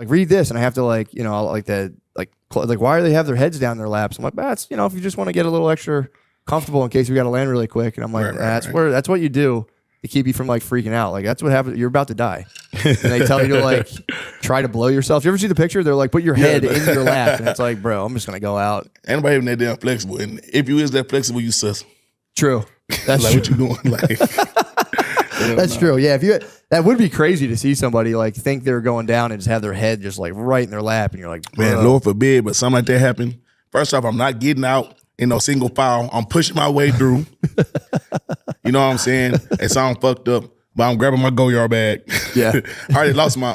like read this, and I have to like, you know, like why do they have their heads down in their laps? I'm like, that's, you know, if you just want to get a little extra comfortable in case we got to land really quick. And I'm like, that's what you do to keep you from like freaking out. Like that's what happens. You're about to die. And they tell you to like try to blow yourself. You ever see the picture? They're like, put your head in your lap. And it's like, bro, I'm just going to go out. Anybody even that damn flexible. And if you is that flexible, you sus. True. That's like true. what you doing? Like, that's true. Yeah. That would be crazy to see somebody like think they're going down and just have their head just like right in their lap. And you're like, bro. Man, Lord forbid, but something like that happen. First off, I'm not getting out in no single file. I'm pushing my way through. You know what I'm saying? It sounds fucked up, but I'm grabbing my go-yard bag. Yeah. I already lost my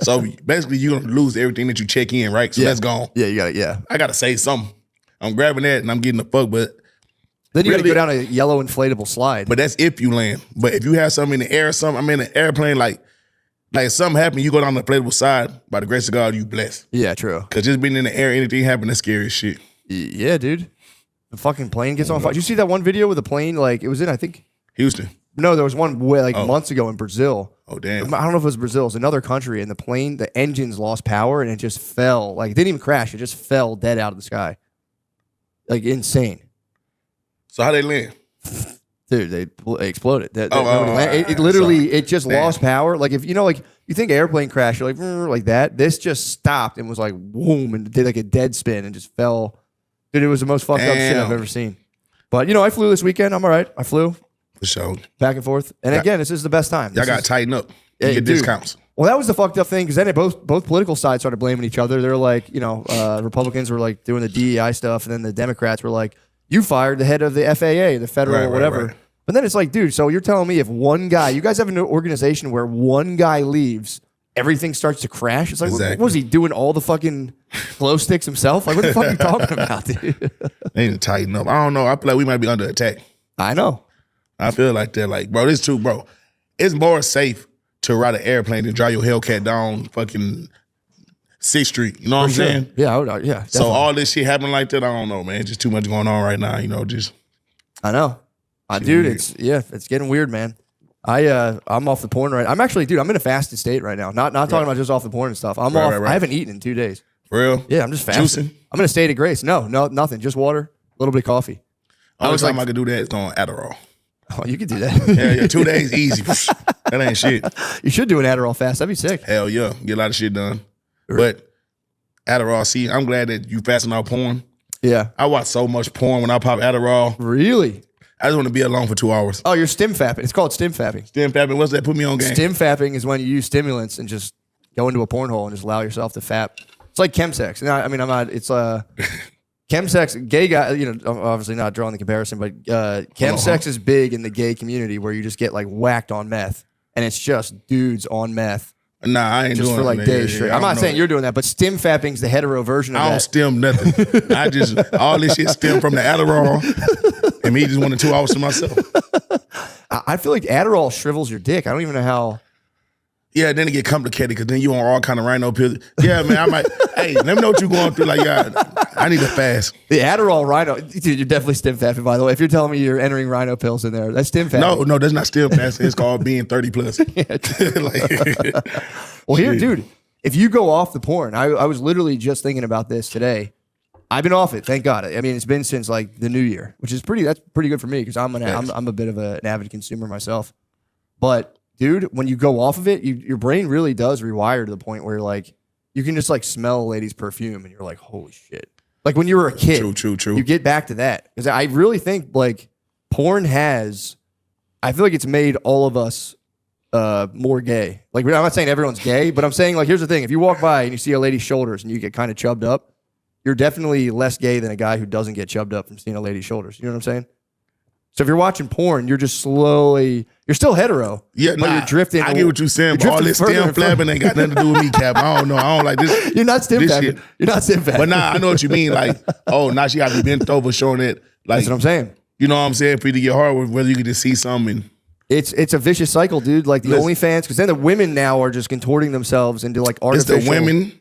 so basically you're gonna lose everything that you check in, right? So that's gone. Yeah, you got it. Yeah. I gotta say something. I'm grabbing that and I'm getting the fuck, but then you gotta go down a yellow inflatable slide. But that's if you land. But if you have something in the air, I'm in an airplane, like if something happen, you go down the inflatable side, by the grace of God, you blessed. Yeah, true. Cause just being in the air, anything happen, that's scary as shit. Yeah, dude. The fucking plane gets on fire. Did you see that one video with the plane? Like, it was in, I think, Houston. No, there was one way, months ago in Brazil. Oh, damn. I don't know if it was Brazil. It was another country. And the plane, the engines lost power and it just fell. Like, it didn't even crash. It just fell dead out of the sky. Like, insane. So how they land? Dude, they exploded. It literally, it just lost power. Like, if, you know, like, you think airplane crash, you're like that. This just stopped and was like, boom, and did like a dead spin and just fell. Dude, it was the most fucked up shit I've ever seen. But, you know, I flew this weekend. I'm all right. I flew. For sure. Back and forth. And again, this is the best time. Y'all got to tighten up. You get discounts. Well, that was the fucked up thing because then both political sides started blaming each other. They're like, you know, Republicans were like doing the DEI stuff, and then the Democrats were like, you fired the head of the FAA, the federal whatever. Right. But then it's like, dude, so you're telling me if one guy, you guys have an organization where one guy leaves, everything starts to crash? It's like, what was he doing all the fucking glow sticks himself? Like, what the fuck are you talking about, dude? They need to tighten up. I don't know. I feel like we might be under attack. I know. I feel like that. Like, bro, this too, bro. It's more safe to ride an airplane than drive your Hellcat down fucking 6th Street. You know what I'm saying? Yeah, yeah. Definitely. So all this shit happening like that, I don't know, man. It's just too much going on right now. You know, just. I know. Dude, it's getting weird, man. I'm off the porn right. I'm actually, dude, I'm in a fasted state right now. Not talking about just off the porn and stuff. I'm off. I haven't eaten in 2 days. For real? Yeah, I'm just fasting. Juicing? I'm in a state of grace. No, nothing. Just water, a little bit of coffee. Only time I could do that is on Adderall. Oh, you could do that. Yeah, 2 days easy. That ain't shit. You should do an Adderall fast. That'd be sick. Hell yeah, get a lot of shit done. But Adderall, see, I'm glad that you fasting out porn. Yeah, I watch so much porn when I pop Adderall. Really? I just want to be alone for 2 hours. Oh, you're stim fapping. It's called stim fapping. Stim fapping. What's that? Put me on game. Stim fapping is when you use stimulants and just go into a porn hole and just allow yourself to fap. It's like chemsex. I mean, I'm not. It's chemsex. Gay guy. You know, I'm obviously not drawing the comparison, but chemsex is big in the gay community where you just get like whacked on meth, and it's just dudes on meth. Nah, I ain't just doing for like days straight. I'm not saying you're doing that, but stim fapping's the hetero version of that. I don't stim nothing. I just all this shit stem from the Adderall, and me just wanted 2 hours to myself. I feel like Adderall shrivels your dick. I don't even know how. Yeah, then it get complicated because then you on all kind of rhino pills. Yeah, man, I might. Hey, let me know what you're going through. Like, yeah, I need to fast. The Adderall rhino, dude, you're definitely stim fapping. By the way, if you're telling me you're entering rhino pills in there, that's stim fapping. No, that's not stim fasting. It's called being 30 plus. Well, here, dude, if you go off the porn, I was literally just thinking about this today. I've been off it, thank God. I mean, it's been since like the new year, which is that's pretty good for me because I'm a bit of an avid consumer myself. But dude, when you go off of it, your brain really does rewire to the point where like you can just like smell a lady's perfume and you're like, holy shit. Like when you were a kid, true. You get back to that because I really think like porn I feel like it's made all of us more gay. Like I'm not saying everyone's gay, but I'm saying like here's the thing: if you walk by and you see a lady's shoulders and you get kind of chubbed up, you're definitely less gay than a guy who doesn't get chubbed up from seeing a lady's shoulders. You know what I'm saying? So if you're watching porn, you're just you're still hetero. Yeah, but you're drifting. I get what you're saying, but all this stem flapping ain't got nothing to do with me, Cap. I don't know. I don't like this. You're not stem fapping. You're not stem fapping. But nah, I know what you mean. Like, oh, now she got to be bent over showing it. Like, that's what I'm saying. You know what I'm saying? For you to get hard with whether you can just see something. It's a vicious cycle, dude. Like the OnlyFans, because then the women now are just contorting themselves into like artificial. It's the women.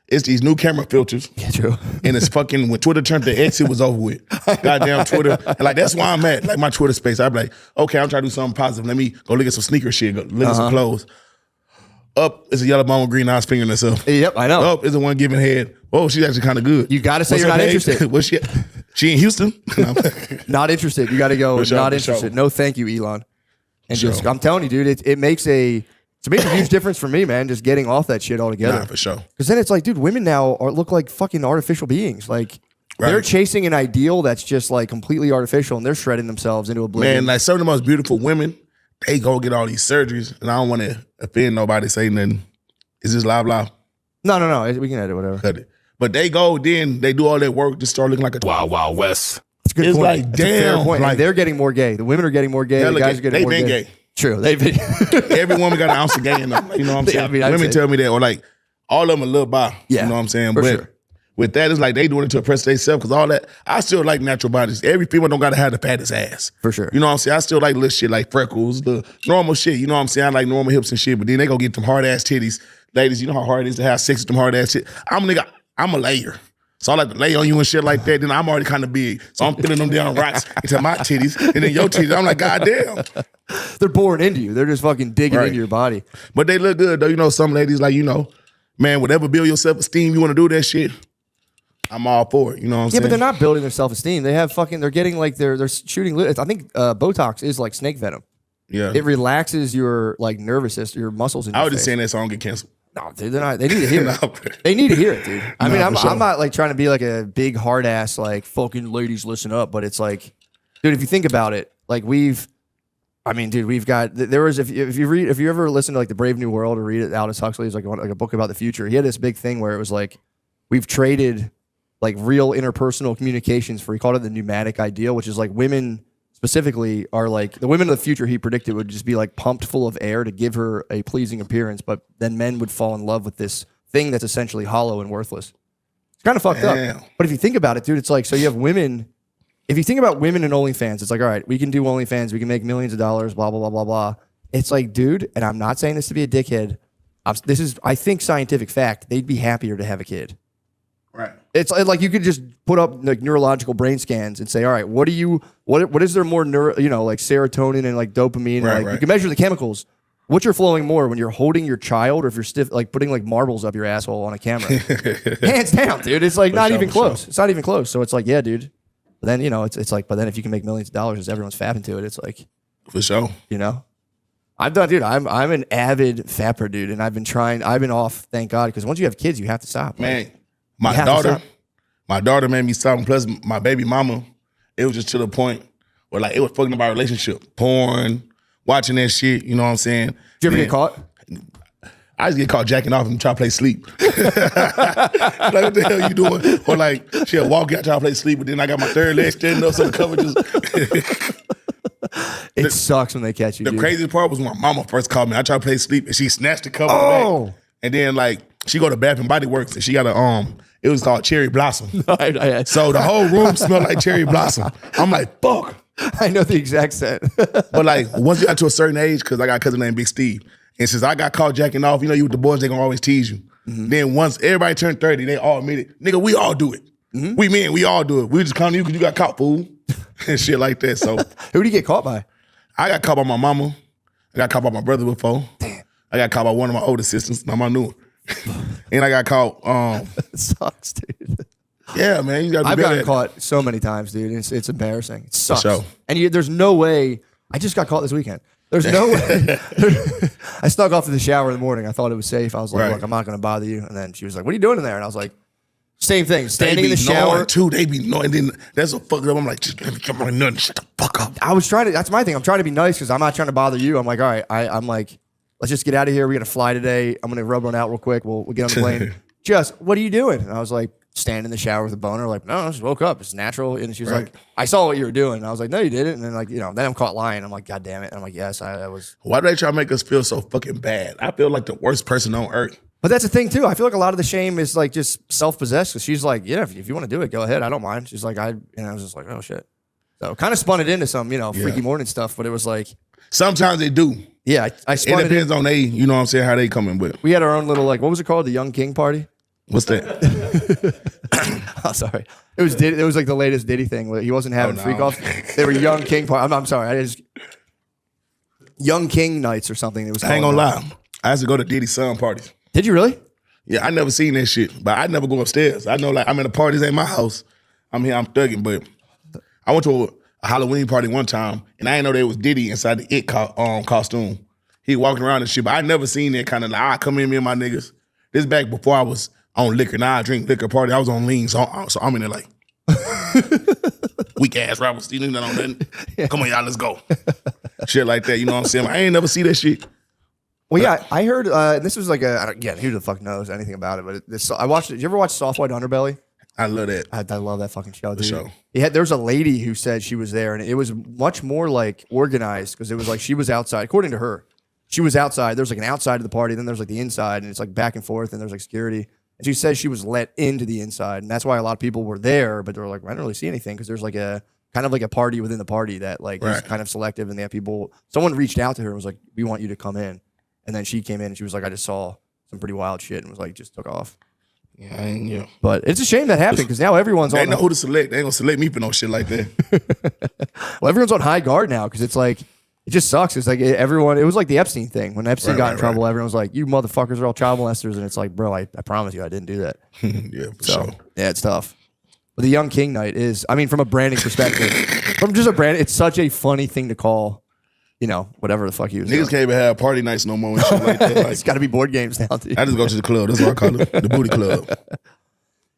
It's these new camera filters. Yeah, true. And it's fucking, when Twitter turned to X, it was over with. Goddamn Twitter. And like, that's why I'm at. Like my Twitter space, I'd be like, okay, I'm trying to do something positive. Let me go look at some sneaker shit, go look at some clothes. Up is a yellow mama, green eyes fingering herself. Yep, I know. Up is the one giving head. Oh, she's actually kind of good. You got to say What's you're her not name? interested. What's she in Houston? Not interested. You got to go. sure, Not for sure. interested. No, thank you, Elon. And Sure. just, I'm telling you, dude, it makes a huge difference for me, man. Just getting off that shit altogether. Nah, for sure. Because then it's like, dude, women now look like fucking artificial beings. Like they're Right. chasing an ideal that's just like completely artificial, and they're shredding themselves into oblivion. Man, like some of the most beautiful women, they go get all these surgeries, and I don't want to offend nobody, say nothing. Is this live? No. We can edit whatever. Cut it. But they go, then they do all that work, just start looking like a Wild Wild West. It's a good It's point. like, It's a fair damn, point. like- And they're getting more gay. The women are getting more gay. The guys are getting they more been gay. gay. True. They've been. Every woman got an ounce of gay in them. You know what I'm saying? Yeah, I mean, I'd Women say- tell me that, or like all of them a little bi. Yeah, You know what I'm saying? for But sure. with that, it's like they doing it to oppress themselves because all that. I still like natural bodies. Every female don't gotta have the fattest ass. For sure. You know what I'm saying? I still like little shit like freckles, the normal shit. You know what I'm saying? I like normal hips and shit. But then they go get them hard ass titties. Ladies, you know how hard it is to have sex with them hard ass shit. I'm a nigga. I'm a layer. So I like to lay on you and shit like that. Then I'm already kind of big. So I'm filling them down rocks into my titties. And then your titties, I'm like, God damn. They're boring into you. They're just fucking digging Right. into your body. But they look good though. You know, some ladies like, you know, man, whatever build your self-esteem, you want to do that shit, I'm all for it. You know what I'm Yeah, saying? but they're not building their self-esteem. They have fucking. They're getting like they're shooting. I think Botox is like snake venom. Yeah. It relaxes your like nervous system, your muscles in your I was just face. saying that so I don't get canceled. No, dude, they're not. They need to hear No. it. They need to hear it, dude. I No, mean, for sure. I'm not like trying to be like a big hard ass like fucking ladies listen up, but it's like, dude, if you think about it, like we've got there was if you ever listen to like the Brave New World or read it, Aldous Huxley's like a book about the future. He had this big thing where it was like we've traded like real interpersonal communications for, he called it the pneumatic ideal, which is like women specifically are like the women of the future he predicted would just be like pumped full of air to give her a pleasing appearance, but then men would fall in love with this thing that's essentially hollow and worthless. It's kind of fucked Damn. up. But if you think about it, dude, it's like, so you have women. If you think about women and OnlyFans, it's like, all right, we can do OnlyFans, we can make millions of dollars, blah, blah, blah, blah, blah. It's like, dude, and I'm not saying this to be a dickhead. This is, I think, scientific fact. They'd be happier to have a kid. Right. It's like you could just put up like neurological brain scans and say, all right, what is there more like serotonin and like dopamine? And, Right, like right. you can measure the chemicals. Which are flowing more when you're holding your child or if you're stiff, like putting like marbles up your asshole on a camera? Hands down, dude. It's like not sure, even for sure. close. It's not even close. So it's like, yeah, dude. But then, it's like, but then if you can make millions of dollars as everyone's fapping to it, it's like, For sure. I've done, dude, I'm an avid fapper, dude. And I've been off, thank God. Because once you have kids, you have to stop. Man, You have to my daughter made me stop. And plus, my baby mama, it was just to the point where like it was fucking up our relationship. Porn, watching that shit, you know what I'm saying? Did you ever Man, get caught? I just get caught jacking off and try to play sleep. Like, what the hell you doing? Or like, she'll walk out, try to play sleep, but then I got my third leg standing up so the cover just... It sucks when they catch you, The dude. craziest part was when my mama first called me. I tried to play sleep and she snatched the cover Oh. back. And then like, she go to Bath and Body Works and she got a, it was called Cherry Blossom. So the whole room smelled like cherry blossom. I'm like, fuck. I know the exact scent. But like, once you got to a certain age, because I got a cousin named Big Steve, and since I got caught jacking off, you with the boys, they gonna always tease you. Then once everybody turned 30, they all admit it. Nigga, we all do it. We men, we all do it. We just come to you because you got caught, fool. And shit like that. So Who did you get caught by? I got caught by my mama. I got caught by my brother before. Damn. I got caught by one of my older sisters, not my new one. And I got caught, It sucks, dude. yeah, man, you gotta be I've better gotten at it. caught so many times, dude. It's embarrassing. It sucks. sure. And there's no way. I just got caught this weekend. There's no way. I snuck off to the shower in the morning. I thought it was safe. I was like, Right. look, I'm not going to bother you. And then she was like, what are you doing in there? And I was like, same thing. Standing They in be the shower. knowing, too. They be knowing. Then that's what fucked up. I'm like, just let me come on nothing. Shut the fuck up. I was trying to, that's my thing. I'm trying to be nice because I'm not trying to bother you. I'm like, all right, I'm like, let's just get out of here. We got to fly today. I'm going to rub one out real quick. We'll get on the plane. What are you doing? And I was like, standing in the shower with a boner. Like, no, I just woke up. It's natural. And she was Right. like, I saw what you were doing. And I was like, no, you didn't. And then like, then I'm caught lying. I'm like, God damn it. And I'm like, yes, I was. Why do they try to make us feel so fucking bad? I feel like the worst person on earth. But that's the thing too. I feel like a lot of the shame is like just self-possessed. Cause she's like, yeah, if you want to do it, go ahead. I don't mind. She's like, I was just like, oh shit. So kind of spun it into some, freaky morning stuff. But it was like, Sometimes they do. yeah, I It spun it in. depends on you know what I'm saying, how they coming with. We had our own little like, what was it called? The Young King party. What's that? Oh, sorry. It was like the latest Diddy thing. Where he wasn't having no. freak off. They were Young King party. I'm sorry. Young King nights or something. It was. I ain't called. gonna lie. I used to go to Diddy's son parties. Did you really? Yeah, I never seen that shit, but I never go upstairs. I know, like, I'm in the parties at my house. I'm here, I'm thugging, but I went to a Halloween party one time, and I didn't know there was Diddy inside the It costume. He walking around and shit, but I never seen that kind of like, I come in, me and my niggas. This back before I was on liquor. Now I drink liquor party. I was on lean, so I'm in there like, weak ass rappers, you know, not on nothing. Yeah. Come on, y'all, let's go. Shit like that, you know what I'm saying? I ain't never see that shit. Well, yeah, I heard this was like again, who the fuck knows anything about it? But I watched it. Did you ever watch Soft White Underbelly? I love that. I love that fucking show, dude. Show. There was a lady who said she was there, and it was much more like organized because it was like she was outside. According to her, she was outside. There's like an outside of the party, then there's like the inside, and it's like back and forth, and there's like security. And she says she was let into the inside, and that's why a lot of people were there, but they were like, I don't really see anything because there's like a kind of like a party within the party that like is kind of selective, and they have people. Someone reached out to her and was like, "We want you to come in," and then she came in and she was like, "I just saw some pretty wild shit," and was like, just took off. Yeah, but it's a shame that happened because now everyone's they on. They know who to select. They ain't gonna select me for no shit like that. Well, everyone's on high guard now because it's like it just sucks. It's like everyone. It was like the Epstein thing when Epstein got in trouble. Everyone was like, "You motherfuckers are all child molesters," and it's like, bro, I promise you, I didn't do that. Yeah, for sure. Yeah, it's tough. But the Young King night is, I mean, from a branding perspective, from just a brand, it's such a funny thing to call. You know, whatever the fuck he was Niggas doing. can't even have party nights no more and shit like that. Like, it's got to be board games now, dude. I just go to the club. That's what I call it, the booty club.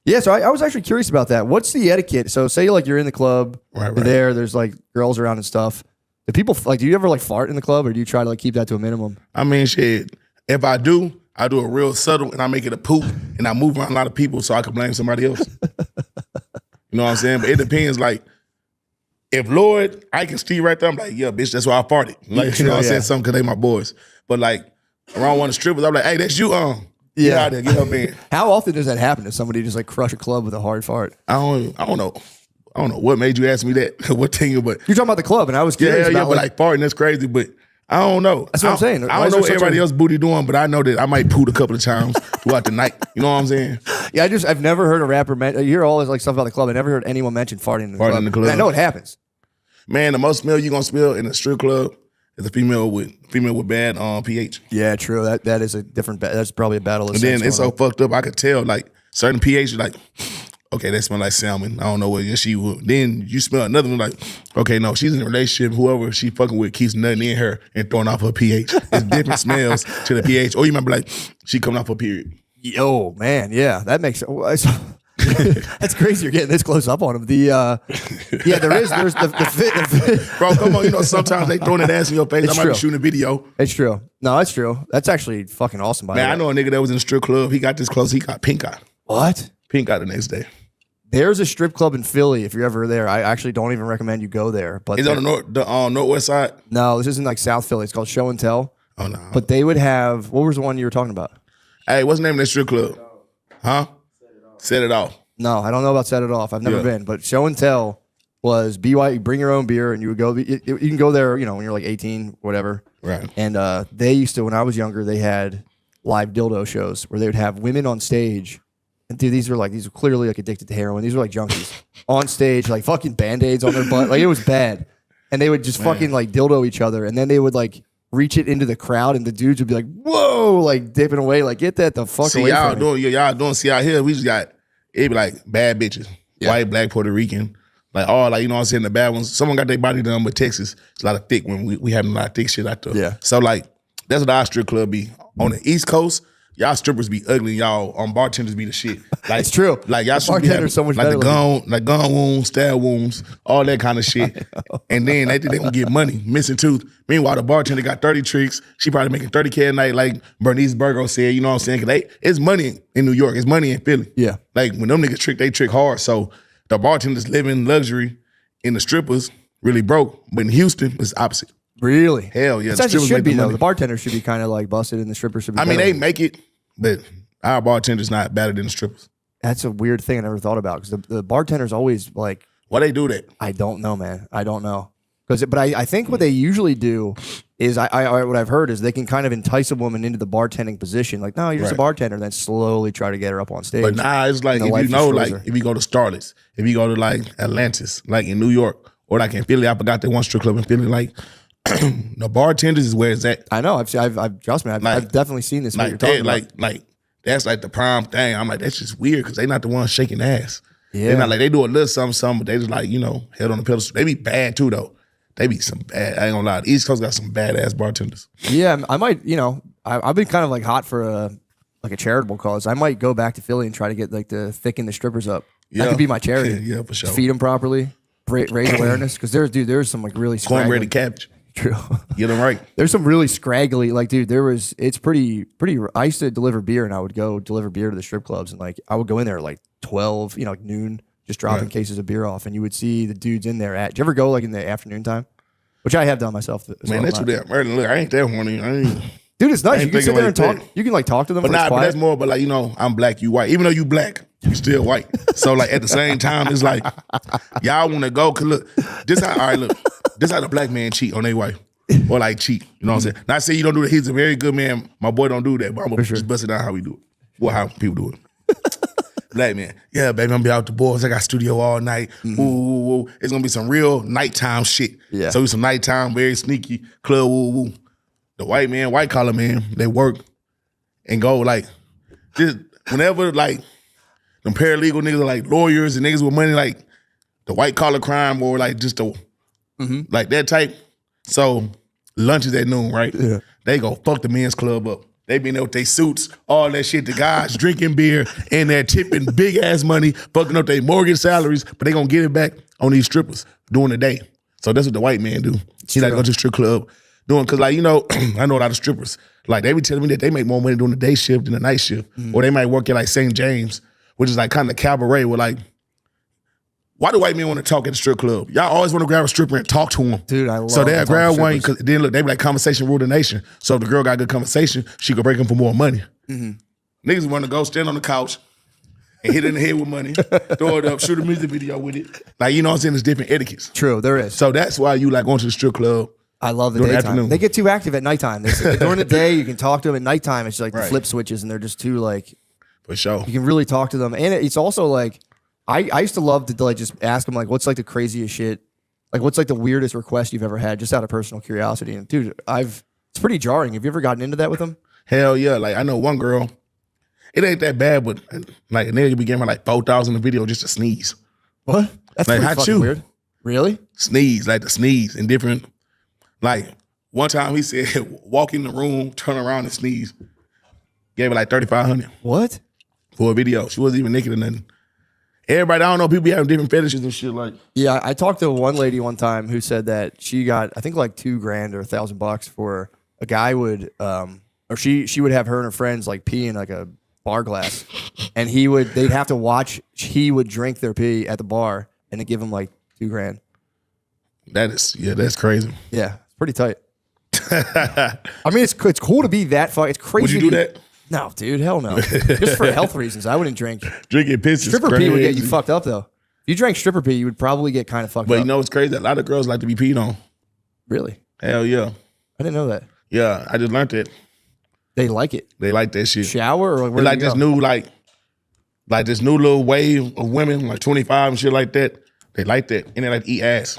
Yeah, so I was actually curious about that. What's the etiquette? So say like you're in the club, you're there, there's like girls around and stuff. Do people like? Do you ever like fart in the club, or do you try to like keep that to a minimum? I mean, shit. If I do it real subtle, and I make it a poop, and I move around a lot of people so I can blame somebody else. You know what I'm saying? But it depends. Like, if Lloyd, I can see right there. I'm like, yeah, bitch, that's why I farted. Like, you know what I'm saying? Something because they my boys. But like around one of the strippers, I'm like, hey, that's you. Get out there, get up in. How often does that happen? Does somebody just like crush a club with a hard fart? I don't know. I don't know what made you ask me that. What thing? But you're talking about the club, and I was curious. Yeah, but like farting, that's crazy. But I don't know. That's what I'm saying. I don't know what everybody else booty doing, but I know that I might poot a couple of times throughout the night. You know what I'm saying? Yeah, I've never heard a rapper you hear all this like stuff about the club. I never heard anyone mention farting in the club. In the club. I know it happens. Man, the most smell you gonna smell in a strip club is a female with bad pH. Yeah, true. That is a different. That's probably a battle. And then it's so fucked up. I could tell like certain pH like, okay, that smell like salmon. I don't know what she would. Then you smell another one like, okay, no, she's in a relationship. Whoever she fucking with keeps nothing in her and throwing off her pH. It's different smells to the pH. Or you might be like, she coming off her period. Yo, man, yeah, that makes. That's crazy. You're getting this close up on him. There's the fit. Bro, come on. You know, sometimes they throwing that ass in your face. I might be shooting a video. It's true. No, that's true. That's actually fucking awesome. By the way. I know a nigga that was in a strip club. He got this close. He got pink eye. What? Pink eye the next day. There's a strip club in Philly. If you're ever there, I actually don't even recommend you go there. But it's on the northwest side. No, this isn't like South Philly. It's called Show and Tell. Oh no. But they would have. What was the one you were talking about? Hey, what's the name of that strip club? Huh? Set It Off. No, I don't know about Set It Off. I've never been. But Show and Tell was BYU. Bring your own beer, and you would go. You can go there. You know, when you're like 18, whatever. Right. And they used to, when I was younger, they had live dildo shows where they would have women on stage. And dude, these were clearly like addicted to heroin. These were like junkies on stage, like fucking Band-Aids on their butt. Like it was bad. And they would just fucking like dildo each other. And then they would like reach it into the crowd, and the dudes would be like, whoa, like dipping away, like get that the fuck away from me. Y'all doing, see out here, we just got, it'd be like bad bitches, white, black, Puerto Rican, like all like, you know what I'm saying, the bad ones. Someone got their body done, but Texas, it's a lot of thick when we having a lot of thick shit out there. Yeah. So like, that's what our strip club be. On the East Coast, y'all strippers be ugly, y'all bartenders be the shit. Like, it's true. Like y'all should be having so much like better the gun wounds, stab wounds, all that kind of shit. And then they think they gonna get money, missing tooth. Meanwhile, the bartender got 30 tricks. She probably making 30K a night, like Bernice Burgo said, you know what I'm saying? Cause it's money in New York, it's money in Philly. Yeah. Like when them niggas trick, they trick hard. So the bartenders live in luxury and the strippers really broke. But in Houston, it's opposite. Really? Hell yeah. That's it should be though. The bartender should be kind of like busted and the strippers should be they make it, but our bartender's not better than the strippers. That's a weird thing I never thought about because the bartender's always like. Why they do that? I don't know, man. I don't know. But I think what they usually do is what I've heard is they can kind of entice a woman into the bartending position. Like, no, you're just a bartender, and then slowly try to get her up on stage. But nah, it's like, if you know, like, if you go to Starlets, if you go to like Atlantis, like in New York, or like in Philly, I forgot they one strip club in Philly, like the bartenders is where it's at. I know. I've trust me. I've definitely seen this. What you're talking about. Like that's like the prime thing. I'm like, that's just weird because they not the ones shaking ass. Yeah. They're not like they do a little something, but they just like head on the pedestal. They be bad too though. They be some bad. I ain't gonna lie. The East Coast got some badass bartenders. Yeah, I might. I've been kind of like hot for a charitable cause. I might go back to Philly and try to get like to thicken the strippers up. Yeah. That could be my charity. Yeah, for sure. Feed them properly, raise awareness because there's some like really cornbread and cabbage. True. Get them right. There's some really scraggly, like, dude, it's pretty, I used to deliver beer and I would go deliver beer to the strip clubs and like, I would go in there like 12, like noon, just dropping cases of beer off and you would see the dudes in there do you ever go like in the afternoon time? Which I have done myself. Man, that's too damn early. Look, I ain't that horny. Dude, it's nice. You can sit there and talk. That. You can like talk to them. But but that's more, but like, I'm black, you white. Even though you black, you still white. So like at the same time, it's like, y'all want to go, cause look, this how the black man cheat on their wife. Or like cheat, you know what I'm saying? Not say you don't do that. He's a very good man. My boy don't do that, but I'm gonna just bust it down how we do it. Well, how people do it. Black man, yeah, baby, I'm gonna be out the boys. I got studio all night. Ooh. It's gonna be some real nighttime shit. Yeah. So it's some nighttime, very sneaky club. Woo. The white man, white collar man, they work and go like just whenever like them paralegal niggas are like lawyers and niggas with money, like the white collar crime or like just the like that type. So lunch is at noon, right? Yeah. They go fuck the men's club up. They be in there with their suits, all that shit. The guys drinking beer and they're tipping big ass money, fucking up their mortgage salaries, but they gonna get it back on these strippers during the day. So that's what the white man do. He like go to the strip club doing, cause like, I know a lot of strippers. Like they be telling me that they make more money doing the day shift than the night shift. Or they might work at like St. James, which is like kind of cabaret where like, why do white men want to talk at the strip club? Y'all always want to grab a stripper and talk to them. Dude, I love So they'll grab one, strippers. because then look, they be like, conversation rule the nation. So if the girl got good conversation, she could break him for more money. Niggas want to go stand on the couch and hit it in the head with money, throw it up, shoot a music video with it. Like, you know what I'm saying? There's different etiquettes. True, there is. So that's why you like going to the strip club. I love the during the daytime. afternoon. They get too active at nighttime. During the day, you can talk to them. At nighttime, it's like the Right. flip switches, and they're just too like. For sure. You can really talk to them, and it's also like I used to love to like just ask them like, what's like the craziest shit, like what's like the weirdest request you've ever had, just out of personal curiosity. And dude, it's pretty jarring. Have you ever gotten into that with them? Hell yeah. Like I know one girl, it ain't that bad, but like a nigga be giving her like 4,000 a video just to sneeze. What? That's Like, pretty how'd fucking you? weird. Really? Sneeze, like the sneeze in different, like one time he said, walk in the room, turn around and sneeze. Gave her like 3,500 What? for a video. She wasn't even naked or nothing. Everybody, I don't know, people be having different fetishes and shit like. Yeah, I talked to one lady one time who said that she got, I think like $2,000 or $1,000 for a guy would, or she would have her and her friends like pee in like a bar glass, and they'd have to watch. He would drink their pee at the bar, and it'd give him like $2,000. That's crazy. Yeah, it's pretty tight. I mean, it's cool to be that fuck. It's crazy. Would you do that? No, dude, hell no. Just for health reasons, I wouldn't drink. Drinking piss is Stripper crazy. pee would get you fucked up though. If you drank stripper pee, you would probably get kind of fucked But up. you know what's crazy? A lot of girls like to be peed on. Really? Hell yeah. I didn't know that. Yeah, I just learned that. They like it. They like that shit. Shower or They where like do you this go? new like this new little wave of women, like 25 and shit like that. They like that. And they like to eat ass.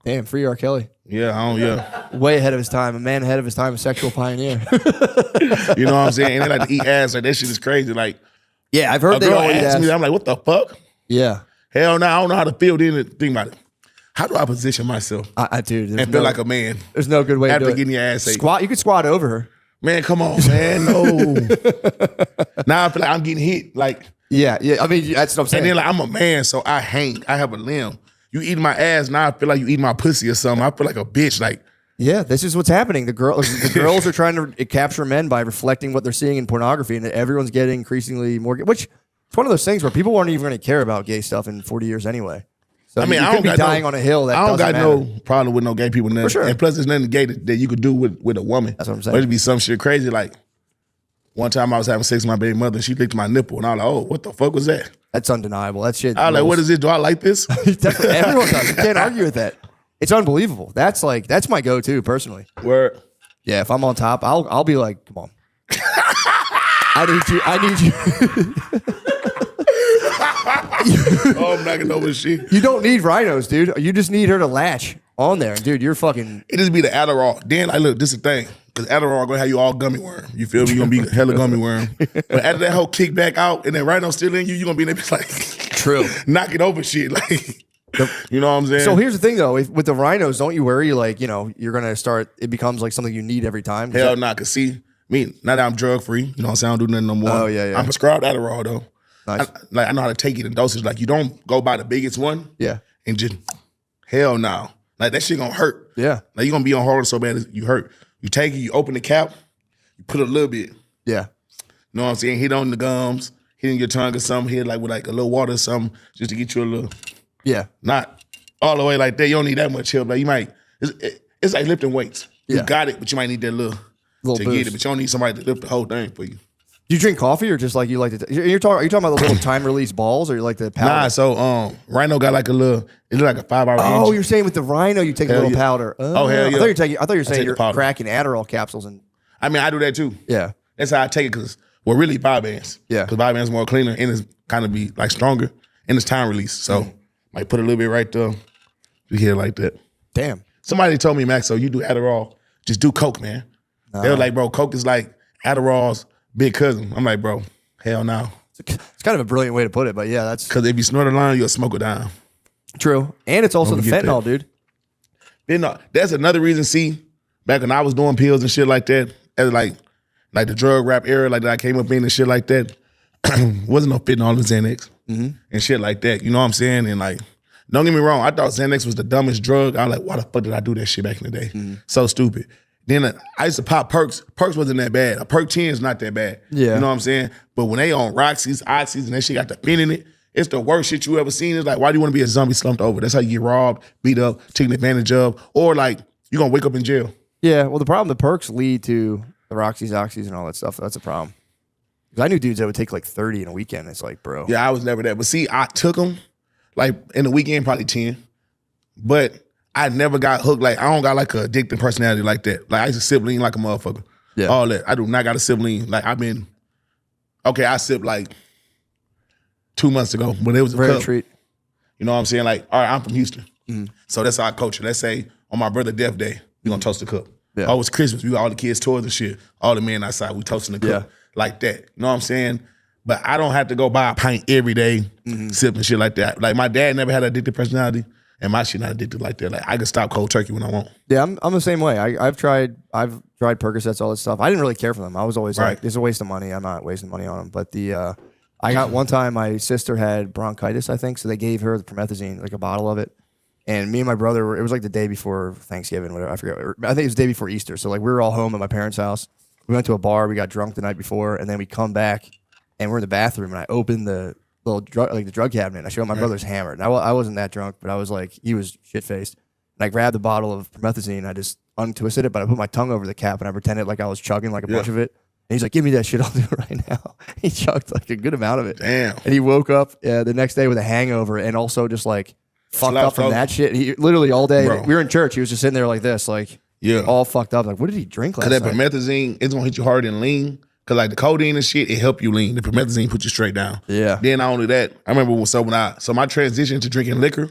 Damn, free R. Kelly. Yeah. Way ahead of his time. A man ahead of his time, a sexual pioneer. You know what I'm saying? And they like to eat ass. Like that shit is crazy. Like Yeah, I've heard a they girl all eat asked ass. me, I'm like, what the fuck? Yeah. Hell no, I don't know how to feel. Then think about it. How do I position myself I do. and feel like a man There's no good way to after do it. getting your ass ate? Squat. You could squat over her. Man, come on, man. No. Now I feel like I'm getting hit. Like, Yeah. I mean, that's what I'm saying. and then like I'm a man, so I hang. I have a limb. You eat my ass, now I feel like you eat my pussy or something. I feel like a bitch. Like, yeah, this is what's happening. The girls are trying to capture men by reflecting what they're seeing in pornography, and everyone's getting increasingly more. Which it's one of those things where people aren't even going to care about gay stuff in 40 years anyway. So I mean, you I could don't be got dying on a hill. That I don't doesn't got matter. no problem with no gay people. Nothing. For sure. And plus, there's nothing gay that you could do with a woman. That's what I'm saying. But it'd be some shit crazy. Like, one time I was having sex with my baby mother, and she licked my nipple, and I was like, oh, what the fuck was that? That's undeniable. That shit. I was like, what is this? Do I like this? Definitely, everyone does. You can't argue with that. It's unbelievable. That's my go-to personally. Word. Yeah, if I'm on top, I'll be like, come on. I need you. Oh, I'm knocking over shit. You don't need rhinos, dude. You just need her to latch. on there. Dude, you're fucking. It just be the Adderall. Then like, look, this is the thing. Because Adderall gonna have you all gummy worm. You feel me? You're gonna be hella gummy worm. But after that whole kick back out and then Rhino still in you, you're gonna be in there like True. knocking over shit. Like you know what I'm saying? So here's the thing though, with the rhinos, don't you worry like, you're gonna start, it becomes like something you need every time? Hell nah, cause see, me, now that I'm drug free, you know what I'm saying? I don't do nothing no more. Oh, yeah. I'm prescribed Adderall though. Nice. I know how to take it in doses. Like you don't go by the biggest one. Yeah. And just hell no. Like that shit gonna hurt. Yeah. Like you're gonna be on hard so bad you hurt. You take it, you open the cap, you put a little bit. Yeah. You know what I'm saying? Hit on the gums, hit in your tongue or something, hit like with like a little water or something, just to get you a little. Yeah. Not all the way like that. You don't need that much help. Like you might, it's like lifting weights. You Yeah. got it, but you might need that little to boost. get it. But you don't need somebody to lift the whole thing for you. Do you drink coffee or just like you like to? Are you talking about the little time release balls or you like the powder? Nah, so Rhino got like a little, it look like a 5-hour Oh, inch. you're saying with the rhino you take a Hell little yeah. powder. Oh, hell yeah. I thought you were saying take the you're powder. cracking Adderall capsules and I mean, I do that too. yeah. That's how I take it because we're really vibe bands. Yeah. Because vibe bands more cleaner and it's kind of be like stronger and it's time release. So might put a little bit right there. You hear it like that. Damn. Somebody told me, Maxo, you do Adderall, just do Coke, man. They were like, bro, Coke is like Adderall's big cousin. I'm like, bro, hell no. It's kind of a brilliant way to put it, but yeah, that's Because if you snort a line, you'll smoke it down. true. And it's also Don't the forget fentanyl, that. dude. Then that's another reason, see, back when I was doing pills and shit like that, as like the drug rap era, like that I came up in and shit like that, wasn't no fentanyl in Xanax and shit like that. You know what I'm saying? And like, don't get me wrong, I thought Xanax was the dumbest drug. I was like, why the fuck did I do that shit back in the day? So stupid. Then I used to pop perks. Perks wasn't that bad. A perk 10 is not that bad. Yeah. You know what I'm saying? But when they on Roxy's, Oxys, and that shit got the pin in it, it's the worst shit you ever seen. It's like, why do you want to be a zombie slumped over? That's how you get robbed, beat up, taken advantage of, or like, you're going to wake up in jail. Yeah, well, the problem, the perks lead to the Roxy's, Oxys, and all that stuff. That's a problem. Because I knew dudes that would take like 30 in a weekend. It's like, bro. Yeah, I was never that. But see, I took them, like, in the weekend, probably 10. But I never got hooked. Like, I don't got like a addictive personality like that. Like, I used to sip lean like a motherfucker. Yeah. All that. I do not got a sip lean. Like, okay, I sipped like 2 months ago, but it was a Rare cup. treat. You know what I'm saying? Like, all right, I'm from Houston. So that's our culture. Let's say on my brother's death day, we're going to toast the cup. Yeah. Oh, it's Christmas. We got all the kids' toys and shit. All the men outside, we toasting the cup. Yeah. Like that. You know what I'm saying? But I don't have to go buy a pint every day, sipping shit like that. Like, my dad never had an addictive personality, and my shit not addicted like that. Like, I can stop cold turkey when I want. Yeah, I'm the same way. I've tried Percocets, all this stuff. I didn't really care for them. I was always Right. like, it's a waste of money. I'm not wasting money on them. But I got one time my sister had bronchitis, I think, so they gave her the promethazine, like a bottle of it. And me and my brother, it was like the day before Thanksgiving, whatever, I forget. I think it was the day before Easter. So like we were all home at my parents' house. We went to a bar, we got drunk the night before, and then we come back and we're in the bathroom and I opened the little the drug cabinet. I showed my brother's hammered. And I wasn't that drunk, but I was like, he was shit-faced. And I grabbed the bottle of promethazine, I just untwisted it, but I put my tongue over the cap and I pretended like I was chugging like a bunch of it. And he's like, give me that shit, I'll do it right now. He chugged like a good amount of it. Damn. And he woke up the next day with a hangover and also just like fucked Slouched up from over. that shit. He literally all day, Bro. we were in church, he was just sitting there like this, like all fucked up. Like, what did he drink last Because that night? promethazine, it's going to hit you harder than lean. Because like the codeine and shit, it help you lean. The promethazine put you straight down. Yeah. Then not only that, I remember when my transition to drinking liquor,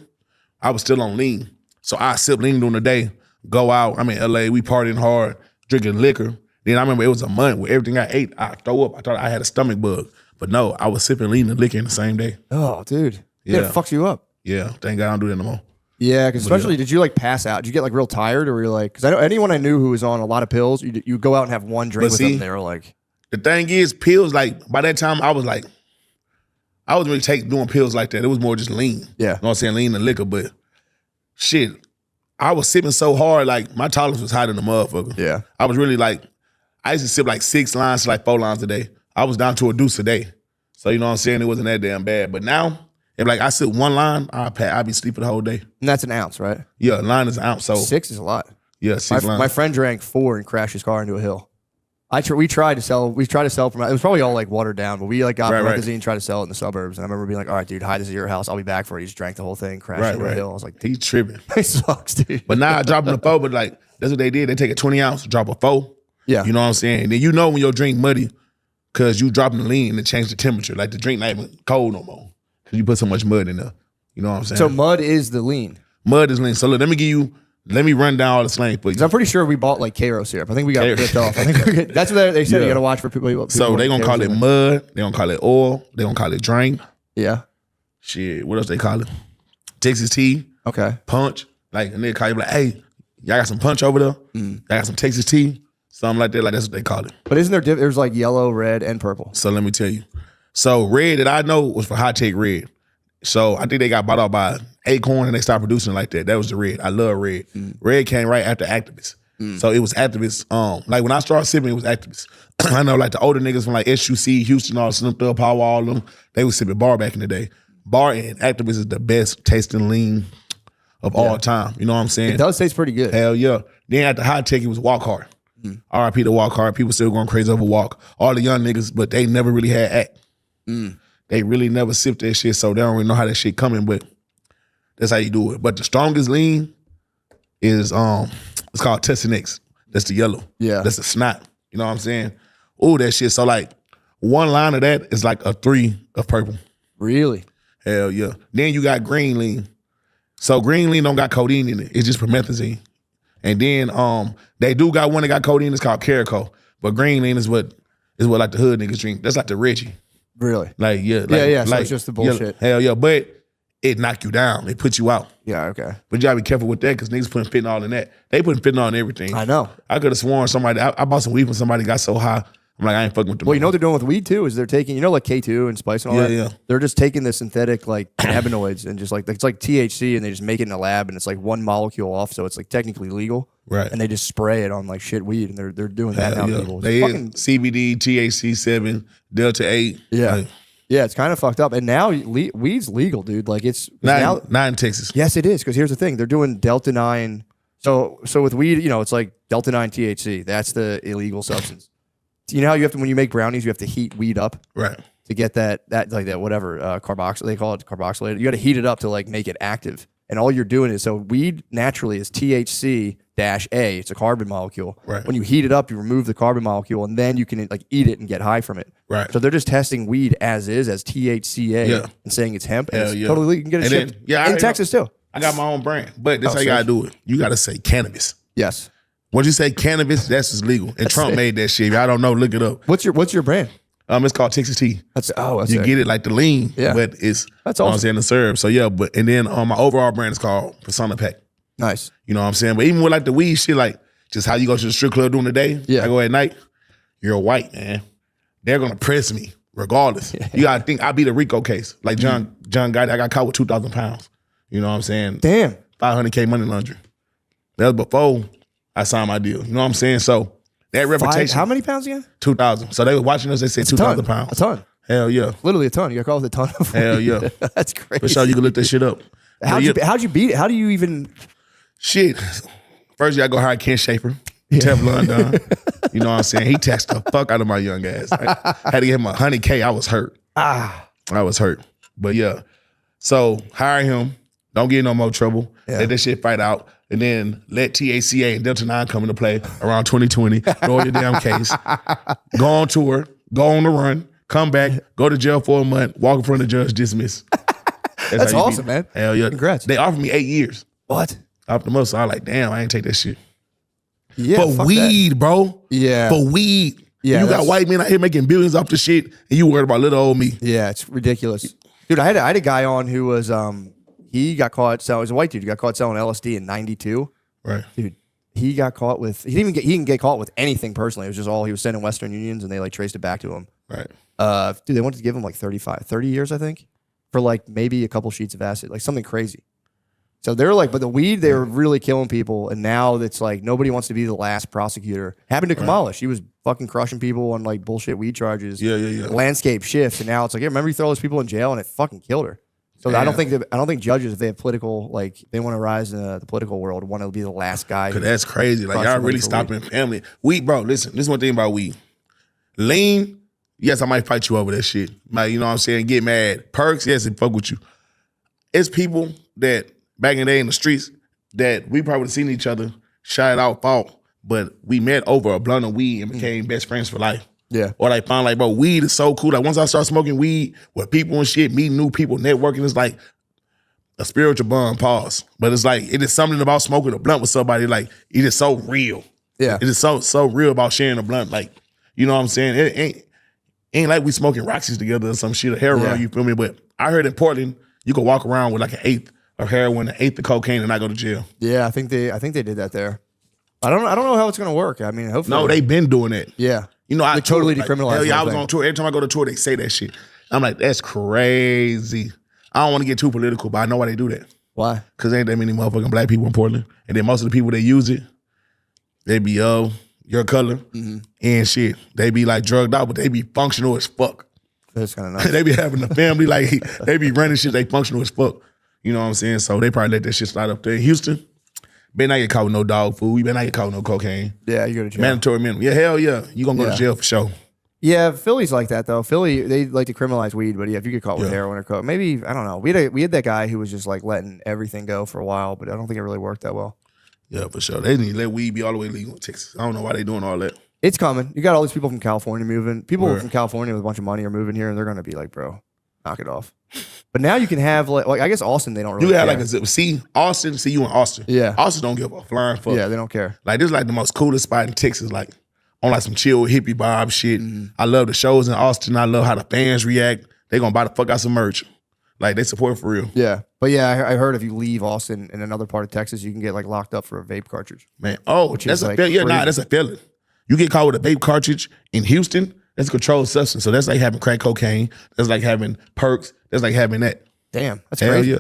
I was still on lean. So I sip lean during the day, go out. I'm in LA, we partying hard, drinking liquor. Then I remember it was a month where everything I ate, I throw up. I thought I had a stomach bug. But no, I was sipping lean and liquor in the same day. Oh, dude. Yeah. Yeah. It fucks you up. Yeah, thank God I don't do that no more. Yeah, because especially, did you like pass out? Did you get like real tired, or were you like? Because I know anyone I knew who was on a lot of pills, you go out and have one drink But with see, them. They were like, The thing is, pills, like, by that time, I wasn't really doing pills like that. It was more just lean. Yeah. You know what I'm saying? Lean and liquor. But shit, I was sipping so hard, like, my tolerance was higher than the motherfucker. yeah, I was really like, I used to sip like 6 lines to like 4 lines a day. I was down to a deuce a day. So, you know what I'm saying? It wasn't that damn bad. But now, if like I sip 1 line, I'd be sleeping the whole day. and that's an ounce, right? Yeah, a line is an ounce. So, 6 is a lot. yeah, 6 lines. My friend drank 4 and crashed his car into a hill. We tried to sell from it was probably all like watered down, but we like got promethazine and tried to sell it in the suburbs. And I remember being like, all right, dude, hide this at your house. I'll be back for it. He just drank the whole thing, crashed into a hill. I was like, He's tripping. it sucks, dude. But now I drop in a 4, but like, that's what they did. They take a 20 ounce, drop a 4. Yeah. You know what I'm saying? And then you know when your drink muddy, because you dropping the lean and it changed the temperature. Like the drink not even cold no more. Because you put so much mud in there. You know what I'm saying? So mud is the lean. Mud is lean. So look, let me give you Let me run down all the slang for you. 'Cause I'm pretty sure we bought like Cairo syrup. I think we got ripped off. I think that's what they said. You got to watch for people. So they gonna call it mud. They gonna call it oil. They gonna call it drain. Yeah. Shit. What else they call it? Texas tea. Okay. Punch. Like, and they call you like, hey, y'all got some punch over there? Y'all got some Texas tea? Something like that. Like, that's what they call it. But isn't there? There's like yellow, red, and purple. So let me tell you. So red that I know was for High Tech Red. So I think they got bought out by Acorn and they stopped producing like that. That was the red. I love red. Red came right after Activists. So it was Activists. Like when I started sipping, it was Activists. I know like the older niggas from like SUC, Houston, all Snoop Dogg, Power, all of them, they was sipping Bar back in the day. Bar and Activists is the best tasting lean of all time. You know what I'm saying? It does taste pretty good. Hell yeah. Then at the High Tech, it was Walk Hard. RIP to Walk Hard. People still going crazy over Walk. All the young niggas, but they never really had act. They really never sipped that shit, so they don't really know how that shit coming, but that's how you do it. But the strongest lean is it's called Tessinix. That's the yellow. Yeah. That's the snot. You know what I'm saying? Ooh, that shit. So like one line of that is like a 3 of purple. Really? Hell yeah. Then you got green lean. So green lean don't got codeine in it. It's just promethazine. And then they do got one that got codeine. It's called Caraco. But green lean is what like the hood niggas drink. That's like the Reggie. Really? Like yeah. Yeah. So like, it's just the bullshit. Hell yeah. But it knock you down. It put you out. Yeah. Okay. But you gotta be careful with that because niggas putting fentanyl in that. They putting fentanyl in everything. I know. I could have sworn somebody. I bought some weed when somebody got so high. I'm like, I ain't fucking with them. Well, you know what they're doing with weed too is they're taking, like K2 and spice and all that. Yeah. They're just taking the synthetic like cannabinoids and just like it's like THC and they just make it in a lab and it's like one molecule off, so it's like technically legal. Right. And they just spray it on like shit weed and they're doing that now. Yeah. People. They Fucking, CBD, THC 7, Delta 8. yeah. Like, Yeah, it's kind of fucked up. And now weed's legal, dude. Like it's now. not in Texas. Yes, it is. Because here's the thing: they're doing Delta 9. So with weed, it's like Delta 9 THC. That's the illegal substance. You know how you have to when you make brownies, you have to heat weed up, Right. to get that whatever carboxyl they call it carboxylated. You got to heat it up to like make it active. And all you're doing is so weed naturally is THC-A. It's a carbon molecule. Right. When you heat it up, you remove the carbon molecule, and then you can like eat it and get high from it. Right. So they're just testing weed as THCA and saying it's hemp. And Hell it's yeah. totally you can get it And shipped then, in Texas too. I got my own brand, but this Oh, how you sick. gotta do it. You gotta say cannabis. Yes. Once you say cannabis, that's just legal. And Trump made that shit. If y'all don't know, look it up. What's your brand? It's called Texas Tea. That's You it. get it like the lean, Yeah. but it's That's you know what I'm awesome. saying, the syrup. So yeah, and then my overall brand is called Persona Pack. Nice. You know what I'm saying? But even with like the weed shit, like just how you go to the strip club during the day, Yeah. I go at night, you're a white man. They're gonna press me regardless. You gotta think I beat a RICO case. Like John Gotti, I got caught with 2,000 pounds. You know what I'm saying? Damn. 500K money laundering. That was before I signed my deal. You know what I'm saying? So that reputation. How many pounds again? 2,000. So they were watching us. They said 2,000 pounds. A ton. Hell yeah. Literally a ton. You got called with a ton of Hell weed. yeah. That's crazy. For sure, you can look that shit up. How'd you beat it? How do you even? Shit. First, you gotta go hire Ken Schaefer. Teflon Don. You know what I'm saying? He taxed the fuck out of my young ass. I had to give him 100K. I was hurt. I was hurt. But yeah. So hire him. Don't get in no more trouble. Yeah. Let that shit fight out. And then let THCA and Delta 9 come into play around 2020. Throw your damn case. Go on tour. Go on the run. Come back. Go to jail for a month. Walk in front of the judge. Dismiss. That's how you awesome, beat it. man. Hell yeah. Congrats. They offered me 8 years. What? Off the most. So I was like, damn, I ain't take that shit. Yeah. For weed, bro. Yeah. For weed. Yeah, You got that's- white men out here making billions off the shit, and you worried about little old me. Yeah, it's ridiculous, dude. I had a guy on who was he got caught selling. He was a white dude. He got caught selling LSD in '92. Right. Dude, he got caught with. He didn't get caught with anything personally. It was just all he was sending Western Unions, and they like traced it back to him. Right. Dude, they wanted to give him like 30 years, I think, for like maybe a couple sheets of acid, like something crazy. So they're like, but the weed, they were really killing people. And now it's like nobody wants to be the last prosecutor. Happened to Kamala. She was fucking crushing people on like bullshit weed charges. Yeah. Landscape shifts. And now it's like, yeah, remember you throw those people in jail and it fucking killed her. So I don't think judges, if they have political, like they want to rise in the political world, want to be the last guy. Cause that's crazy. Like y'all really stopping family. Weed, bro, listen, this is one thing about weed. Lean, yes, I might fight you over that shit. Like, you know what I'm saying? Get mad. Perks, yes, it fuck with you. It's people that back in the day in the streets that we probably seen each other, shot out, fought, but we met over a blunt of weed and became best friends for life. Yeah. Or like found like, bro, weed is so cool. Like once I start smoking weed with people and shit, meeting new people, networking, it's like a spiritual bond, pause. But it's like, it is something about smoking a blunt with somebody, like, it is so real. Yeah. It is so real about sharing a blunt. Like, you know what I'm saying? It ain't like we smoking Roxy's together or some shit, or heroin, you feel me? But I heard in Portland, you can walk around with like an eighth of heroin, an eighth of cocaine, and not go to jail. Yeah, I think they did that there. I don't know how it's gonna work. I mean, hopefully. No, they've been doing that. Yeah. You know, I totally like, decriminalized. Hell yeah, I was thing. on tour. Every time I go to tour, they say that shit. I'm like, that's crazy. I don't want to get too political, but I know why they do that. Why? Because there ain't that many motherfucking black people in Portland. And then most of the people that use it, they be, your color and shit. They be like drugged out, but they be functional as fuck. That's kind of nice. They be having a family, like, they be running shit, they functional as fuck. You know what I'm saying? So they probably let that shit slide up there. In Houston, better not get caught with no dog food. You better not get caught with no cocaine. Yeah, you go to jail. Mandatory minimum. Yeah, hell yeah. You gonna go to jail for sure. Yeah, Philly's like that though. Philly, they like to criminalize weed, but yeah, if you get caught with heroin or coke, maybe, I don't know. We had that guy who was just like letting everything go for a while, but I don't think it really worked that well. Yeah, for sure. They need to let weed be all the way legal in Texas. I don't know why they doing all that. It's coming. You got all these people from California moving. People from California with a bunch of money are moving here, and they're going to be like, bro, knock it off. But now you can have, like I guess Austin, they don't really You have care. like Austin, see you in Austin. Yeah. Austin don't give a flying fuck. Yeah, they don't care. Like, this is like the most coolest spot in Texas, like on like some chill hippie vibe shit. I love the shows in Austin. I love how the fans react. They gonna buy the fuck out some merch. Like, they support for real. Yeah. But yeah, I heard if you leave Austin in another part of Texas, you can get like locked up for a vape cartridge. Man, Which that's is, a like, felony. Yeah, crazy. that's a felony. You get caught with a vape cartridge in Houston, that's a controlled substance. So that's like having crack cocaine. That's like having perks. That's like having that. Damn, that's Hell crazy. yeah.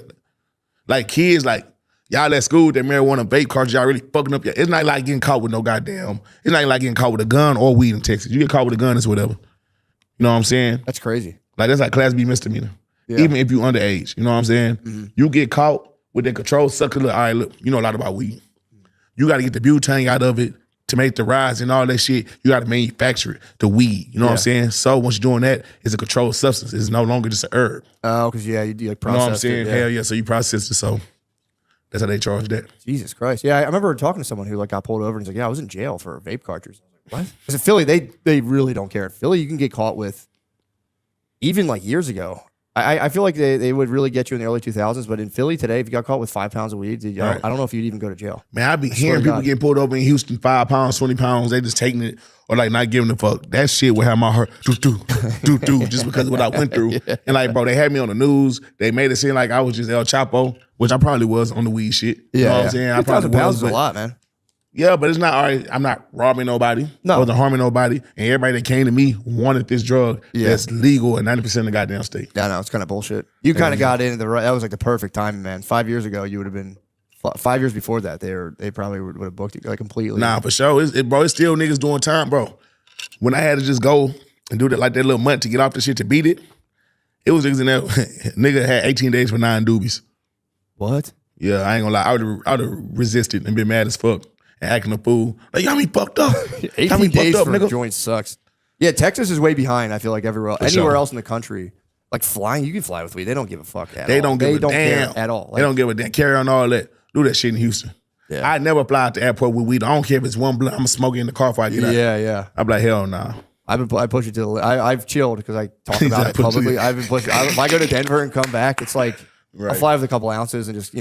Like, kids, like, y'all at school with that marijuana vape cartridge, y'all really fucking up. It's not like getting caught with no goddamn, it's not like getting caught with a gun or weed in Texas. You get caught with a gun, it's whatever. You know what I'm saying? That's crazy. Like, that's like Class B misdemeanor. Yeah. Even if you underage, you know what I'm saying? You get caught with that controlled sucker. Look, all right, look, you know a lot about weed. You got to get the butane out of it to make the rise and all that shit. You got to manufacture it, the weed. You know what I'm saying? So once you're doing that, it's a controlled substance. It's no longer just a herb. Oh, because you like You know process what I'm saying? it. Hell yeah. So you process it. So that's how they charge that. Jesus Christ. Yeah, I remember talking to someone who like got pulled over and he's like, yeah, I was in jail for a vape cartridge. I was like, what? Because in Philly, they really don't care. In Philly, you can get caught with, even like years ago. I feel like they would really get you in the early 2000s, but in Philly today, if you got caught with 5 pounds of weed, I don't know if you'd even go to jail. Man, I be hearing people getting pulled over in Houston, 5 pounds, 20 pounds, they just taking it or like not giving a fuck. That shit would have my heart do just because of what I went through. And like, bro, they had me on the news. They made it seem like I was just El Chapo, which I probably was on the weed shit. You know what I'm saying? I probably 2,000 pounds was, is a lot, man. Yeah, but it's not, all right, I'm not robbing nobody. No. I wasn't harming nobody. And everybody that came to me wanted this drug that's legal in 90% of the goddamn state. Yeah, no, it's kind of bullshit. You kind of got into the right. That was like the perfect time, man. 5 years ago, you would have been. 5 years before that, they probably would have booked you like completely. Nah, for sure. Bro, it's still niggas doing time, bro. When I had to just go and do that like that little month to get off the shit to beat it, it was niggas in there. Nigga had 18 days for 9 doobies. What? Yeah, I ain't gonna lie. I would have resisted and been mad as fuck and acting a fool. Like, y'all me fucked up. 18 days for a joint sucks. Yeah, Texas is way behind, I feel like, everywhere else in the country. Like flying, you can fly with weed. They don't give a fuck at all. They don't give a damn. Care at all. Like, they don't give a damn. Carry on all that. Do that shit in Houston. Yeah. I never fly out the airport with weed. I don't care if it's one blunt. I'm smoking in the car before I get out. Yeah. I'm like, hell nah. I push it to the. I've chilled because I talk about it publicly. I've been pushing. If I go to Denver and come back, it's like I'll fly with a couple ounces and just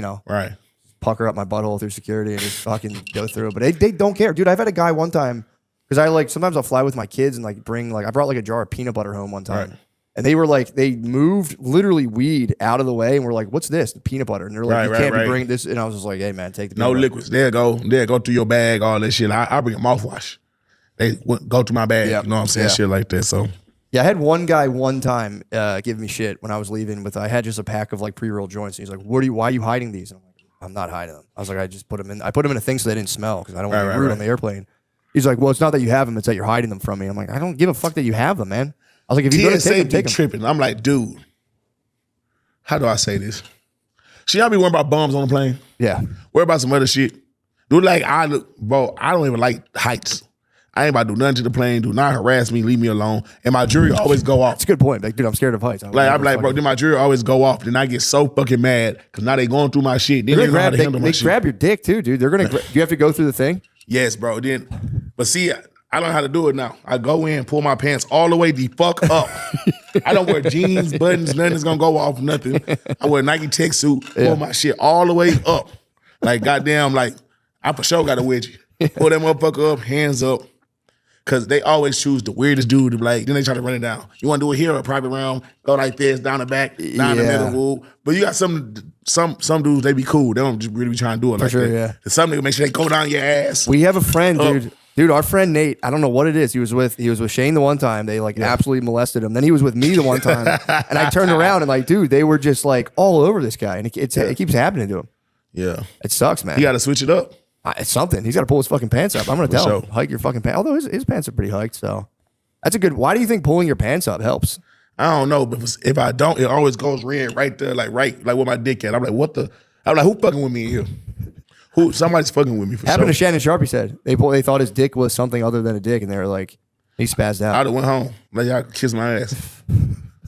pucker up my butthole through security and just fucking go through. But they don't care, dude. I've had a guy one time because I like sometimes I'll fly with my kids and like bring like I brought like a jar of peanut butter home one time. Right. And they were like, they moved literally weed out of the way and we're like, what's this? The peanut butter. And they're like, you can't be bringing this. And I was just like, hey, man, take the peanut butter. Liquids. There go through your bag, all that shit. I bring a mouthwash. They go through my bag. You know what I'm saying? Shit like that. So. Yeah, I had one guy one time give me shit when I was leaving I had just a pack of like pre-rolled joints. And he's like, why are you hiding these? And I'm like, I'm not hiding them. I was like, I just put them in. I put them in a thing so they didn't smell because I don't want to be rude on the airplane. He's like, well, it's not that you have them. It's that you're hiding them from me. I'm like, I don't give a fuck that you have them, man. I was like, if you're going to take them, tripping. I'm like, dude, how do I say this? Should y'all be worrying about bums on the plane? Yeah. Worry about some other shit. Dude, like, I don't even like heights. I ain't about to do nothing to the plane. Do not harass me. Leave me alone. And my jury always go off. That's a good point. Like, dude, I'm scared of heights. I'm like, bro, then my jury always go off. Then I get so fucking mad because now they going through my shit. Then they know how to handle my shit. They grab your dick too, dude. They're going to, do you have to go through the thing? Yes, bro. But see, I learned how to do it now. I go in, pull my pants all the way the fuck up. I don't wear jeans, buttons, nothing's gonna go off, nothing. I wear Nike tech suit, pull my shit all the way up. Like, goddamn, like, I for sure got a wedgie. Pull that motherfucker up, hands up. Cause they always choose the weirdest dude to be like, then they try to run it down. You wanna do it here or a private round, go like this, down the back, down the middle, woo. But you got some dudes, they be cool. They don't just really be trying to do it like that. Yeah. And some niggas make sure they go down your ass. We have a friend, dude. Dude, our friend Nate, I don't know what it is. He was with Shane the one time. They like absolutely molested him. Then he was with me the one time. And I turned around and like, dude, they were just like all over this guy. And it keeps happening to him. Yeah. It sucks, man. You gotta switch it up. It's something. He's got to pull his fucking pants up. I'm going to tell him, hike your fucking pants. Although his pants are pretty hiked, so that's a good. Why do you think pulling your pants up helps? I don't know, but if I don't, it always goes red right there, like where my dick at. I'm like, what the? I'm like, who fucking with me in here? Somebody's fucking with me for Happened sure. to Shannon Sharp, he said. They thought his dick was something other than a dick, and they were like, he spazzed out. I'd have went home. Like, y'all kiss my ass.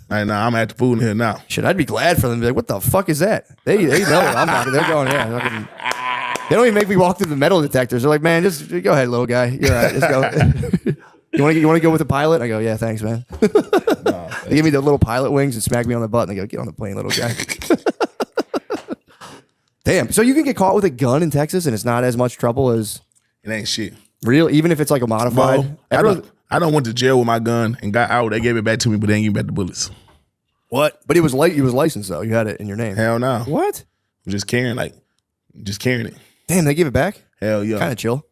Like, nah, I'm at the food in here now. Shit, I'd be glad for them to be like, what the fuck is that? They know I'm not. They're going, yeah. They don't even make me walk through the metal detectors. They're like, man, just go ahead, little guy. You're all right. Just go. You want to go with the pilot? I go, yeah, thanks, man. They give me the little pilot wings and smack me on the butt. And they go, get on the plane, little guy. Damn. So you can get caught with a gun in Texas and it's not as much trouble as it ain't shit. Real, even if it's like a modified. Well, I don't went to jail with my gun and got out. They gave it back to me, but they ain't give me back the bullets. What? But it was licensed though. You had it in your name. Hell no. What? I'm just carrying it. Damn, they give it back? Hell yeah. Kind of chill.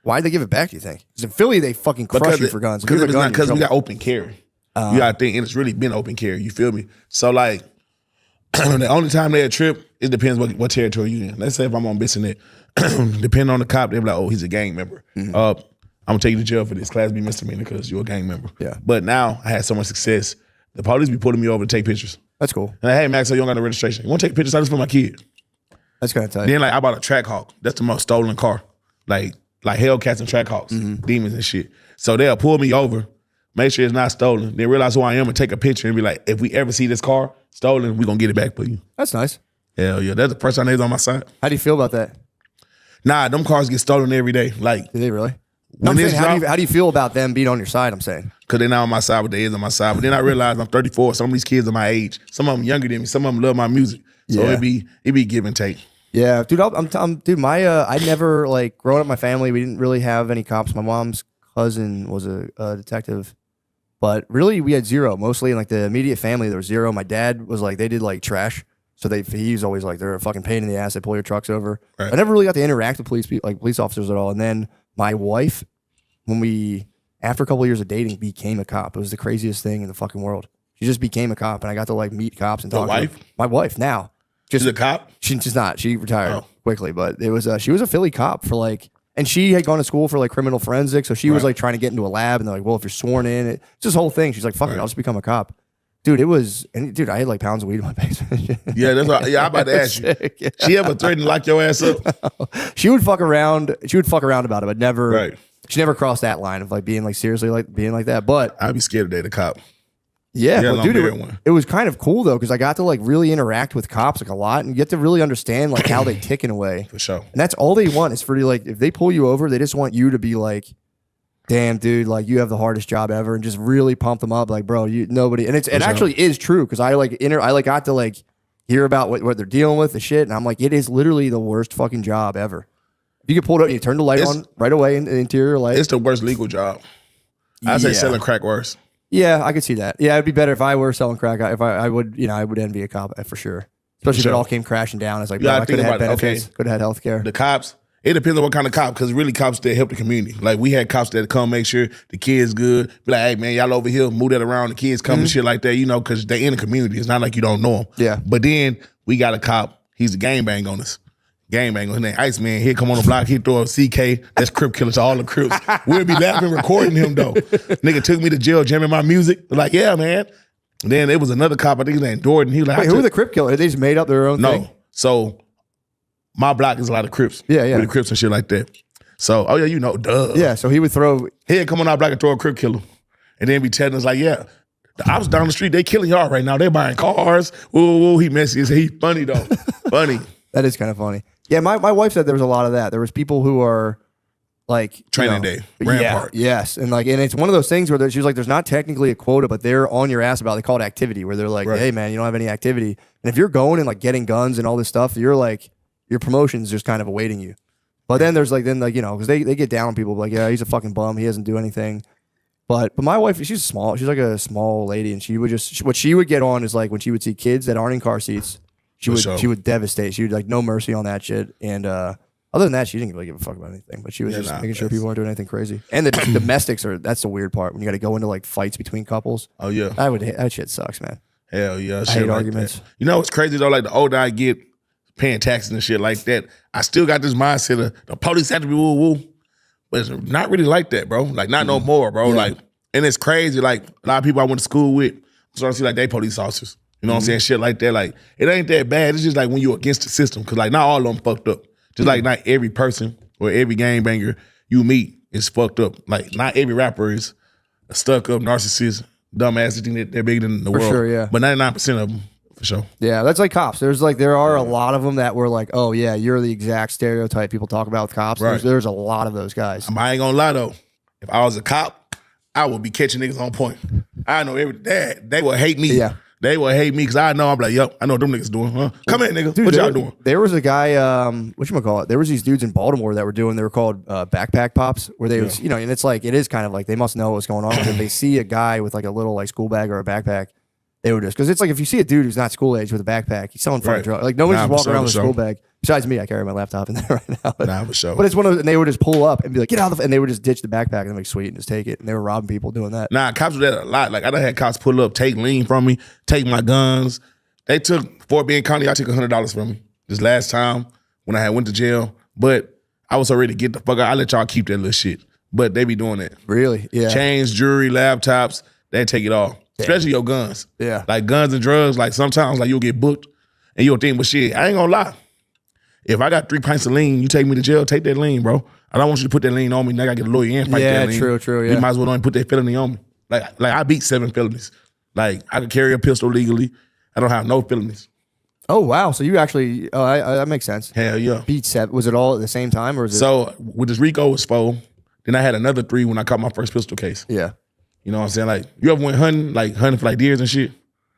Why'd they give it back, do you think? Because in Philly, they fucking crush you for guns. Because we got open carry. You got to think, and it's really been open carry. You feel me? So, like, the only time they a trip, it depends what territory you in. Let's say if I'm on Bissonnette, depending on the cop, they be like, oh, he's a gang member. Mm-hmm. I'm going to take you to jail for this. Class B misdemeanor because you're a gang member. Yeah. But now I had so much success. The police be pulling me over to take pictures. That's cool. And like, hey, Maxo, you don't got no registration. You want to take pictures? I just for my kid. That's kind of tight. Then like I bought a Trackhawk. That's the most stolen car. Like Hellcats and Trackhawks, demons and shit. So they'll pull me over, make sure it's not stolen. Then realize who I am and take a picture and be like, if we ever see this car stolen, we gonna get it back for you. That's nice. Hell yeah, that's the first time they was on my side. How do you feel about that? Nah, them cars get stolen every day. Like, do they really? When saying, how do you feel about them being on your side? I'm saying because they're not on my side, but they is on my side. But then I realized I'm 34. Some of these kids are my age. Some of them younger than me. Some of them love my music. So it be give and take. Yeah, dude. Dude. I never like growing up. My family, we didn't really have any cops. My mom's cousin was a detective, but really we had zero. Mostly in like the immediate family, there was zero. My dad was like they did like trash, so he was always like they're a fucking pain in the ass. They pull your trucks over. Right. I never really got to interact with police officers at all. And then my wife, after a couple of years of dating, became a cop. It was the craziest thing in the fucking world. She just became a cop, and I got to like meet cops and talk. To them. My wife now. She's a cop? She's not. She retired quickly, but it was she was a Philly cop for like, and she had gone to school for like criminal forensics, so she was like trying to get into a lab, and they're like, well, if you're sworn in, it's this whole thing. She's like, fuck it, I'll just become a cop. Dude, I had like pounds of weed in my basement. Yeah, that's what, I'm about to ask you. Yeah. She ever threatened to lock your ass up? She would fuck around. She would fuck around about it, but never. Right. She never crossed that line of like being like seriously like being like that. But I'd be scared to date a cop. Yeah, but dude, it was kind of cool though because I got to like really interact with cops like a lot and get to really understand like how they tick in a way. For sure. And that's all they want is for you. Like if they pull you over, they just want you to be like, damn, dude, like you have the hardest job ever, and just really pump them up. Like, bro, nobody, and it actually is true because I got to like hear about what they're dealing with, the shit, and I'm like, it is literally the worst fucking job ever. If you get pulled up, and you turn the light on right away in the interior light. It's the worst legal job. I'd say selling crack worse. Yeah, I could see that. Yeah, it'd be better if I were selling crack. I would envy a cop for sure. Especially if it all came crashing down. It's like, bro, I could have had benefits, could have had health care. The cops, it depends on what kind of cop, because really cops that help the community. Like we had cops that come make sure the kids good. Be like, hey man, y'all over here, move that around. The kids come and shit like that, because they in the community. It's not like you don't know them. Yeah. But then we got a cop. He's a gangbang on us. Gangbang on his name, Iceman. He'd come on the block. He'd throw a CK. That's Crip killer to all the Crips. We'd be laughing, recording him though. Nigga took me to jail, jamming my music. Like, yeah, man. Then there was another cop. I think his name Jordan. He was like, wait, who are the Crip killers? They just made up their own thing? No. So my block is a lot of Crips. Yeah. With the Crips and shit like that. So, duh. Yeah. So he would throw. He'd come on our block and throw a Crip killer, and then be telling us like, yeah. The ops down the street, they killing y'all right now. They buying cars. Ooh, he messy. He funny though. Funny. That is kind of funny. Yeah, my wife said there was a lot of that. There was people who are like Training day, Rampart. Yes, and it's one of those things where she's like, there's not technically a quota, but they're on your ass about. They call it activity, where they're like, hey man, you don't have any activity, and if you're going and like getting guns and all this stuff, you're like your promotion's just kind of awaiting you. But then there's because they get down on people like, yeah, he's a fucking bum, he doesn't do anything. But my wife, she's like a small lady, and she would what she would get on is like when she would see kids that aren't in car seats, she would devastate. She would like no mercy on that shit. And other than that, she didn't really give a fuck about anything. But she was just making sure people aren't doing anything crazy. And the domestics that's the weird part when you got to go into like fights between couples. Oh yeah, that shit sucks, man. Hell yeah, I hate arguments. That. You know what's crazy though? Like the older I get, paying taxes and shit like that, I still got this mindset of the police have to be woo woo. But it's not really like that, bro. Like, not no more, bro. Yeah. Like, and it's crazy. Like, a lot of people I went to school with, I'm starting to see, like, they police officers. You know what I'm saying? Shit like that. Like, it ain't that bad. It's just like when you're against the system. Because, like, not all of them fucked up. Just like not every person or every gangbanger you meet is fucked up. Like, not every rapper is a stuck-up narcissist, dumbass that think that they're bigger than the world. Sure, yeah. But 99% of them, for sure. Yeah, that's like cops. There are a lot of them that were like, oh yeah, you're the exact stereotype people talk about with cops. Right. There's a lot of those guys. I ain't gonna lie though, if I was a cop, I would be catching niggas on point. I know they would hate me. Yeah. They would hate me because I know I'm like, yep, I know what them niggas doing. Huh? Come here, nigga. Dude, what y'all doing? There was a guy, whatchamacallit? There was these dudes in Baltimore that were doing, they were called backpack pops, where they was, and it's like, it is kind of like, they must know what's going on. If they see a guy with like a little like school bag or a backpack, they would just, because it's like if you see a dude who's not school age with a backpack, he's selling fucking drugs. Like nobody's just walking around with a school bag. Besides me, I carry my laptop in there right now. But, for sure. But it's one of those, and they would just pull up and be like, get out of the, and they would just ditch the backpack and like, sweet, and just take it. And they were robbing people doing that. Nah, cops do that a lot. Like I done had cops pull up, take lean from me, take my guns. They took Fort Bend County, I took $100 from me this last time when I had went to jail. But I was already get the fuck out. I let y'all keep that little shit. But they be doing that. Really? Yeah. Chains, jewelry, laptops, they take it all. Especially your guns. Yeah. Like guns and drugs, like sometimes like you'll get booked and you'll think, but shit, I ain't gonna lie. If I got 3 pints of lean, you take me to jail, take that lean, bro. I don't want you to put that lean on me. Now I gotta get a lawyer and fight that lean. Yeah, true, yeah. You might as well don't put that felony on me. Like I beat 7 felonies. Like I could carry a pistol legally. I don't have no felonies. Oh, wow. So you actually, that makes sense. Hell yeah. Beat 7. Was it all at the same time or was it? So with this RICO was 4. Then I had another 3 when I caught my first pistol case. Yeah. You know what I'm saying? Like, you ever went hunting for like deers and shit?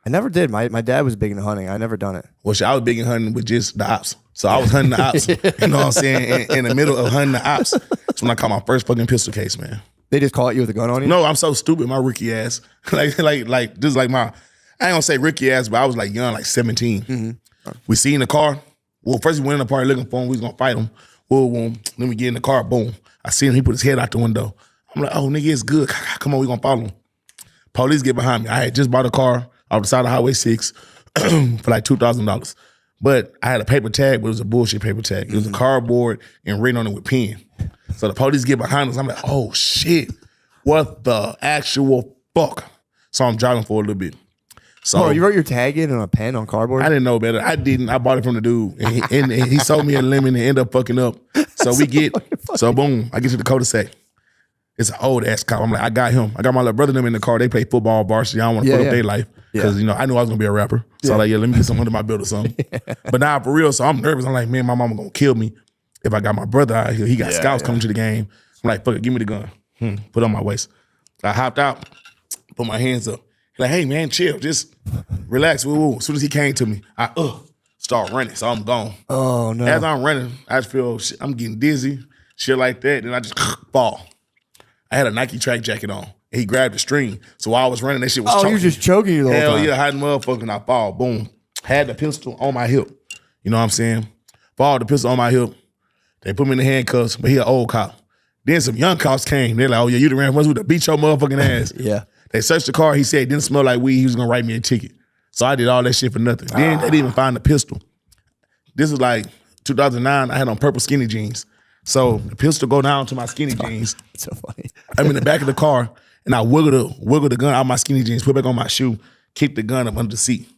I never did. My dad was big into hunting. I never done it. Well, shit, I was big in hunting with just the ops. So I was hunting the ops. You know what I'm saying? In the middle of hunting the ops. That's when I caught my first fucking pistol case, man. They just caught you with a gun on you? No, I'm so stupid, my rookie ass. like just like my, I ain't gonna say rookie ass, but I was like young, like 17. Mm-hmm. We seen the car. Well, first we went in the party looking for him. We was gonna fight him. Boom. Then we get in the car. Boom. I seen him. He put his head out the window. I'm like, oh, nigga, it's good. Come on, we gonna follow him. Police get behind me. I had just bought a car off the side of Highway 6 for like $2,000. But I had a paper tag, but it was a bullshit paper tag. It was a cardboard and written on it with pen. So the police get behind us. I'm like, oh, shit. What the actual fuck? So I'm driving for a little bit. So you wrote your tag in on a pen on cardboard? I didn't know better. I didn't. I bought it from the dude. And he sold me a lemon and ended up fucking up. So boom, I get to the cul-de-sac. It's an old ass cop. I'm like, I got him. I got my little brother them in the car. They play football, varsity. I don't want to put up their life because I knew I was gonna be a rapper. So I'm like, let me get something under my belt or something. But now for real, so I'm nervous. I'm like, man, my mama gonna kill me if I got my brother out here. He got scouts coming to the game. I'm like, fuck it, give me the gun. Put it on my waist. I hopped out, put my hands up. He's like, hey man, chill, just relax. Woo. As soon as he came to me, I start running. So I'm gone. Oh no. As I'm running, I just feel I'm getting dizzy, shit like that. Then I just fall. I had a Nike track jacket on. And he grabbed the string. So while I was running, that shit was choking. Oh, you just choking you the whole time. Hell yeah, hiding motherfucker, and I fall. Boom. Had the pistol on my hip. You know what I'm saying? Fall, the pistol on my hip. They put me in the handcuffs, but he an old cop. Then some young cops came. They're like, oh yeah, you the ran ones with the beat your motherfucking ass. Yeah. They searched the car. He said it didn't smell like weed. He was gonna write me a ticket. So I did all that shit for nothing. Then they didn't even find the pistol. This is like 2009. I had on purple skinny jeans. So the pistol go down to my skinny jeans. It's so funny. I'm in the back of the car and I wiggle the gun out my skinny jeans, put it back on my shoe, kick the gun up under the seat.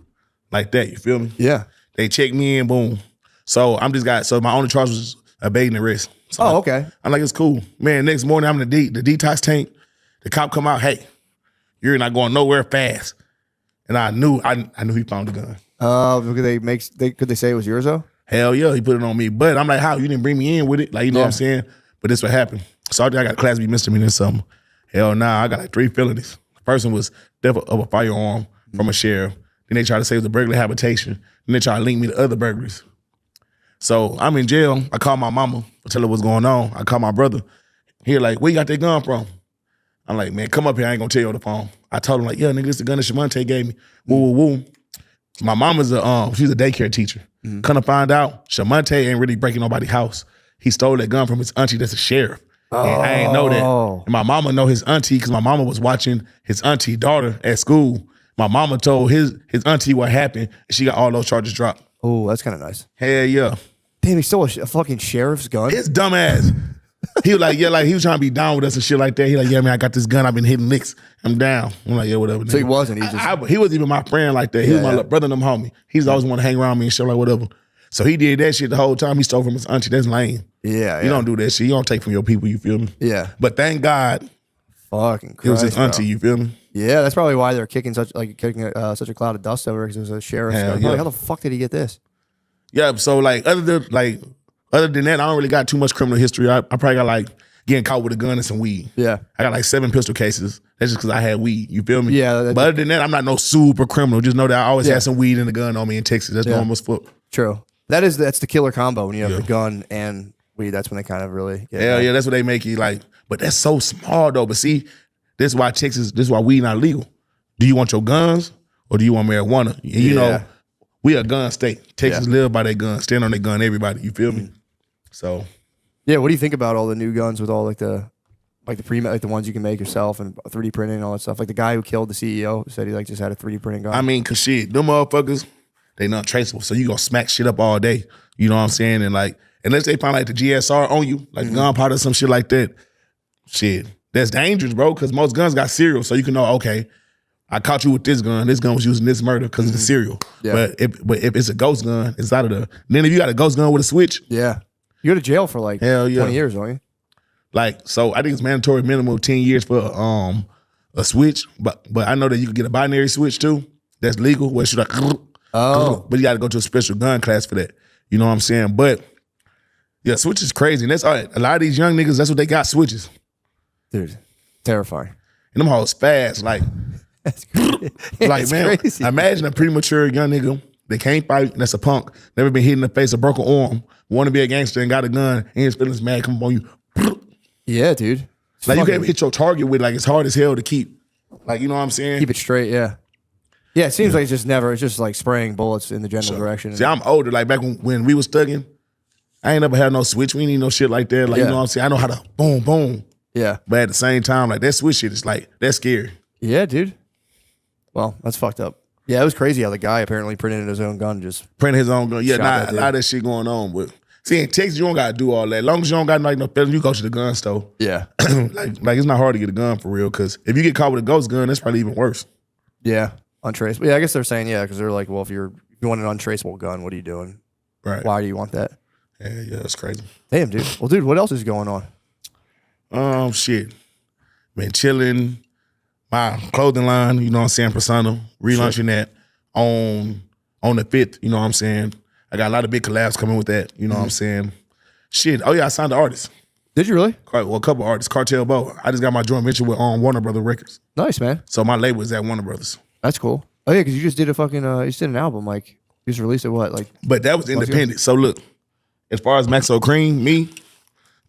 Like that, you feel me? Yeah. They check me in, boom. So so my only charge was evading arrest. So okay. I'm like, it's cool. Man, next morning I'm in the detox tank. The cop come out, hey, you're not going nowhere fast. And I knew he found the gun. Could they say it was yours though? Hell yeah, he put it on me. But I'm like, how? You didn't bring me in with it? Like, you know what I'm saying? But this what happened. So I think I got a Class B misdemeanor or something. Hell nah, I got like 3 felonies. The person was theft of a firearm from a sheriff. Then they tried to say it was a burglary habitation. Then they tried to link me to other burglaries. So I'm in jail. I called my mama to tell her what's going on. I called my brother. He like, where you got that gun from? I'm like, man, come up here. I ain't gonna tell you on the phone. I told him like, yeah, nigga, this the gun that Shamonte gave me. Woo, woo, woo. My mama's she's a daycare teacher. Come to find out, Shamonte ain't really breaking nobody's house. He stole that gun from his auntie that's a sheriff. And I ain't know that. And my mama know his auntie because my mama was watching his auntie daughter at school. My mama told his auntie what happened, and she got all those charges dropped. Oh, that's kind of nice. Hell yeah. Damn, he stole a fucking sheriff's gun? His dumb ass. He was like, yeah, like he was trying to be down with us and shit like that. He like, yeah, man, I got this gun. I've been hitting licks. I'm down. I'm like, yeah, whatever. So he wasn't. He just he wasn't even my friend like that. He was my little brother and them homie. He's always want to hang around me and shit like whatever. So he did that shit the whole time. He stole from his auntie. That's lame. Yeah, You don't do that shit. You don't take from your people. You feel me? Yeah. But thank God, fucking Christ, it was his auntie. bro. You feel me? Yeah, that's probably why they're kicking such a cloud of dust over because it was a sheriff's gun. Yeah. Like, how the fuck did he get this? Yeah. So like other than that, I don't really got too much criminal history. I probably got like getting caught with a gun and some weed. Yeah. I got like 7 pistol cases. That's just because I had weed. You feel me? Yeah. But other than that, I'm not no super criminal. Just know that I always had some weed and a gun on me in Texas. That's normal as fuck. True. That's the killer combo when you have the gun and weed. That's when they kind of really get Yeah, that's what they make you like. But that's so small though. But see, this is why weed not legal. Do you want your guns or do you want marijuana? And you know, we a gun state. Texas live by their gun, stand on their gun, everybody. You feel me? So yeah, what do you think about all the new guns with all like the ones you can make yourself and 3D printing and all that stuff? Like the guy who killed the CEO said he like just had a 3D printing gun. I mean, cause shit, them motherfuckers, they not traceable. So you gonna smack shit up all day. You know what I'm saying? And like, unless they find like the GSR on you, like gunpowder or some shit like that, shit, that's dangerous, bro. Cause most guns got serial, so you can know, okay, I caught you with this gun. This gun was using this murder because of the serial. Yeah. But if it's a ghost gun, it's out of the. Then if you got a ghost gun with a switch, yeah, you go to jail for like 20 years, don't you? Like, so I think it's mandatory minimum of 10 years for a switch. But I know that you can get a binary switch too. That's legal. Where should I? But you got to go to a special gun class for that. You know what I'm saying? But yeah, switch is crazy. And that's all right. A lot of these young niggas, that's what they got, switches. Dude, terrifying. And them hoes fast. Like, That's crazy. like man, crazy. Imagine a premature young nigga that can't fight, that's a punk, never been hit in the face, a broken arm, want to be a gangster and got a gun, and his feelings mad, come on you. Yeah, dude. Like, you can't hit your target with, like, it's hard as hell to keep. Like, you know what I'm saying? Keep it straight, yeah. Yeah, it seems like it's just like spraying bullets in the general direction. See, I'm older. Like, back when we was thugging, I ain't never had no switch. We ain't need no shit like that. Like, you know what I'm saying? I know how to boom, boom. Yeah. But at the same time, like, that switch shit is like, that's scary. Yeah, dude. Well, that's fucked up. Yeah, it was crazy how the guy apparently printed his own gun. Just Print his own gun. Yeah, Shot a lot of that shit going on. But see, in Texas, you don't got to do all that. As long as you don't got like no felons, you go to the gun store. yeah, like it's not hard to get a gun for real. Because if you get caught with a ghost gun, that's probably even worse. yeah, untraceable. Yeah, I guess they're saying because they're like, well, if you want an untraceable gun, what are you doing? Right. Why do you want that? Yeah, that's crazy. Damn, dude. Well, dude, what else is going on? Shit. Been chilling. My clothing line, you know what I'm saying, Persona, relaunching that on the 5th, you know what I'm saying. I got a lot of big collabs coming with that, you know what I'm saying. Shit, oh yeah, I signed an artist. Did you really? Well, a couple artists, Cartel Bo. I just got my joint venture with Warner Brothers Records. Nice, man. So my label is at Warner Brothers. That's cool. Oh yeah, because you just did a fucking you just did an album. Like you just released it. What like? But that was independent. So look, as far as Maxo Kream, me,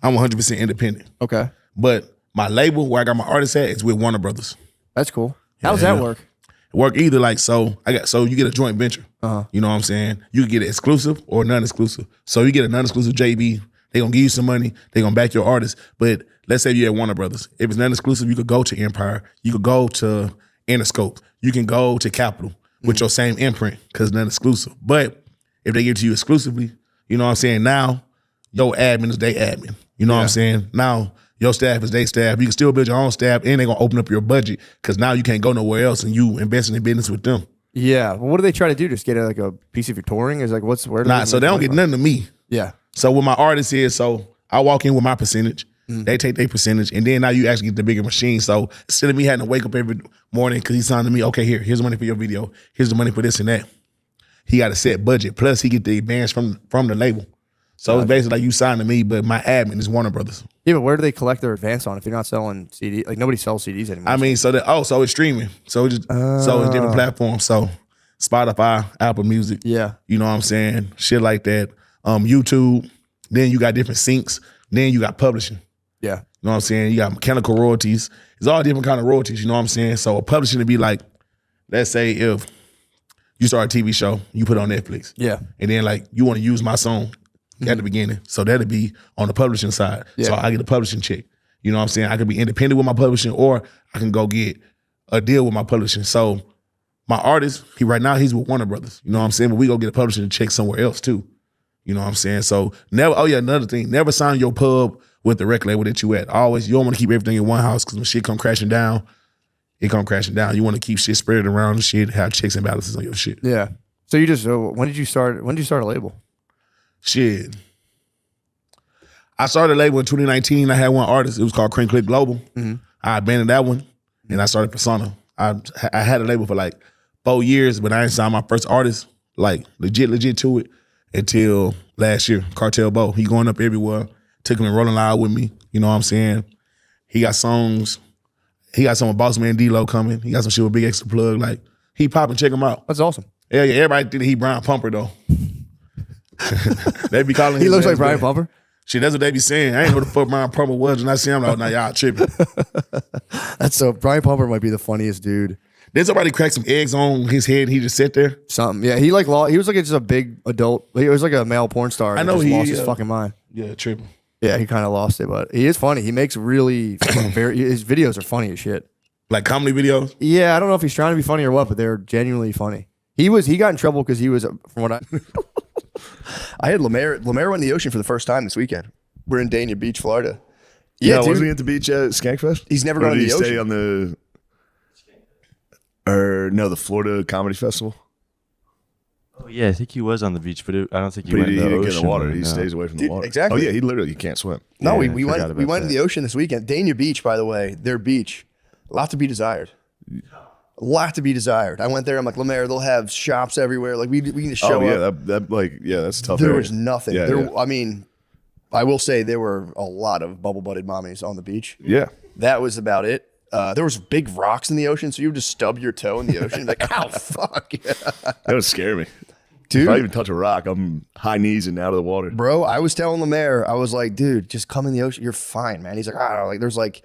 I'm 100% independent. Okay, but my label where I got my artists at is with Warner Brothers. that's cool. How does that work? It work either like so you get a joint venture. You know what I'm saying? You can get it exclusive or non-exclusive. So you get a non-exclusive JB, they gonna give you some money, they gonna back your artist. But let's say you're at Warner Brothers. If it's non-exclusive, you could go to Empire, you could go to Interscope, you can go to Capitol with your same imprint because it's non-exclusive. But if they give it to you exclusively, you know what I'm saying? Now your admin is their admin. You know what I'm saying? Now your staff is their staff. You can still build your own staff, and they're gonna open up your budget because now you can't go nowhere else, and you investing in business with them. Yeah. Well, what do they try to do? Just get like a piece of your touring? Is like where? Nah, so they don't get nothing to me. Yeah. So what my artist is, so I walk in with my percentage. They take their percentage, and then now you actually get the bigger machine. So instead of me having to wake up every morning because he's signing to me, okay, here's the money for your video, here's the money for this and that. He got a set budget. Plus he get the advance from the label. So it's basically like you signed to me, but my admin is Warner Brothers. Yeah, but where do they collect their advance on if you're not selling CD? Like nobody sells CDs anymore. I mean, so it's streaming. So it's different platforms. So Spotify, Apple Music. Yeah. You know what I'm saying? Shit like that. YouTube. Then you got different syncs. Then you got publishing. Yeah. You know what I'm saying? You got mechanical royalties. It's all different kind of royalties. You know what I'm saying? So publishing to be like, let's say if you start a TV show, you put it on Netflix. Yeah. And then like you want to use my song at the beginning. So that'll be on the publishing side. Yeah. So I get a publishing check. You know what I'm saying? I could be independent with my publishing or I can go get a deal with my publishing. So my artist, right now he's with Warner Brothers. You know what I'm saying? But we go get a publishing check somewhere else too. You know what I'm saying? So another thing, never sign your pub with the record label that you at. Always, you don't want to keep everything in one house because when shit come crashing down, it come crashing down. You want to keep shit spread around and shit, have checks and balances on your shit. Yeah. So when did you start a label? Shit. I started a label in 2019. I had one artist. It was called Kream Global. Mm-hmm. I abandoned that one and I started Persona. I had a label for like 4 years, but I didn't sign my first artist, like legit to it until last year. Cartel Bo. He going up everywhere. Took him and Rolling Loud with me. You know what I'm saying? He got songs. He got some with Boss Man D-Lo coming. He got some shit with Big Extra Plug. Like, he popping, check him out. That's awesome. Yeah, everybody think he Brian Pumper, though. They be calling He his looks ass like Brian back. Pumper. Shit, that's what they be saying. I ain't know what the fuck Brian Pumper was when I see him. I'm like, nah, y'all tripping. That's so. Brian Pumper might be the funniest dude. Then somebody cracked some eggs on his head and he just sat there. Something. Yeah. He was like just a big adult. He was like a male porn star. I know just he lost his fucking mind. Yeah, tripping. Yeah, he kind of lost it, but he is funny. He makes really his videos are funny as shit. Like comedy videos? Yeah, I don't know if he's trying to be funny or what, but they're genuinely funny. He got in trouble because he was, from what I had Lemaire went in the ocean for the first time this weekend. We're in Dania Beach, Florida. Yeah, no, dude. wasn't he at the beach at Skankfest? He's never Or gone to did the he stay ocean. on the Florida Comedy Festival? Oh yeah, I think he was on the beach, but I don't think he But went he in the didn't ocean. get in the water. He no. stays away from the Dude, water. exactly. Oh yeah, he literally can't swim. No, Yeah, we I went forgot about to that. the ocean this weekend. Dania Beach, by the way, their beach, a lot to be desired. A lot to be desired. I went there. I'm like, Lemaire, they'll have shops everywhere. Like we can just show Oh yeah, up. that's tough. There area. was nothing. Yeah, there, yeah. I mean, I will say there were a lot of bubble-butted mommies on the beach. Yeah. That was about it. There was big rocks in the ocean, so you would just stub your toe in the ocean. Like, ow, fuck. That would scare me. Dude. If I even touch a rock, I'm high knees and out of the water. Bro, I was telling Lemaire, I was like, dude, just come in the ocean. You're fine, man. He's like, I don't know. Like, there's like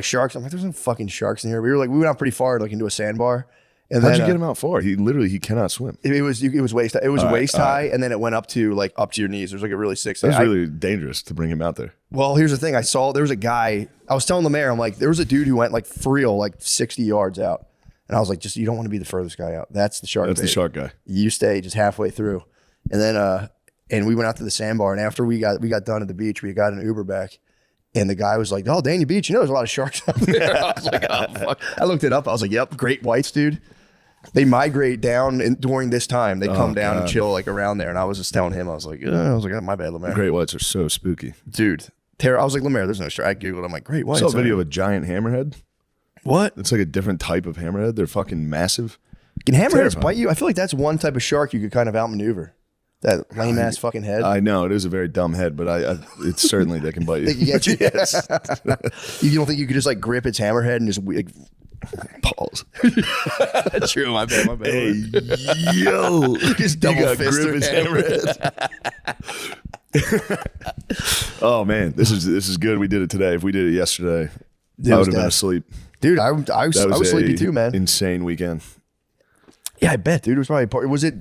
sharks. I'm like, there's no fucking sharks in here. We went out pretty far, like into a sandbar. And How'd then, you get him out far? He cannot swim. It was waist. It was All right, waist all high, and then it went up to your knees. There's like a really sick. That's really dangerous to bring him out there. Well, here's the thing. I saw there was a guy. I was telling the mayor, I'm like, there was a dude who went like for real, like 60 yards out, and I was like, you don't want to be the furthest guy out. That's the shark. That's bait. the shark guy. You stay just halfway through, and then and we went out to the sandbar, and after we got done at the beach, we got an Uber back. And the guy was like, "Oh, Dania Beach, there's a lot of sharks out there." I was like, "Oh fuck!" I looked it up. I was like, "Yep, great whites, dude. They migrate down during this time. They come down and chill like around there." And I was just telling him, I was like, oh, my bad, Lemaire. Great whites are so spooky. Dude, I was like, Lemaire, there's no shark. I googled. I'm like, great I whites. saw a video of a giant hammerhead. What? It's like a different type of hammerhead. They're fucking massive. Can hammerheads Terrifying. bite you? I feel like that's one type of shark you could kind of outmaneuver. That lame ass fucking head. I know it is a very dumb head, but it's certainly they can bite you. You get you. You don't think you could just like grip its hammerhead and just like, Pause. True, my bad. Hey, yo, Just double you got fist grip his her hammerhead. Oh man, this is good. We did it today. If we did it yesterday, Dude, I it was would have been death. asleep. Dude, I was That sleepy a too, man. Insane weekend. Yeah, I bet, dude. It was probably party. Was it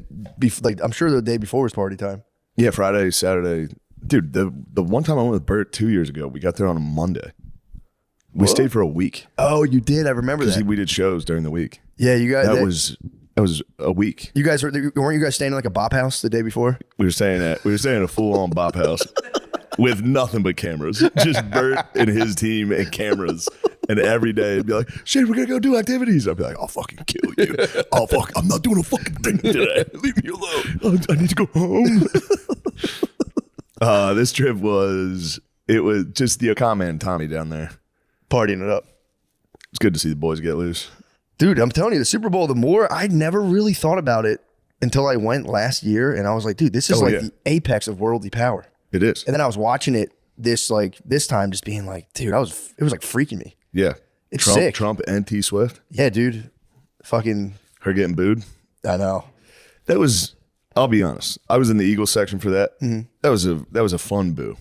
like I'm sure the day before was party time. Yeah, Friday, Saturday. Dude, the one time I went with Bert 2 years ago, we got there on a Monday. We stayed for a week Oh, you did. I remember because that. we did shows during the week. Yeah, you guys. That was a week. You guys weren't you guys staying in like a bop house the day before? We were staying at a full on bop house with nothing but cameras. Just Bert and his team and cameras. And every day it'd be like, shit, we're gonna go do activities. I'd be like, I'll fucking kill you. I'm not doing a fucking thing today. Leave me alone. I need to go home. This trip was just the Okama and Tommy down there. Partying it up. It's good to see the boys get loose. Dude, I'm telling you, the Super Bowl, I never really thought about it until I went last year, and I was like, dude, this is Oh, like yeah. the apex of worldly power. It is. And then I was watching it this time, just being like, dude, it was like freaking me. Yeah. It's Trump, sick. Trump and T Swift. Yeah, dude. Fucking. Her getting booed. I know. That was. I'll be honest. I was in the Eagles section for that. Mm-hmm. That was a fun boo.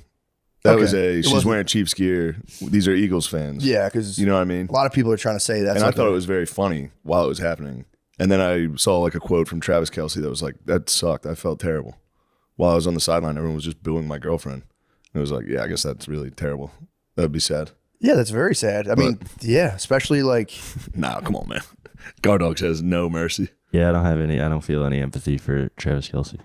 That Okay. was It she's wasn't- wearing Chiefs gear. These are Eagles fans. Yeah, because You know what I mean? a lot of people are trying to say that. And I thought it was very funny while it was happening. And then I saw like a quote from Travis Kelce that was like, that sucked. I felt terrible. While I was on the sideline, everyone was just booing my girlfriend. And it was like, yeah, I guess that's really terrible. That would be sad. Yeah, that's very sad. I mean, yeah, especially like. Nah, come on, man. Guard Dog says no mercy. Yeah, I don't feel any empathy for Travis Kelce.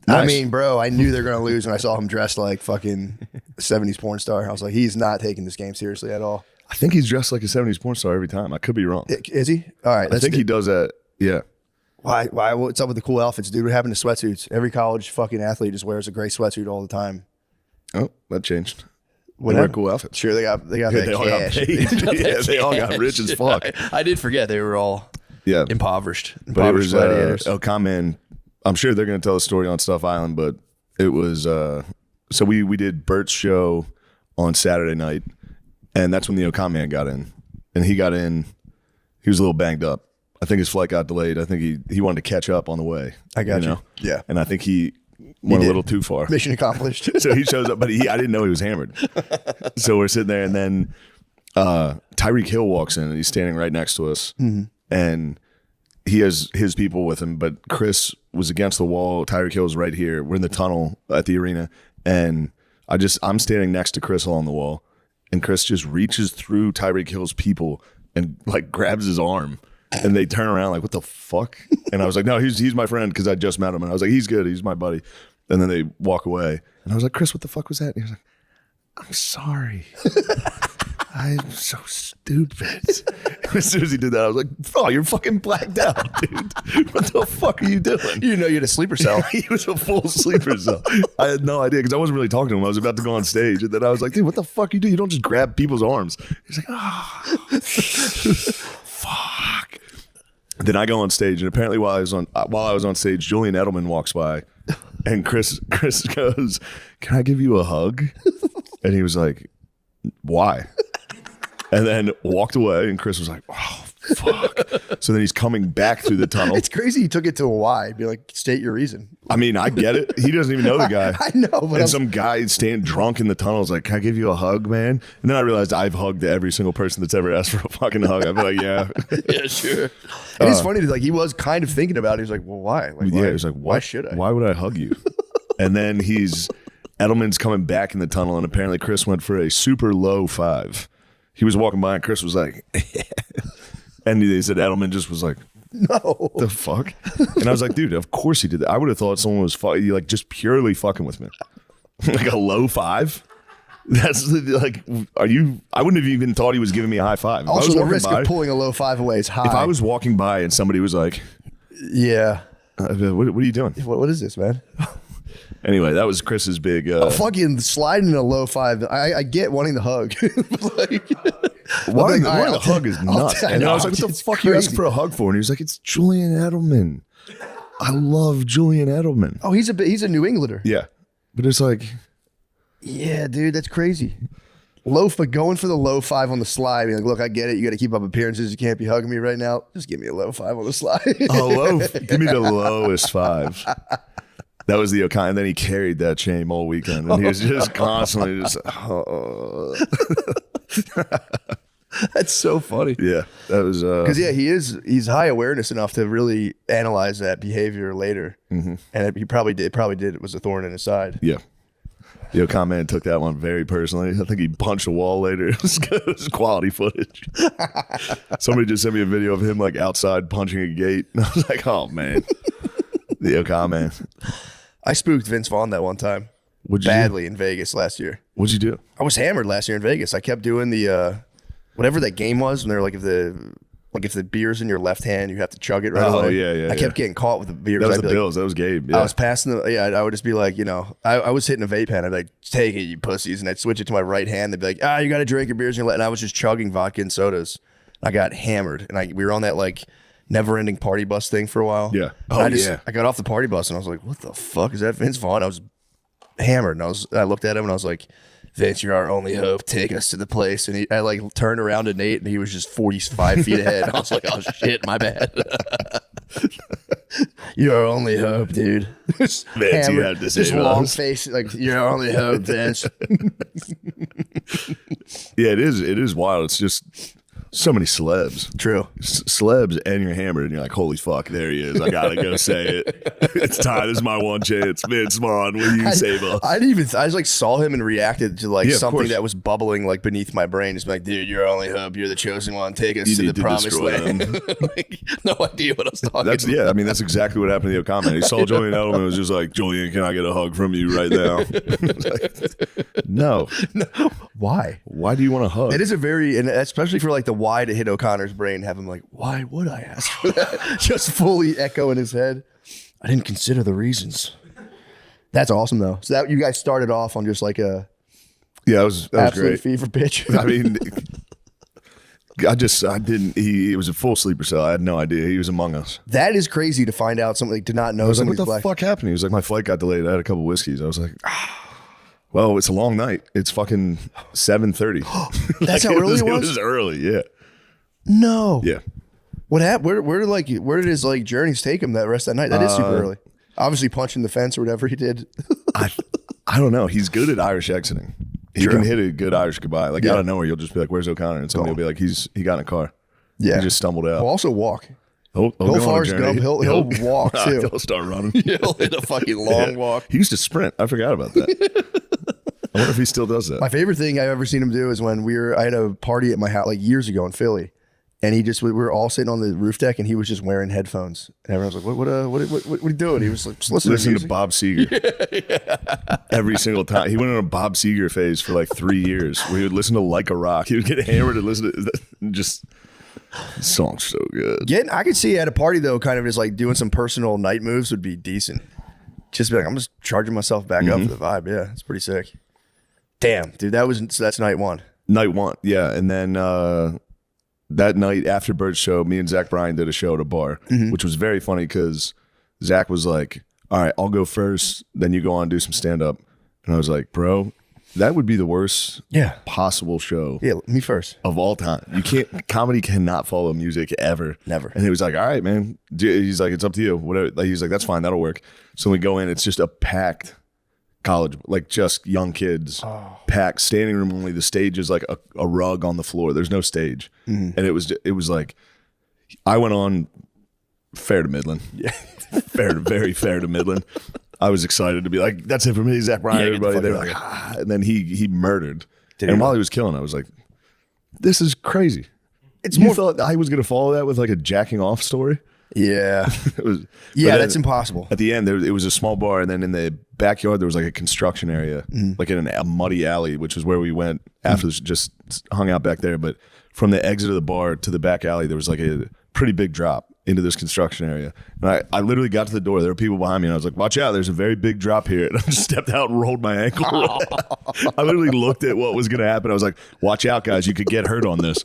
I Nice. mean, bro, I knew they were going to lose when I saw him dressed like fucking 70s porn star. I was like, he's not taking this game seriously at all. I think he's dressed like a 70s porn star every time. I could be wrong. Is he? All right. I think he does that. Yeah. Why? What's up with the cool outfits, dude? What happened to sweatsuits? Every college fucking athlete just wears a gray sweatsuit all the time. Oh, that changed. They Whatever. wear cool outfits. Sure, they got that They all got cash. paid. Yeah, they all got rich as fuck. I did forget they were all Yeah. impoverished But it was gladiators. El Kamen. I'm sure they're going to tell a story on Stuff Island, but it was so we did Bert's show on Saturday night, and that's when the Okam Man got in. And he got in, he was a little banged up. I think his flight got delayed. I think he wanted to catch up on the way. I got you. know? Yeah. And I think he went a did. little too far. Mission accomplished. So he shows up, but I didn't know he was hammered. So we're sitting there, and then Tyreek Hill walks in, and he's standing right next to us. And he has his people with him, but Chris was against the wall. Tyreek Hill was right here. We're in the tunnel at the arena, and I'm standing next to Chris along the wall, and Chris just reaches through Tyreek Hill's people and like grabs his arm, and they turn around like, what the fuck? And I was like, no, he's my friend, because I just met him, and I was like, he's good, he's my buddy. And then they walk away, and I was like, Chris, what the fuck was that? And he was like, I'm sorry. I'm so stupid. As soon as he did that, I was like, oh, you're fucking blacked out, dude. What the fuck are you doing? You know you had a sleeper cell. He was a full sleeper cell. I had no idea, because I wasn't really talking to him. I was about to go on stage, and then I was like, dude, what the fuck you do? You don't just grab people's arms. He's like, oh, fuck. Then I go on stage, and apparently while I was on stage, Julian Edelman walks by, and Chris goes, can I give you a hug? And he was like, why? And then walked away, and Chris was like, oh, fuck. So then he's coming back through the tunnel. It's crazy he took it to a why. Be like, state your reason. I mean, I get it. He doesn't even know the guy. I know, but and some guy staying drunk in the tunnel is like, can I give you a hug, man? And then I realized I've hugged every single person that's ever asked for a fucking hug. I'd be like, yeah. yeah, sure. It is funny, like, he was kind of thinking about it. He was like, well, why? Like, Yeah, he was like, why should I? Why would I hug you? And then Edelman's coming back in the tunnel, and apparently Chris went for a super low 5. He was walking by, and Chris was like, and they said Edelman just was like, No. the fuck? And I was like, dude, of course he did that. I would have thought someone was like just purely fucking with me. Like a low 5? That's like, I wouldn't have even thought he was giving me a high 5. If I Also, was the walking risk by, of pulling a low 5 away is high. if I was walking by and somebody was like, yeah. what are you doing? What is this, man? Anyway, that was Chris's big. Fucking sliding in a low 5. I get wanting the hug. Like, Wanting all right, the I'll hug is I'll nuts. I And know, I was like, what the it's fuck are you asking crazy. for a hug for? And he was like, it's Julian Edelman. I love Julian Edelman. Oh, he's a New Englander. Yeah. But it's like, Yeah, dude, that's crazy. But going for the low 5 on the slide. Being like, look, I get it. You got to keep up appearances. You can't be hugging me right now. Just give me a low 5 on the slide. give me the lowest 5. That was the O'Connor. And then he carried that shame all weekend. And he was just constantly just, That's so funny. yeah. That was, Because he's high awareness enough to really analyze that behavior later, and he probably did. It was a thorn in his side. yeah. The O'Connor man took that one very personally. I think he punched a wall later. It was quality footage. Somebody just sent me a video of him like outside punching a gate. And I was like, oh man. The O'Connor man. I spooked Vince Vaughn that one time badly in Vegas last year. What'd you do? I was hammered last year in Vegas. I kept doing the whatever that game was, and they're like, if the beer's in your left hand, you have to chug it right away. Oh, yeah. I kept getting caught with the beer. That was I'd the be like, Bills. That was Gabe. Yeah. I was passing I would just be like, I was hitting a vape pen. I'd be like, take it, you pussies. And I'd switch it to my right hand. They'd be like, you got to drink your beers in your left. And I was just chugging vodka and sodas. I got hammered. And we were on that like never ending party bus thing for a while. Yeah. And I got off the party bus and I was like, what the fuck is that, Vince Vaughn? I was hammered. And I looked at him and I was like, Vince, you're our only hope. Take us to the place. And I like turned around to Nate and he was just 45 feet ahead. I was like, oh shit, my bad. You're our only hope, dude. Vince, you had to say this long face, like you're our only hope, Vince. Yeah, it is wild. It's just so many celebs. True. Celebs and you're hammered and you're like, holy fuck, there he is. I gotta go say it. It's time. This is my one chance. Vince Vaughn, will you save us? I just like saw him and reacted to like Yeah, of something course. that was bubbling like beneath my brain. Just like, dude, you're our only hope. You're the chosen one. Take us You to need the to promised destroy land. Like, no idea what I was talking That's about. yeah. I mean, that's exactly what happened to the comment. He saw Julian Edelman and was just like, Julian, can I get a hug from you right now? No. Why? Why do you want a hug? It is a very, and especially for like the why to hit O'Connor's brain, have him like, why would I ask for that? Just fully echo in his head. I didn't consider the reasons. That's awesome though. So that you guys started off on just like a Yeah, that was absolute great. fever pitch. I mean, I didn't. He was a full sleeper cell. I had no idea he was among us. That is crazy to find out something, to not know I was like, somebody's what the black. fuck happened? He was like, my flight got delayed. I had a couple whiskeys. I was like, well, it's a long night. It's fucking 7:30. That's how early it It was? was early. Yeah. No. Yeah. What happened? Where did his like journeys take him that rest of that night? That is super early. Obviously punching the fence or whatever he did. I don't know. He's good at Irish exiting. He True. can hit a good Irish goodbye. Like Yeah. out of nowhere, you'll just be like, "Where's O'Connor?" And somebody will be like, "He got in a car. Yeah. He just stumbled out." He'll also walk. He'll Go go on a far as journey. Gump. He'll walk too. He'll start running. He'll hit a fucking long Yeah. walk. He used to sprint. I forgot about that. I wonder if he still does that. My favorite thing I've ever seen him do is when I had a party at my house like years ago in Philly, and we were all sitting on the roof deck, and he was just wearing headphones, and everyone was like, "What are you doing?" He was like, "Just listen Listen to to music." Bob Seger every single time. He went on a Bob Seger phase for like 3 years. We would listen to Like a Rock. He would get hammered and listen to just the song's so good. I could see at a party though, kind of just like doing some personal night moves would be decent. Just be like, I'm just charging myself back up for the vibe. Yeah, it's pretty sick. Damn, dude, that's night one. Night one, yeah, and then that night after Bert's show, me and Zach Bryan did a show at a bar, which was very funny because Zach was like, "All right, I'll go first, then you go on and do some stand up," and I was like, "Bro, that would be the worst possible show." Yeah, me first. Of all time. Comedy cannot follow music ever. Never. And he was like, all right, man. He's like, it's up to you. Whatever. Like, he's like, that's fine. That'll work. So we go in, it's just a packed college, like just young kids, packed, standing room only. The stage is like a rug on the floor. There's no stage. And it was like, I went on fair to middling. Yeah. Very fair to middling. I was excited to be like, that's it for me, Zach Bryan, everybody. They're like, and then he murdered. And while he was killing, I was like, this is crazy. It's more thought I was going to follow that with like a jacking off story. Yeah, It was, that's impossible. At the end, it was a small bar, and then in the backyard there was like a construction area, like in a muddy alley, which is where we went after just hung out back there. But from the exit of the bar to the back alley, there was like a pretty big drop into this construction area. And I literally got to the door. There were people behind me, and I was like, watch out, there's a very big drop here. And I just stepped out and rolled my ankle. I literally looked at what was going to happen. I was like, watch out, guys, you could get hurt on this.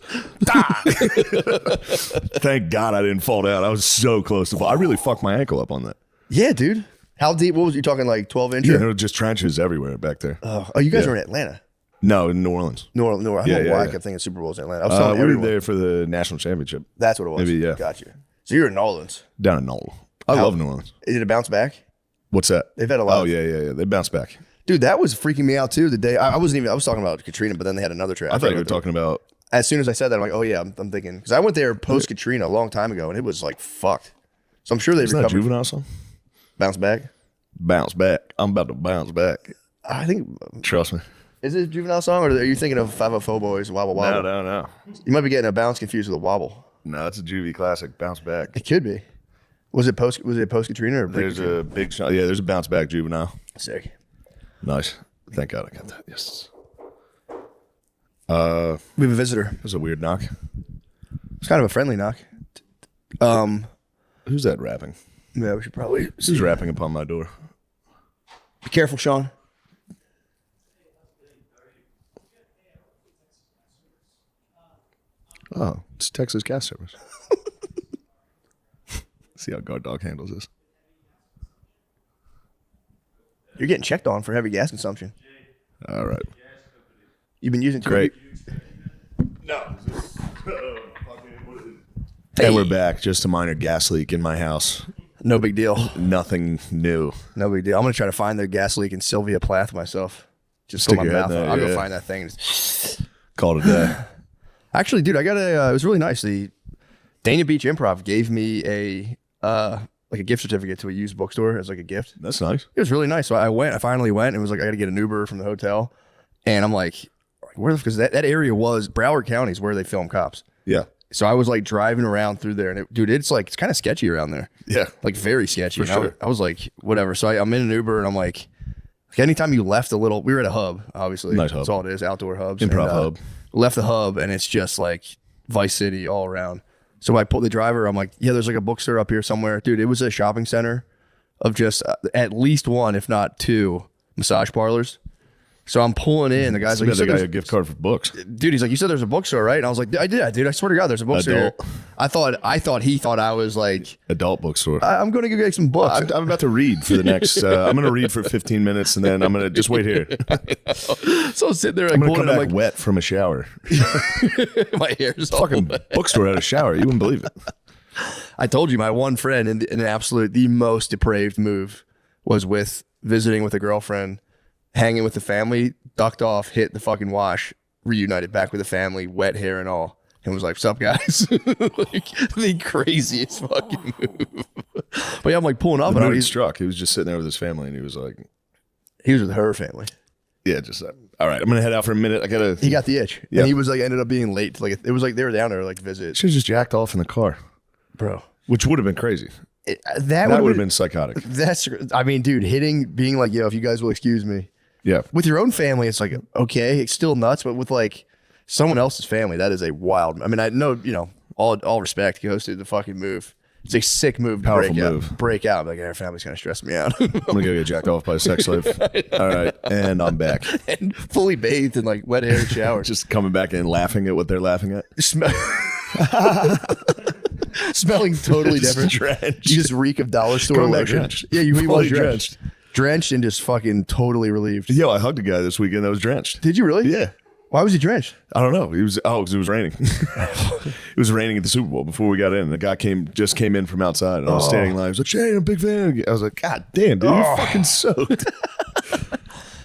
Thank God I didn't fall down. I was so close to fall. I really fucked my ankle up on that. Yeah, dude. How deep? What was you talking, like 12 inch? Yeah, there were just trenches everywhere back there. Oh, you guys were in Atlanta. No, in New Orleans. I don't know why yeah. I kept thinking Super Bowl's in Atlanta. I was telling We were everyone. there for the national championship That's what it was. Maybe, yeah. Got you. So you're in New Orleans. down in Knoll. I love New Orleans. Did it bounce back? What's that? They've had a lot Oh, of- yeah. They bounced back. Dude, that was freaking me out too. The day I was talking about Katrina, but then they had another trip. I thought you were talking about. As soon as I said that, I'm like, oh yeah, I'm thinking because I went there post Katrina a long time ago, and it was like fucked. So I'm sure they Isn't that a recovered. Juvenile song? Bounce back. Bounce back. I'm about to bounce back. I think Trust me. is it a Juvenile song, or are you thinking of 504 Boys Wobble Wobble? No. You might be getting a bounce confused with a wobble. No, it's a Juvie classic. Bounce back. It could be. Was it post Katrina or There's a big shot. Yeah, there's a bounce back Juvenile. sick? Nice. Thank God I got that. Yes. We have a visitor. That was a weird knock. It's kind of a friendly knock. Who's that rapping? Yeah, we should probably Who's rapping upon my door? be careful, Sean. Oh, it's Texas Gas Service. See how Guard Dog handles this. You're getting checked on for heavy gas consumption. All right. You've been using too Great. No. And we're back. Just a minor gas leak in my house. No big deal. Nothing new. No big deal. I'm gonna try to find the gas leak in Sylvia Plath myself. Just Stick put my your head mouth in out. there, I'll go yeah. find that thing. Call it a day. Actually, dude, I got it was really nice. The Dana Beach Improv gave me a gift certificate to a used bookstore as like a gift. That's nice. It was really nice. So I finally went, and it was like I got to get an Uber from the hotel, and I'm like, where? Because that area was Broward County is where they film Cops. Yeah. So I was like driving around through there, and dude, it's kind of sketchy around there. Yeah. Like very sketchy. For And sure. I was like, whatever. So I'm in an Uber, and I'm like, anytime you left we were at a hub, obviously. Nice hub. That's all it is, outdoor hubs. Improv And, hub. Left the hub, and it's just like Vice City all around. So I pulled the driver. I'm like, yeah, there's like a bookstore up here somewhere. Dude, it was a shopping center of just at least one, if not two, massage parlors. So I'm pulling in. The guy's So like, they "You got said a gift card for books. dude, he's like, you said there's a bookstore, right?" And I was like, I did, dude. I swear to God, there's a bookstore here. Adult. I thought he thought I was like, Adult bookstore. I'm going to go get some books. I'm about to read for the next. I'm going to read for 15 minutes, and then I'm going to just wait here. So I'm sitting there, like, I'm going to pulling come in, back I'm wet from a shower. like, my hair's all Fucking wet. bookstore had a shower. You wouldn't believe it. I told you, my one friend in an absolute, the most depraved move was with visiting with a girlfriend, hanging with the family, ducked off, hit the fucking wash, reunited back with the family, wet hair and all, and was like, "What's up, guys?" Like, the craziest fucking move. But yeah, I'm like pulling up, The and mood struck. He was just sitting there with his family, and he was like, he was with her family. "Yeah, just all right. I'm going to head out for a minute. I gotta." He got the itch, Yeah. and he was like, ended up being late. Like it was like they were down there like visit, Should have just jacked off in the car, bro. which would have been crazy. That That would would have been psychotic. That's. I mean, dude, being like, "Yo, if you guys will excuse me." Yeah. With your own family, it's like, okay, it's still nuts, but with like someone else's family, that is a wild. I mean, I know, all respect, he hosted the fucking move. It's a sick move to Powerful break move. out. Break out. Like, our family's kind of stressing me out. I'm going to go get jacked off by a sex slave. All right. And I'm back. And fully bathed in like wet hair and shower. Just coming back and laughing at what they're laughing at. Smelling totally Just different. drenched. You just reek of dollar store Coming back lotion. drenched. Yeah, you Fully was drenched. Drenched and just fucking totally relieved. Yo, I hugged a guy this weekend that was drenched. Did you really? Yeah. Why was he drenched? I don't know. He was because it was raining. It was raining at the Super Bowl before we got in. The guy just came in from outside, and I was standing in line. He was like, "Shane, I'm a big fan." I was like, "God damn, dude, you're fucking soaked."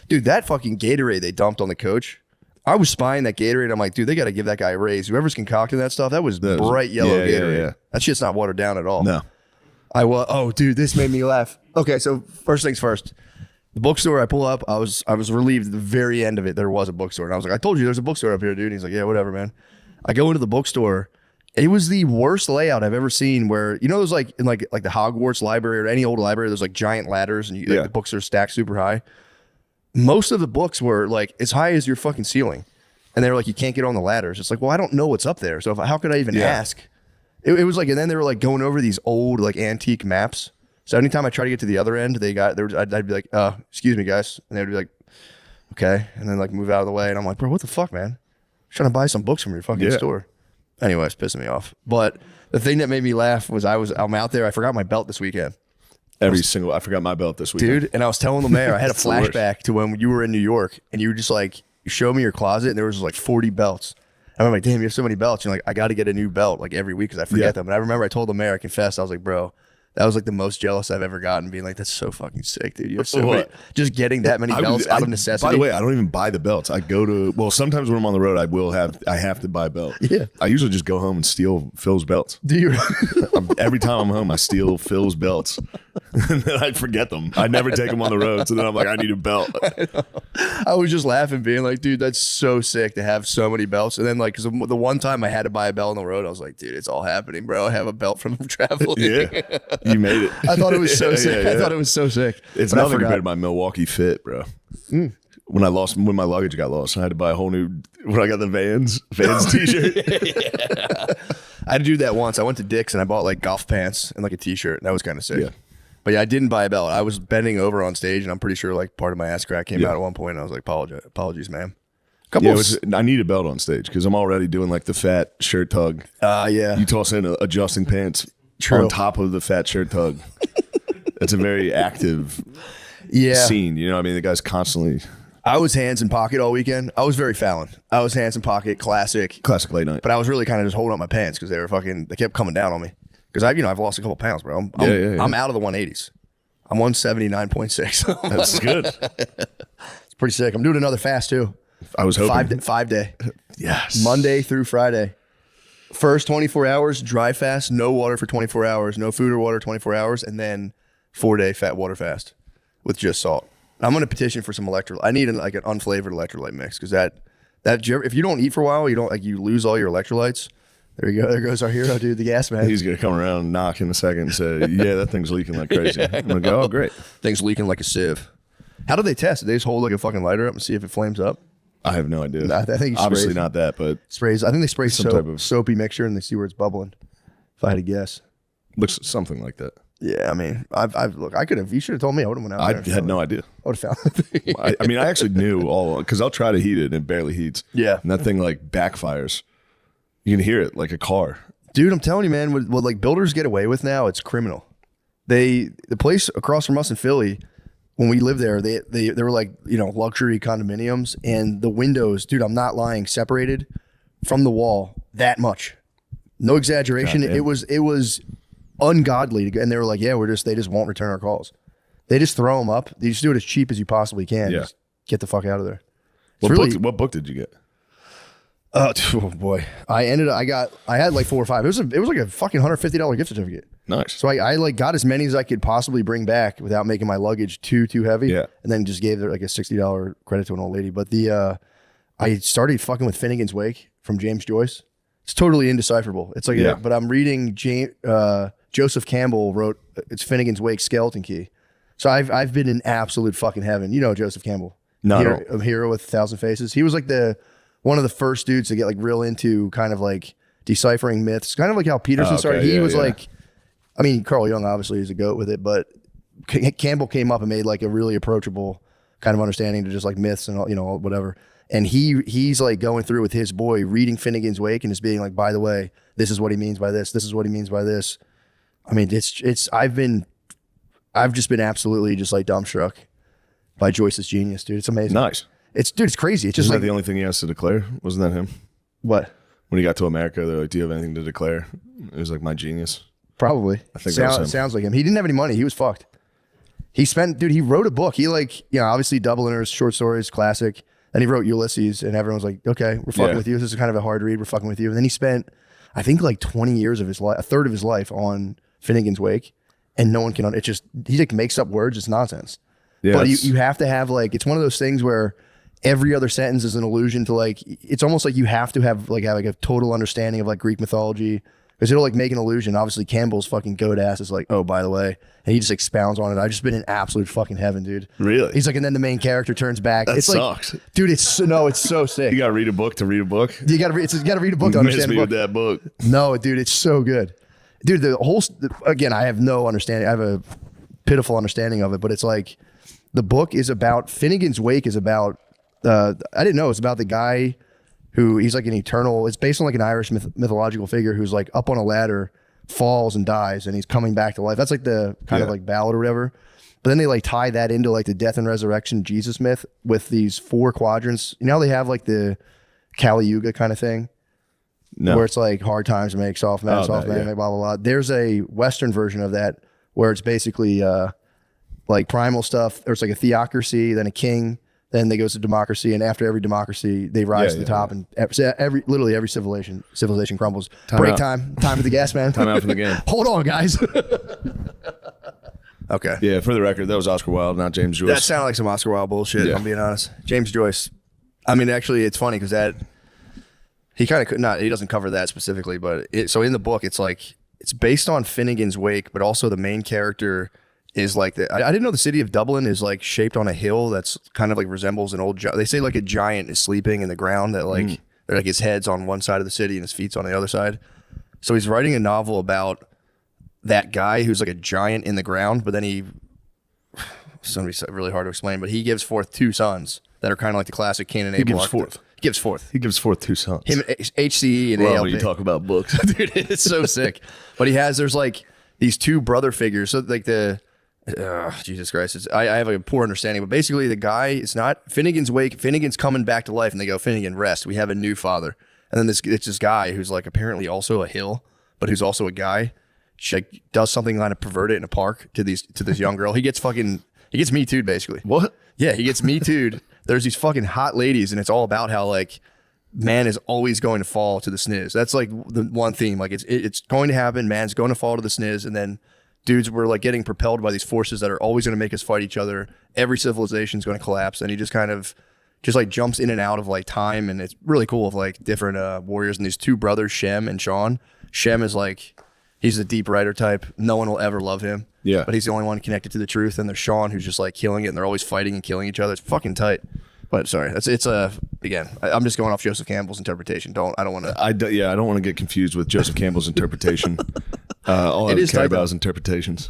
Dude, that fucking Gatorade they dumped on the coach. I was spying that Gatorade. I'm like, dude, they got to give that guy a raise. Whoever's concocting that stuff, that was bright yellow yeah, Gatorade. yeah. That shit's not watered down at all. No. Oh, dude, this made me laugh. Okay, so first things first. The bookstore I pull up, I was relieved at the very end of it there was a bookstore. And I was like, I told you there's a bookstore up here, dude. And he's like, yeah, whatever, man. I go into the bookstore. It was the worst layout I've ever seen where, there's like in like the Hogwarts library or any old library, there's like giant ladders and the books are stacked super high. Most of the books were like as high as your fucking ceiling. And they were like, you can't get on the ladders. It's like, well, I don't know what's up there. So how could I even ask? It was like, and then they were like going over these old like antique maps. So anytime I try to get to the other end, I'd be like, excuse me, guys. And they would be like, okay. And then like move out of the way. And I'm like, bro, what the fuck, man? I'm trying to buy some books from your fucking store. Anyway, it's pissing me off. But the thing that made me laugh was I'm out there. I forgot my belt this weekend. I forgot my belt this weekend. Dude, and I was telling the mayor, I had a It's the worst. flashback to when you were in New York and you were just like, you showed me your closet and there was like 40 belts. And I'm like, damn, you have so many belts. You're like, I got to get a new belt like every week because I forget them. And I remember I told the mayor, I confessed, I was like, bro, that was like the most jealous I've ever gotten, being like, that's so fucking sick, dude. You have so many, just getting that many belts out of necessity. By the way, I don't even buy the belts. I go to sometimes when I'm on the road, I have to buy a belt. Yeah. I usually just go home and steal Phil's belts. Do you? Every time I'm home, I steal Phil's belts. And then I forget them. I never take them on the road. So then I'm like, I need a belt. I was just laughing, being like, dude, that's so sick to have so many belts. And then like, because the one time I had to buy a belt on the road, I was like, dude, it's all happening, bro. I have a belt from traveling. Yeah. You made it. I thought it was so sick. Yeah. I thought it was so sick. It's But I nothing forgot. compared to my Milwaukee Fit, bro. When my luggage got lost, I had to buy a whole new. When I got the Vans T-shirt. I had to do that once. I went to Dick's and I bought like golf pants and like a T-shirt. And that was kind of sick. Yeah. But yeah, I didn't buy a belt. I was bending over on stage and I'm pretty sure like part of my ass crack came out at one point. And I was like, apologies, ma'am. I need a belt on stage because I'm already doing like the fat shirt tug. Yeah. You toss in adjusting pants True. on top of the fat shirt tug. It's a very active. scene. You know what I mean? The guy's constantly I was hands in pocket all weekend. I was very Fallon. I was hands in pocket, classic late night. But I was really kind of just holding up my pants because they kept coming down on me. Because I've lost a couple pounds, bro. I'm out of the 180s. I'm 179.6. That's good. It's pretty sick. I'm doing another fast too. I was hoping 5 day. Yes. Monday through Friday. First 24 hours, dry fast, no water for 24 hours, no food or water 24 hours, and then 4-day fat water fast with just salt. I'm going to petition for some electrolyte. I need an unflavored electrolyte mix because that if you don't eat for a while, you lose all your electrolytes. There you go. There goes our hero, dude, the gas man. He's going to come around and knock in a second and say, yeah, that thing's leaking like crazy. I'm going to go, oh, great. Thing's leaking like a sieve. How do they test it? They just hold like a fucking lighter up and see if it flames up? I have no idea. I think obviously not that, but sprays. I think they spray some type of soapy mixture and they see where it's bubbling. If I had to guess, looks something like that. Yeah, I mean, look. I could have. You should have told me. I would have went out. I had no idea. I would have found the thing. I mean, I actually knew all because I'll try to heat it and it barely heats. Yeah, and that thing like backfires. You can hear it like a car. Dude, I'm telling you, man. What like builders get away with now, it's criminal. The place across from us in Philly, when we lived there, they were like luxury condominiums, and the windows, dude, I'm not lying, separated from the wall that much. No exaggeration. It was ungodly, and they were like, yeah, they just won't return our calls. They just throw them up. They just do it as cheap as you possibly can. Yeah. Just get the fuck out of there. What book did you get? Oh boy, I had like 4 or 5. It was like a fucking $150 gift certificate. Nice. So I like got as many as I could possibly bring back without making my luggage too heavy. Yeah. And then just gave her like a $60 credit to an old lady. But I started fucking with Finnegan's Wake from James Joyce. It's totally indecipherable. It's like, but I'm reading Joseph Campbell wrote, it's Finnegan's Wake Skeleton Key. So I've been in absolute fucking heaven. You know Joseph Campbell? No. A hero with 1,000 faces. He was like one of the first dudes to get like real into kind of like deciphering myths, kind of like how Peterson started. He was like, I mean, Carl Jung obviously is a goat with it, but Campbell came up and made like a really approachable kind of understanding to just like myths and whatever. And he's like going through with his boy reading Finnegan's Wake and just being like, by the way, this is what he means by this. This is what he means by this. I mean, I've just been absolutely just like dumbstruck by Joyce's genius, dude. It's amazing. Nice. It's crazy. It's just Isn't like that the only thing he has to declare? Wasn't that him? What? When he got to America, they're like, do you have anything to declare? It was like, my genius. Probably. I think that was him. Sounds like him. He didn't have any money. He was fucked. He wrote a book. He obviously Dubliners, short stories, classic. Then he wrote Ulysses and everyone was like, okay, we're fucking with you. This is kind of a hard read. We're fucking with you. And then he spent, I think like 20 years of his life, a third of his life on Finnegan's Wake. And no one can, he like makes up words. It's nonsense. Yeah, but you have to have like, it's one of those things where every other sentence is an allusion to like, it's almost like you have to have a total understanding of like Greek mythology because it'll like make an allusion. Obviously Campbell's fucking goat ass is like, oh, by the way, and he just expounds on it. I've just been in absolute fucking heaven, dude. Really? He's like, and then the main character turns back. That it's sucks. Like, dude, it's so sick. You got to read a book to read a book? You got to read a book to understand me a book. With that book. No, dude, it's so good. Dude, again, I have no understanding. I have a pitiful understanding of it, but it's like the book is about, Finnegan's Wake is about, I didn't know, it's about the guy who, he's like an eternal, it's based on like an Irish mythological figure who's like up on a ladder, falls and dies, and he's coming back to life. That's like the kind of like ballad or whatever. But then they like tie that into like the death and resurrection Jesus myth with these 4 quadrants. You know how they have like the Kali Yuga kind of thing? No. Where it's like hard times make soft men, soft men make blah, blah, blah. There's a Western version of that where it's basically like primal stuff. There's like a theocracy, then a king, then they go to democracy, and after every democracy, they rise to the top, and literally every civilization crumbles. Time for the gas man. Time out for the game. Hold on, guys. Okay. Yeah, for the record, that was Oscar Wilde, not James Joyce. That sounded like some Oscar Wilde bullshit, if I'm being honest. James Joyce. I mean, actually, it's funny because he kind of could not, he doesn't cover that specifically, but so in the book, it's like, it's based on Finnegan's Wake, but also the main character is like I didn't know the city of Dublin is like shaped on a hill that's kind of like resembles an old, they say like a giant is sleeping in the ground that like, they're like his head's on one side of the city and his feet's on the other side. So he's writing a novel about that guy who's like a giant in the ground, but then it's going to be really hard to explain, but he gives forth 2 sons that are kind of like the classic Cain and Abel. He gives forth 2 sons. Him, HCE and ALP. When you talk about books. Dude, it's so sick. But there's like these 2 brother figures. So like Jesus Christ. I have a poor understanding, but basically the guy, it's not Finnegan's Wake. Finnegan's coming back to life, and they go, Finnegan, rest. We have a new father. And then it's this guy who's like apparently also a hill, but who's also a guy. She like, does something kind of perverted in a park to this young girl. He gets Me Too'd basically. What? Yeah, he gets Me Too'd. There's these fucking hot ladies, and it's all about how like man is always going to fall to the sniz. That's like the one theme. Like it's going to happen. Man's going to fall to the sniz, and then dudes were like getting propelled by these forces that are always going to make us fight each other. Every civilization is going to collapse, and he just kind of like jumps in and out of like time, and it's really cool of like different warriors and these two brothers, Shem and Sean. Shem is like he's a deep writer type. No one will ever love him. Yeah, but he's the only one connected to the truth. And there's Sean who's just like killing it, and they're always fighting and killing each other. It's fucking tight. But sorry, again, I'm just going off Joseph Campbell's interpretation. I don't want to. I don't want to get confused with Joseph Campbell's interpretation. All I care about is interpretations.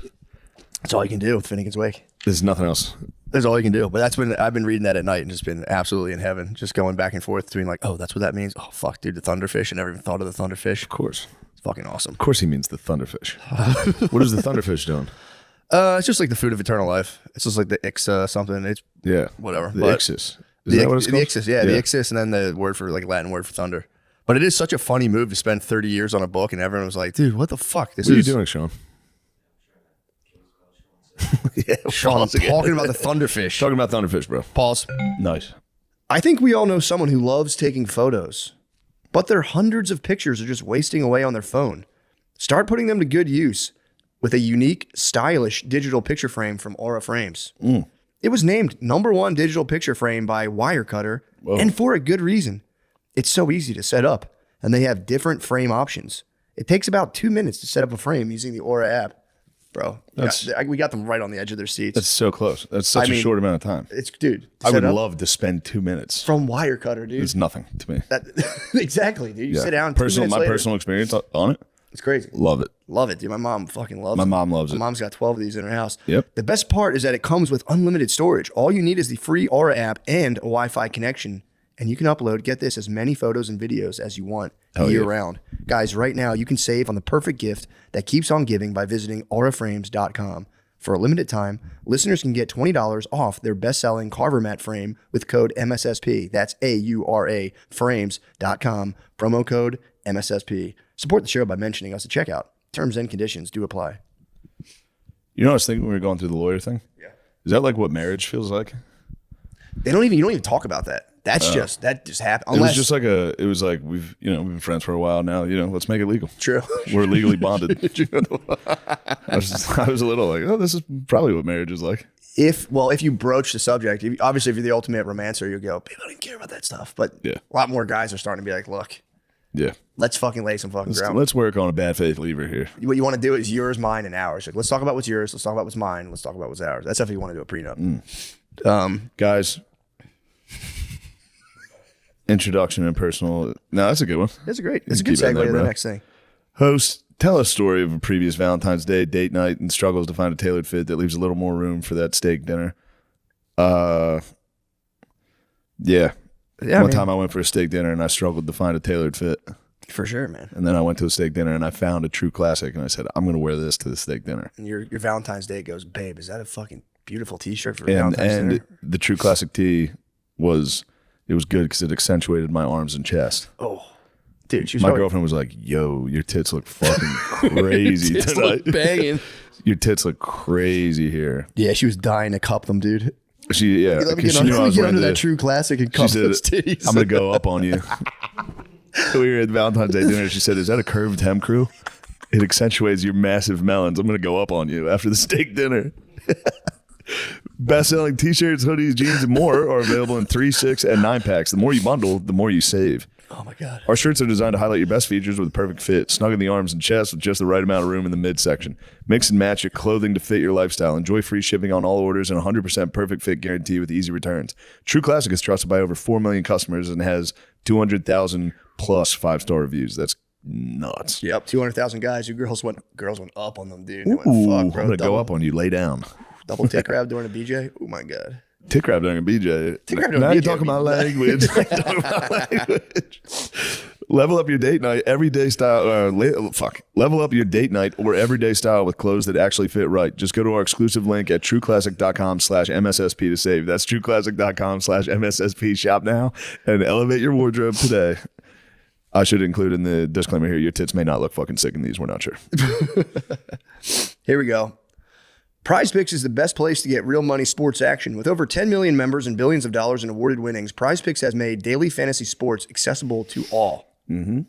That's all you can do with Finnegan's Wake. There's nothing else. That's all you can do. But I've been reading that at night and just been absolutely in heaven, just going back and forth between like, oh, that's what that means. Oh fuck, dude, the thunderfish. I never even thought of the thunderfish. Of course, it's fucking awesome. Of course, he means the thunderfish. What is the thunderfish doing? It's just like the food of eternal life. It's just like the Ixa something. It's whatever. The Ixis. Is that what it's called? The Ixis, yeah, the Ixis, and then the word for like Latin word for thunder. But it is such a funny move to spend 30 years on a book, and everyone was like, "Dude, what the fuck? What are you doing, Sean?" Sean, talking about the thunderfish. Talking about thunderfish, bro. Pause. Nice. I think we all know someone who loves taking photos, but their hundreds of pictures are just wasting away on their phone. Start putting them to good use with a unique, stylish digital picture frame from Aura Frames. It was named #1 digital picture frame by Wirecutter, and for a good reason. It's so easy to set up, and they have different frame options. It takes about 2 minutes to set up a frame using the Aura app. Bro, we got them right on the edge of their seats. That's so close. That's such a short amount of time. Dude. I would love to spend 2 minutes. From Wirecutter, dude. It's nothing to me. Exactly, dude. You sit down. My personal experience on it. It's crazy. Love it. Love it, dude. My mom fucking loves it. My mom loves it. My mom's got 12 of these in her house. Yep. The best part is that it comes with unlimited storage. All you need is the free Aura app and a Wi-Fi connection. And you can upload, get this, as many photos and videos as you want year round. Guys, right now you can save on the perfect gift that keeps on giving by visiting auraframes.com. For a limited time, listeners can get $20 off their best-selling Carver mat frame with code MSSP. That's AURA frames.com. Promo code MSSP. Support the show by mentioning us at checkout. Terms and conditions do apply. You know what I was thinking when we were going through the lawyer thing? Yeah. Is that like what marriage feels like? You don't even talk about that. That just happened. It was just like we've been friends for a while now. Let's make it legal. True. We're legally bonded. I was a little like, oh, this is probably what marriage is like. If you broach the subject, obviously if you're the ultimate romancer, you'll go, people don't care about that stuff. But a lot more guys are starting to be like, look, let's fucking lay some fucking ground. Let's work on a bad faith lever here. What you want to do is yours, mine, and ours. Like, let's talk about what's yours. Let's talk about what's mine. Let's talk about what's ours. That's if you want to do a prenup. Guys. Introduction and personal. No, that's a good one. It's a good segue to the next thing. Host, tell a story of a previous Valentine's Day date night and struggles to find a tailored fit that leaves a little more room for that steak dinner. One time I went for a steak dinner and I struggled to find a tailored fit. For sure, man. And then I went to a steak dinner and I found a true classic and I said, I'm going to wear this to the steak dinner. And your Valentine's Day goes, babe, is that a fucking beautiful t-shirt for Valentine's dinner? And the true classic tee was... It was good because it accentuated my arms and chest. Oh, dude. My girlfriend was like, yo, your tits look fucking crazy your tits tonight. Look banging. Your tits look crazy here. Yeah, she was dying to cup them, dude. Let me get under that true classic and cup those titties. I'm going to go up on you. We were at Valentine's Day dinner. She said, is that a curved hem crew? It accentuates your massive melons. I'm going to go up on you after the steak dinner. Best-selling t-shirts, hoodies, jeans, and more are available in 3, 6, and 9 packs. The more you bundle, the more you save. Oh, my God. Our shirts are designed to highlight your best features with a perfect fit, snug in the arms and chest with just the right amount of room in the midsection. Mix and match your clothing to fit your lifestyle. Enjoy free shipping on all orders and 100% perfect fit guarantee with easy returns. True Classic is trusted by over 4 million customers and has 200,000 plus 5-star reviews. That's nuts. Yep, 200,000 guys. Your girls went up on them, dude. Ooh, fuck, bro. I'm going to go up on you. Lay down. Double tick grab during a BJ. Oh my God. Tick grab during a BJ. Now you're talking about language. Level up your date night, everyday style. Level up your date night or everyday style with clothes that actually fit right. Just go to our exclusive link at trueclassic.com/MSSP to save. That's trueclassic.com/MSSP. Shop now and elevate your wardrobe today. I should include in the disclaimer here, your tits may not look fucking sick in these. We're not sure. Here we go. PrizePicks is the best place to get real money sports action. With over 10 million members and billions of dollars in awarded winnings, PrizePicks has made daily fantasy sports accessible to all.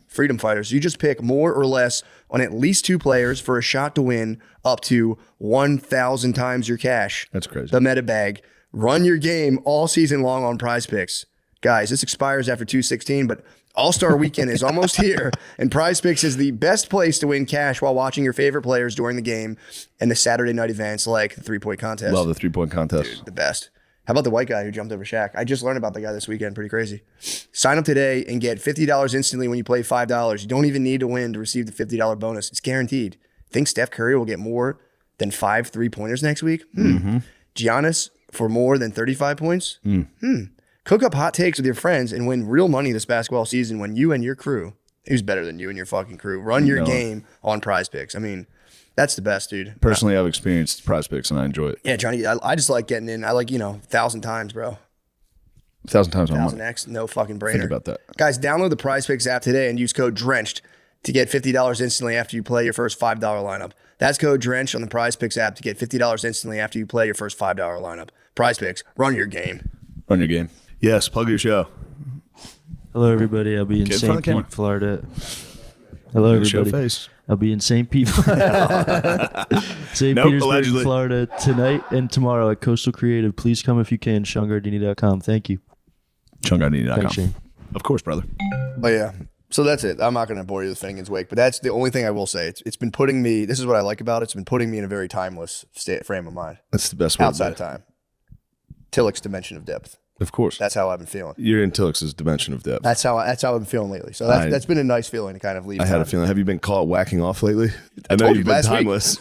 Freedom fighters. You just pick more or less on at least 2 players for a shot to win up to 1,000 times your cash. That's crazy. The meta bag. Run your game all season long on PrizePicks. Guys, this expires after 2/16, but All-Star Weekend is almost here, and PrizePicks is the best place to win cash while watching your favorite players during the game and the Saturday night events like the 3-point contest. Love the 3-point contest. Dude, the best. How about the white guy who jumped over Shaq? I just learned about the guy this weekend. Pretty crazy. Sign up today and get $50 instantly when you play $5. You don't even need to win to receive the $50 bonus. It's guaranteed. Think Steph Curry will get more than 5 3-pointers next week? Giannis for more than 35 points? Cook up hot takes with your friends and win real money this basketball season when you and your crew, who's better than you and your fucking crew, run your game on PrizePicks. I mean, that's the best, dude. Personally, I've experienced PrizePicks and I enjoy it. Yeah, Johnny, I just like getting in. I like, 1,000 times, bro. 1,000 times on 1,000x, no fucking brainer. Think about that. Guys, download the PrizePicks app today and use code DRENCHED to get $50 instantly after you play your first $5 lineup. That's code DRENCHED on the PrizePicks app to get $50 instantly after you play your first $5 lineup. PrizePicks, run your game. Run your game. Yes, plug your show. Hello, everybody. I'll be in Get in front St. of the camera. Pete, Florida. Hello, Show everybody. face. I'll be in St. Pete, St. Nope, Petersburg, allegedly. Florida tonight and tomorrow at Coastal Creative. Please come if you can. SeanGardini.com. Thank you. Thanks, Chungardini.com. Shane. Of course, brother. Oh, yeah. So that's it. I'm not going to bore you with Finnegan's Wake, but that's the only thing I will say. It's been putting me, this is what I like about it. It's been putting me in a very timeless frame of mind. That's the best way to Outside do of it. time. Tillich's dimension of depth. Of course. That's how I've been feeling. You're in Tillix's dimension of depth. That's how I've been feeling lately. So that's been a nice feeling to kind of leave. I had a time. feeling. Have you been caught whacking off lately? I know told you've you been last week. timeless.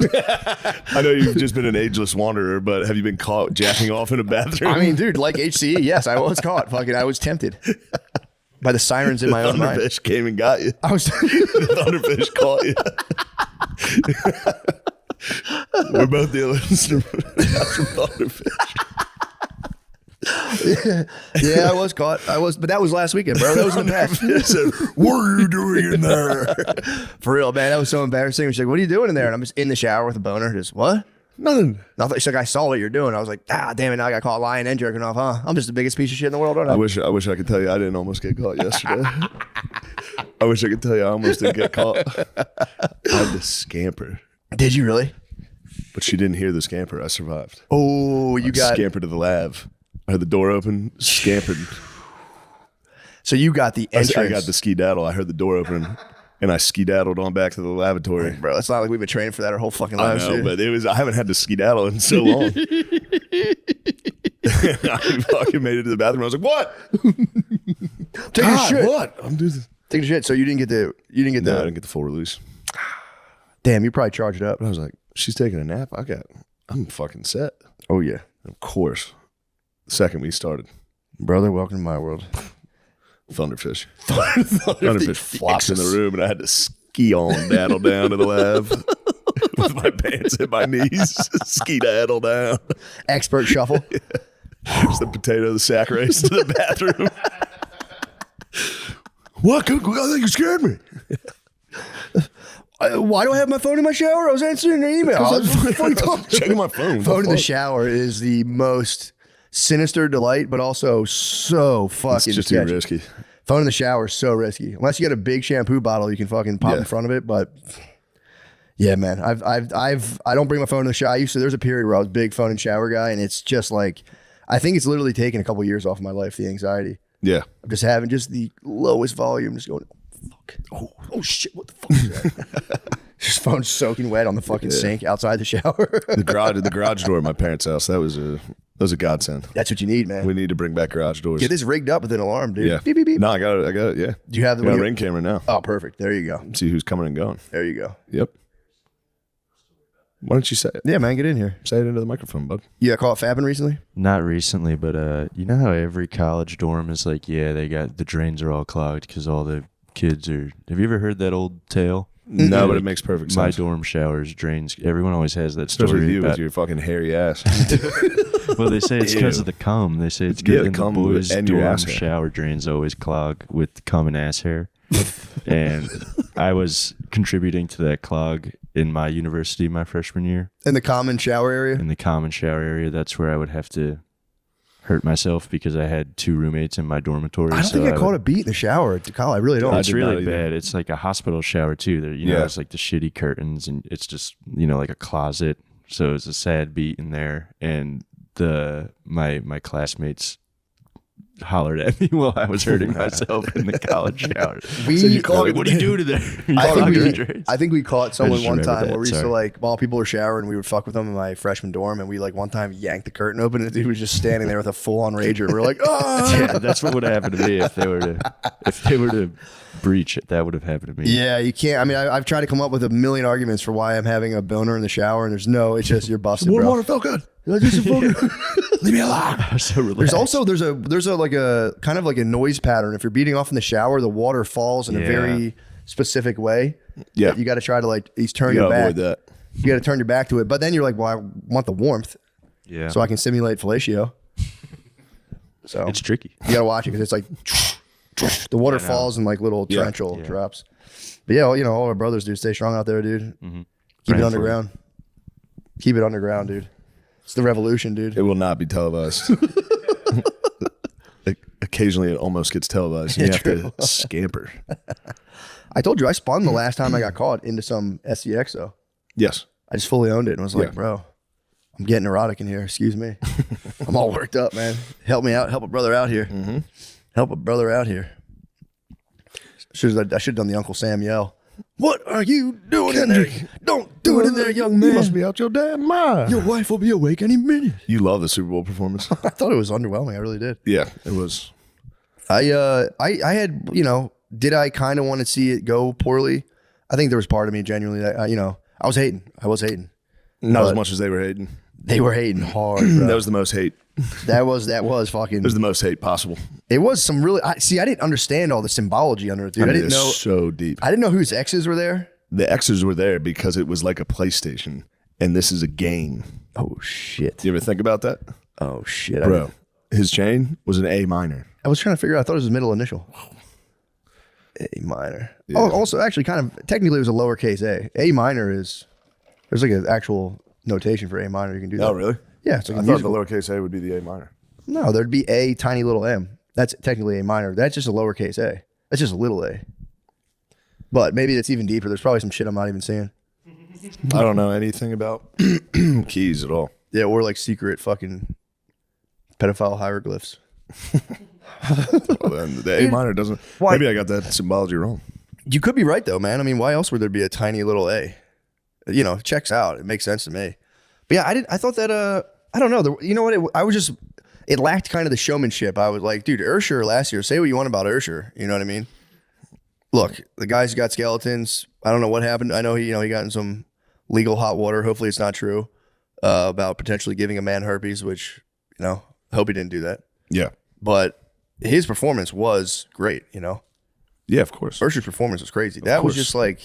I know you've just been an ageless wanderer, but have you been caught jacking off in a bathroom? I mean, dude, like HCE, yes, I was caught. I was tempted by the sirens in my own mind. Thunderfish came and got you. I was. The Thunderfish caught you. We're both dealing from Thunderfish. Yeah, I was caught. But that was last weekend, bro. That was in the past. He said, "What are you doing in there?" For real, man. That was so embarrassing. She's like, "What are you doing in there?" And I'm just in the shower with a boner. Just what? Nothing. Nothing. She's like, "I saw what you're doing." I was like, damn it! Now I got caught lying and jerking off, huh? I'm just the biggest piece of shit in the world, aren't I? I wish I could tell you I didn't almost get caught yesterday. I wish I could tell you I almost didn't get caught. I had to scamper, Did you really? but she didn't hear the scamper. I survived. Oh, you got. Scampered to the lab. I heard the door open, scampered. So you got the entrance. I got the ski-daddle. I heard the door open, and I ski-daddled on back to the lavatory. Bro, it's not like we've been training for that our whole fucking I lives, know, dude. but I haven't had to ski-daddle in so long. I fucking made it to the bathroom. I was like, "What? Take a shit. What? I'm doing this." Take a shit. So you didn't get No, I the. didn't get the full release. Damn, you probably charged it up. But I was like, "She's taking a nap. I'm fucking set." Oh yeah, Of course. The second we started, brother. Welcome to my world. Thunderfish flopped in the room, and I had to ski on daddle down to the lab with my pants at my knees, ski daddle down. Expert shuffle. There's the potato, the sack race to the bathroom. What? I think you scared me. Why do I have my phone in my shower? I was answering an email. I was checking my phone. Phone in the shower is the most sinister delight, but also so fucking It's just too sketchy. risky. Phone in the shower is so risky. Unless you got a big shampoo bottle, you can fucking pop in front of it. But yeah, man, I don't bring my phone in the shower. There's a period where I was a big phone and shower guy, and it's just like, I think it's literally taken a couple years off of my life, the anxiety. Yeah. I'm just having just the lowest volume, just going, fuck. Oh shit, what the fuck is that? Just phone soaking wet on the fucking sink outside the shower. The garage door at my parents' house, that was a godsend. That's what you need, man. We need to bring back garage doors. Get this rigged up with an alarm, dude. Yeah. Beep, beep, beep. No, I got it. Yeah. Do you have the got a one? ring camera now. Oh, perfect. There you go. See who's coming and going. There you go. Yep. Why don't you say it? Yeah, man, get in here. Say it into the microphone, bud. You got caught fapping recently? Not recently, but you know how every college dorm is like, yeah, they got the drains are all clogged because all the kids are. Have you ever heard that old tale? No, but it makes perfect My sense. dorm showers drains. Everyone always has that Especially story you about. with your fucking hairy ass. Well, they say it's because of the cum. They say it's Yeah, because the the cum boys' and your dorm ass hair. shower drains always clog with cum and ass hair. And I was contributing to that clog in my university my freshman year. In the common shower area? In the common shower area, that's where I would have to hurt myself because I had 2 roommates in my dormitory. I don't think I caught a beat in the shower at college. I really don't. It's did not really either. bad. It's like a hospital shower too. There, you know, Yeah. it's like the shitty curtains, and it's just like a closet. So it's a sad beat in there. And my classmates hollered at me while I was hurting myself in the college shower. What are you doing to there? I think we caught someone just one remembered time that, where we used to sorry. like while people were showering, we would fuck with them in my freshman dorm, and we like one time yanked the curtain open, and the dude was just standing there with a full on rager. We were like, oh Yeah, that's what would have happened to me if they were to breach it. That would have happened to me. yeah, you can't. I mean, I've tried to come up with a million arguments for why I'm having a boner in the shower, and there's no. It's just you're busted, bro. Water felt good. Leave me alone. I was so relaxed. There's also there's a like a kind of like a noise pattern. If you're beating off in the shower, the water falls in a Yeah. very specific way. Yeah. You got to try to like at least turn You your gotta back. avoid that. You got to turn your back to it. But then you're like, well, I want the warmth, yeah. so I can simulate fellatio. So It's tricky. you got to watch it because it's like the water falls in like little torrential drops. But yeah, well, all our brothers, dude, stay strong out there, dude. Keep Praying it for underground. Keep it underground, dude. It's the revolution, dude. It will not be televised. Occasionally, it almost gets televised. You have to scamper. I told you I spun the last time I got caught into some SCX though. Yes. I just fully owned it and was like, Yeah. bro, I'm getting erotic in here. Excuse me. I'm all worked up, man. Help me out. Help a brother out here. Help a brother out here. I should have done the Uncle Sam yell. What are you doing in there? Don't do it in there, young man. You must be out your damn mind. Your wife will be awake any minute. You love the Super Bowl performance. I thought it was underwhelming. I really did. Yeah, it was. I had, did I kind of want to see it go poorly? I think there was part of me genuinely that, I was hating. Not as But- much as they were hating. They were hating hard, bro. That was the most hate. that was fucking. It was the most hate possible. It was some really. I didn't understand all the symbology under it, dude. I, mean, didn't it's know. so deep. I didn't know whose exes were there. The X's were there because it was like a PlayStation, and this is a game. Oh shit. You ever think about that, Oh shit, bro? His chain was an A minor. I was trying to figure out. I thought it was his middle initial. A minor. Oh, also, actually, kind of technically, it was a lowercase a. A minor is there's like an actual notation for A minor. You can do that. Oh, really? Yeah, it's like I a thought musical. the lowercase a would be the A minor. No, there'd be a tiny little m. That's technically A minor. That's just a lowercase a. That's just a little a. But maybe it's even deeper. There's probably some shit I'm not even seeing. I don't know anything about keys at all. Yeah, or like secret fucking pedophile hieroglyphs. Well, then the A minor doesn't. Why- Maybe I got that symbology wrong. You could be right though, man. I mean, why else would there be a tiny little a? It checks out. It makes sense to me. But yeah, I thought that. I don't know. You know what? It lacked kind of the showmanship. I was like, dude, Ursher last year. Say what you want about Ursher. You know what I mean? Look, the guy's got skeletons. I don't know what happened. I know he got in some legal hot water. Hopefully, it's not true about potentially giving a man herpes. Which I hope he didn't do that. Yeah. But his performance was great. Yeah, of course. Ursher's performance was crazy. That was course. just like,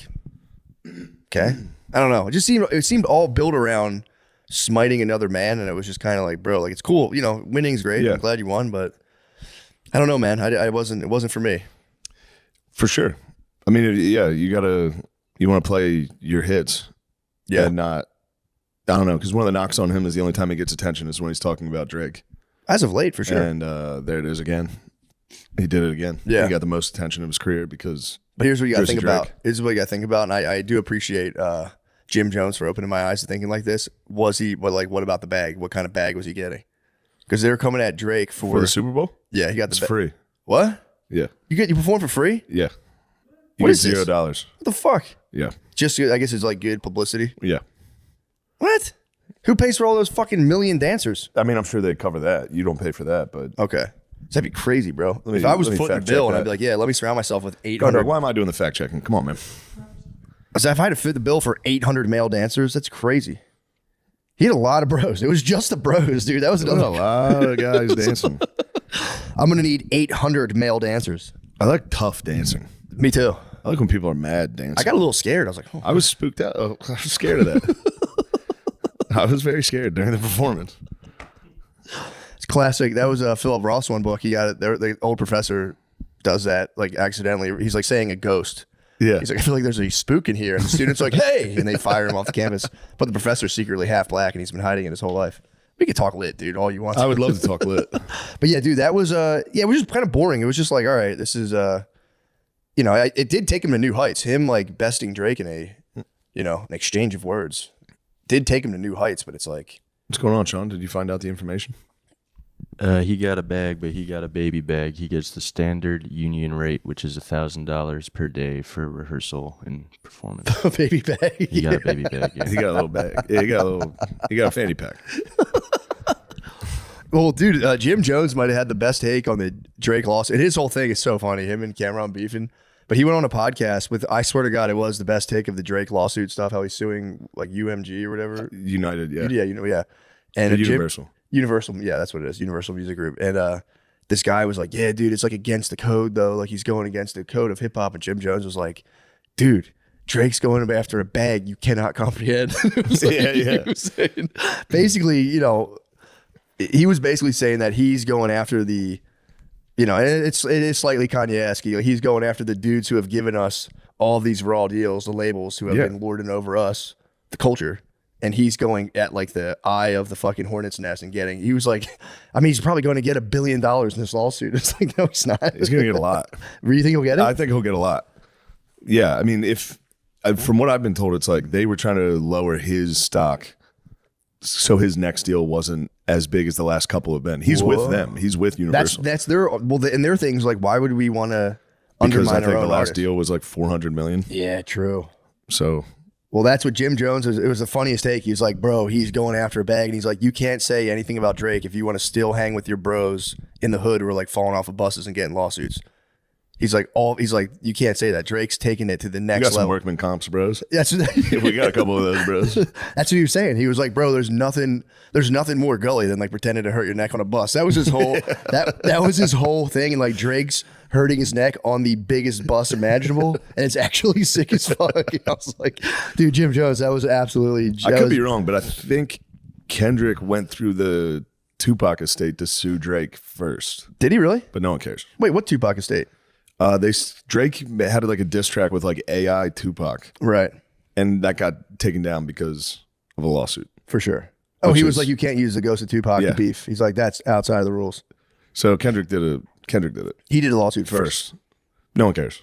okay. I don't know. It seemed all built around smiting another man, and it was just kind of like, bro, like it's cool. Winning's great. Yeah. I'm glad you won, but I don't know, man. It wasn't for me. For sure. I mean, yeah, you want to play your hits. Yeah. And not, I don't know, because one of the knocks on him is the only time he gets attention is when he's talking about Drake. As of late, for sure. And there it is again. He did it again. Yeah. He got the most attention of his career because. But here's what you got to Jersey think about. Drake. This is what you got to think about, and I do appreciate Jim Jones for opening my eyes to thinking like this. What about the bag? What kind of bag was he getting? Because they were coming at Drake For the Super Bowl? yeah, he got the It's free. What? Yeah. You perform for free? Yeah. You What get is this? $0. What the fuck? Yeah. Just I guess it's like good publicity. Yeah. What? Who pays for all those fucking million dancers? I mean, I'm sure they'd cover that. You don't pay for that, but. Okay. That'd be crazy, bro. me- If I was let me footing the fact check bill and I'd that. be like, yeah, let me surround myself with No, 800. why am I doing the fact checking? Come on, man. So if I had to fit the bill for 800 male dancers, that's crazy. He had a lot of bros. It was just the bros, dude. That was There's a another. lot of guys dancing. I'm going to need 800 male dancers. I like tough dancing. Me too. I like when people are mad dancing. I got a little scared. I was like, oh. I was spooked out. I was scared of that. I was very scared during the performance. It's classic. That was Philip Roth's one book. He got it. The old professor does that like accidentally. He's like saying a ghost. Yeah. He's like, I feel like there's a spook in here. And the student's like, hey. And they fire him off the campus. But the professor's secretly half black and he's been hiding it his whole life. We could talk lit, dude, all you want. I would love to talk lit. But yeah, dude, that was, it was just kind of boring. It was just like, all right, this is, it did take him to new heights. Him like besting Drake in an exchange of words did take him to new heights. But it's like, What's going on, Sean? Did you find out the information? He got a bag, but he got a baby bag. He gets the standard union rate, which is $1,000 per day for rehearsal and performance. a baby bag. He got a baby bag. Yeah. He got a little bag. Yeah, he got a fanny pack. Well, dude, Jim Jones might have had the best take on the Drake lawsuit. And his whole thing is so funny, him and Cameron beefing. But he went on a podcast with, I swear to God, it was the best take of the Drake lawsuit stuff, how he's suing like UMG or whatever. United, yeah. Yeah. And Universal. Universal, yeah, that's what it is. Universal Music Group. And this guy was like, yeah, dude, it's like against the code though. Like he's going against the code of hip hop. And Jim Jones was like, dude, Drake's going after a bag you cannot comprehend. It was like, he was saying, basically, he was basically saying that he's going after the, it is slightly Kanye-esque. He's going after the dudes who have given us all these raw deals, the labels who have been lording over us, the culture. And he's going at like the eye of the fucking hornet's nest and he was like, I mean, he's probably going to get $1 billion in this lawsuit. It's like, no, he's not. He's going to get a lot. Do you think he'll get it? I think he'll get a lot. Yeah, I mean, from what I've been told, it's like they were trying to lower his stock so his next deal wasn't as big as the last couple have been. He's with them. He's with Universal. That's their, and their thing's like, why would we want to undermine because I think our the own last artists? deal was like $400 million. Yeah, true. So... Well, that's what Jim Jones was. It was the funniest take. He's like, bro, he's going after a bag. And he's like, you can't say anything about Drake if you want to still hang with your bros in the hood who are like falling off of buses and getting lawsuits. He's like, you can't say that. Drake's taking it to the next We got some level. workman comps, bros. That's We got a couple of those, bros. That's what he was saying. He was like, bro, there's nothing more gully than like pretending to hurt your neck on a bus. That was his whole that was his whole thing. And like Drake's hurting his neck on the biggest bus imaginable, and it's actually sick as fuck. And I was like, dude, Jim Jones, that was absolutely. I could be wrong, but I think Kendrick went through the Tupac estate to sue Drake first. Did he really? But no one cares. Wait, what Tupac estate? Drake had like a diss track with like AI Tupac, Right. and that got taken down because of a lawsuit. For sure. Oh, Which he was is- like, you can't use the ghost of Tupac to Yeah. beef. He's like, that's outside of the rules. So Kendrick did it He did a lawsuit first. No one cares.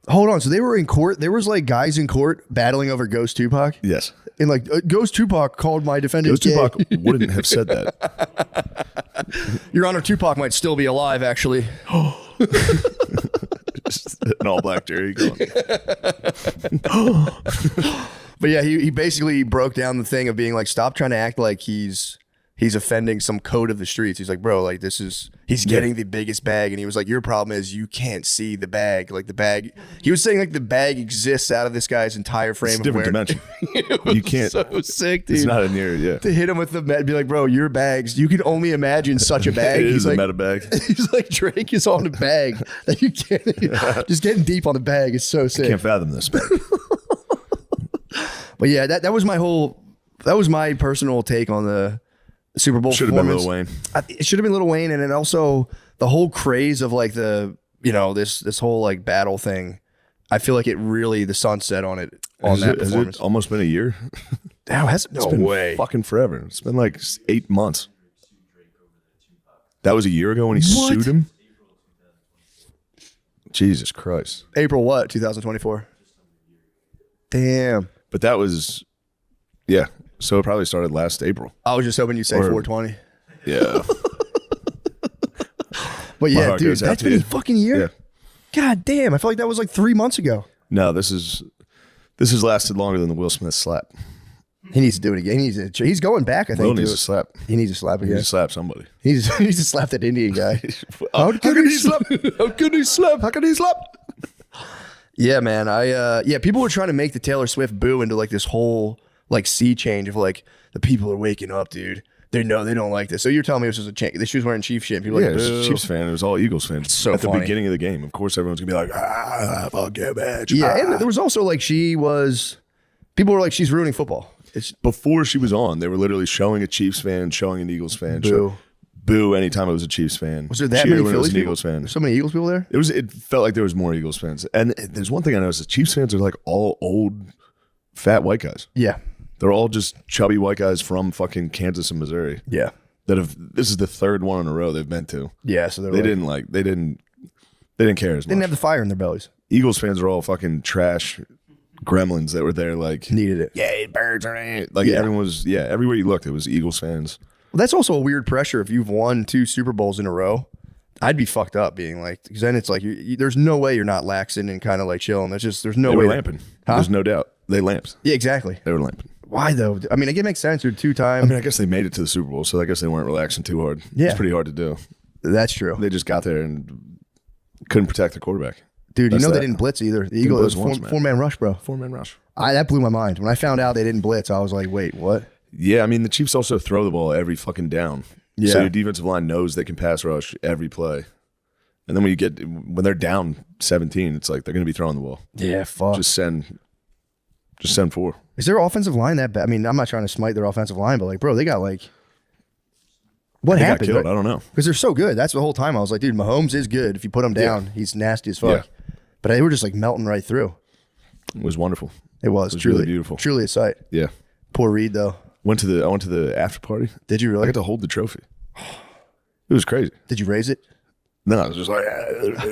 Hold on. So they were in court. There was like guys in court battling over Ghost Tupac. Yes. And like, Ghost Tupac called my defendant Ghost gay. Tupac wouldn't have said that. Your Honor, Tupac might still be alive, actually. An all black jury going. But yeah, he basically broke down the thing of being like, stop trying to act like he's offending some code of the streets. He's like, bro, like he's getting the biggest bag. And he was like, your problem is you can't see the bag. Like the bag, he was saying like the bag exists out of this guy's entire frame. It's a of different wearing- dimension. You can't. So sick, dude. It's not a near. Yeah. To hit him with the be like, bro, your bags, you can only imagine such a bag. It is He's a like, meta bag. he's like, Drake is on the bag that you can't. Just getting deep on the bag is so sick. Can't fathom this. Bag. But yeah, that was my personal take on the Super Bowl. Should have been performance. Lil Wayne. It should have been Lil Wayne, and then also the whole craze of like the this whole like battle thing. I feel like it really the sun set on it on that Has performance. it almost been a year? Now has it? No It's been way. fucking forever. It's been like 8 months. That was a year ago when he sued him? Jesus Christ. April what? 2024. Damn. But that was, yeah. So it probably started last April. I was just hoping you'd say Or- 420. Yeah. But yeah, heart dude, goes out that's to been a you. fucking year. Yeah. God damn, I feel like that was like 3 months ago. No, this has lasted longer than the Will Smith slap. He needs to do it again. He's going back. I think. Will to needs it. to slap. He needs to slap He again. needs to slap somebody. He needs to slap that Indian guy. How can he slap? How can he slap? How can he slap? Yeah, man. People were trying to make the Taylor Swift boo into like this whole like sea change of like the people are waking up, dude. They know they don't like this. So you're telling me this was she was wearing Chiefs shit. People Yeah, were it like, was boo. a Chiefs fan. It was all Eagles fans. So at the funny. beginning of the game, of course, everyone's gonna be like, fuck yeah, bitch. Yeah, and there was also like people were like, she's ruining football. It's Before she was on, they were literally showing a Chiefs fan, showing an Eagles fan. Boo. Boo anytime it was a Chiefs fan. Was there that Cheer many when it was Phillies an people? Eagles fan. There's so many Eagles people there? It felt like there was more Eagles fans. And there's one thing I noticed: the Chiefs fans are like all old, fat white guys. Yeah. They're all just chubby white guys from fucking Kansas and Missouri Yeah. that have. This is the third one in a row they've been to. Yeah. So They didn't care as much. didn't have the fire in their bellies. Eagles fans are all fucking trash gremlins that were there like Needed it. yeah, birds are in it. Like Yeah. everyone was everywhere you looked it was Eagles fans. Well, that's also a weird pressure if you've won 2 Super Bowls in a row. I'd be fucked up being like, because then it's like, there's no way you're not laxing and kind of like chilling. There's no They way. were lamping. There's no doubt. They lamped. Yeah, exactly. They were lamping. Why though? I mean, it makes sense. You're 2-time. I mean, I guess they made it to the Super Bowl, so I guess they weren't relaxing too hard. Yeah. It's pretty hard to do. That's true. They just got there and couldn't protect the quarterback. Dude, That's they that. didn't blitz either. The Eagles, blitz once, man. 4-man rush, bro. 4-man rush. That blew my mind. When I found out they didn't blitz, I was like, wait, what? Yeah, I mean, the Chiefs also throw the ball every fucking down. Yeah. So your defensive line knows they can pass rush every play. And then when they're down 17, it's like they're going to be throwing the ball. Yeah, fuck. Just send 4. Is their offensive line that bad? I mean, I'm not trying to smite their offensive line, but like, bro, they got like, what They got happened? killed. I don't know. Because they're so good. That's the whole time I was like, dude, Mahomes is good. If you put him down, he's nasty as fuck. But they were just like melting right through. It was wonderful. It was really truly beautiful. Truly a sight. Yeah. Poor Reed though. I went to the after party. Did you I really? got to hold the trophy. It was crazy. Did you raise it? No, I was just like, I didn't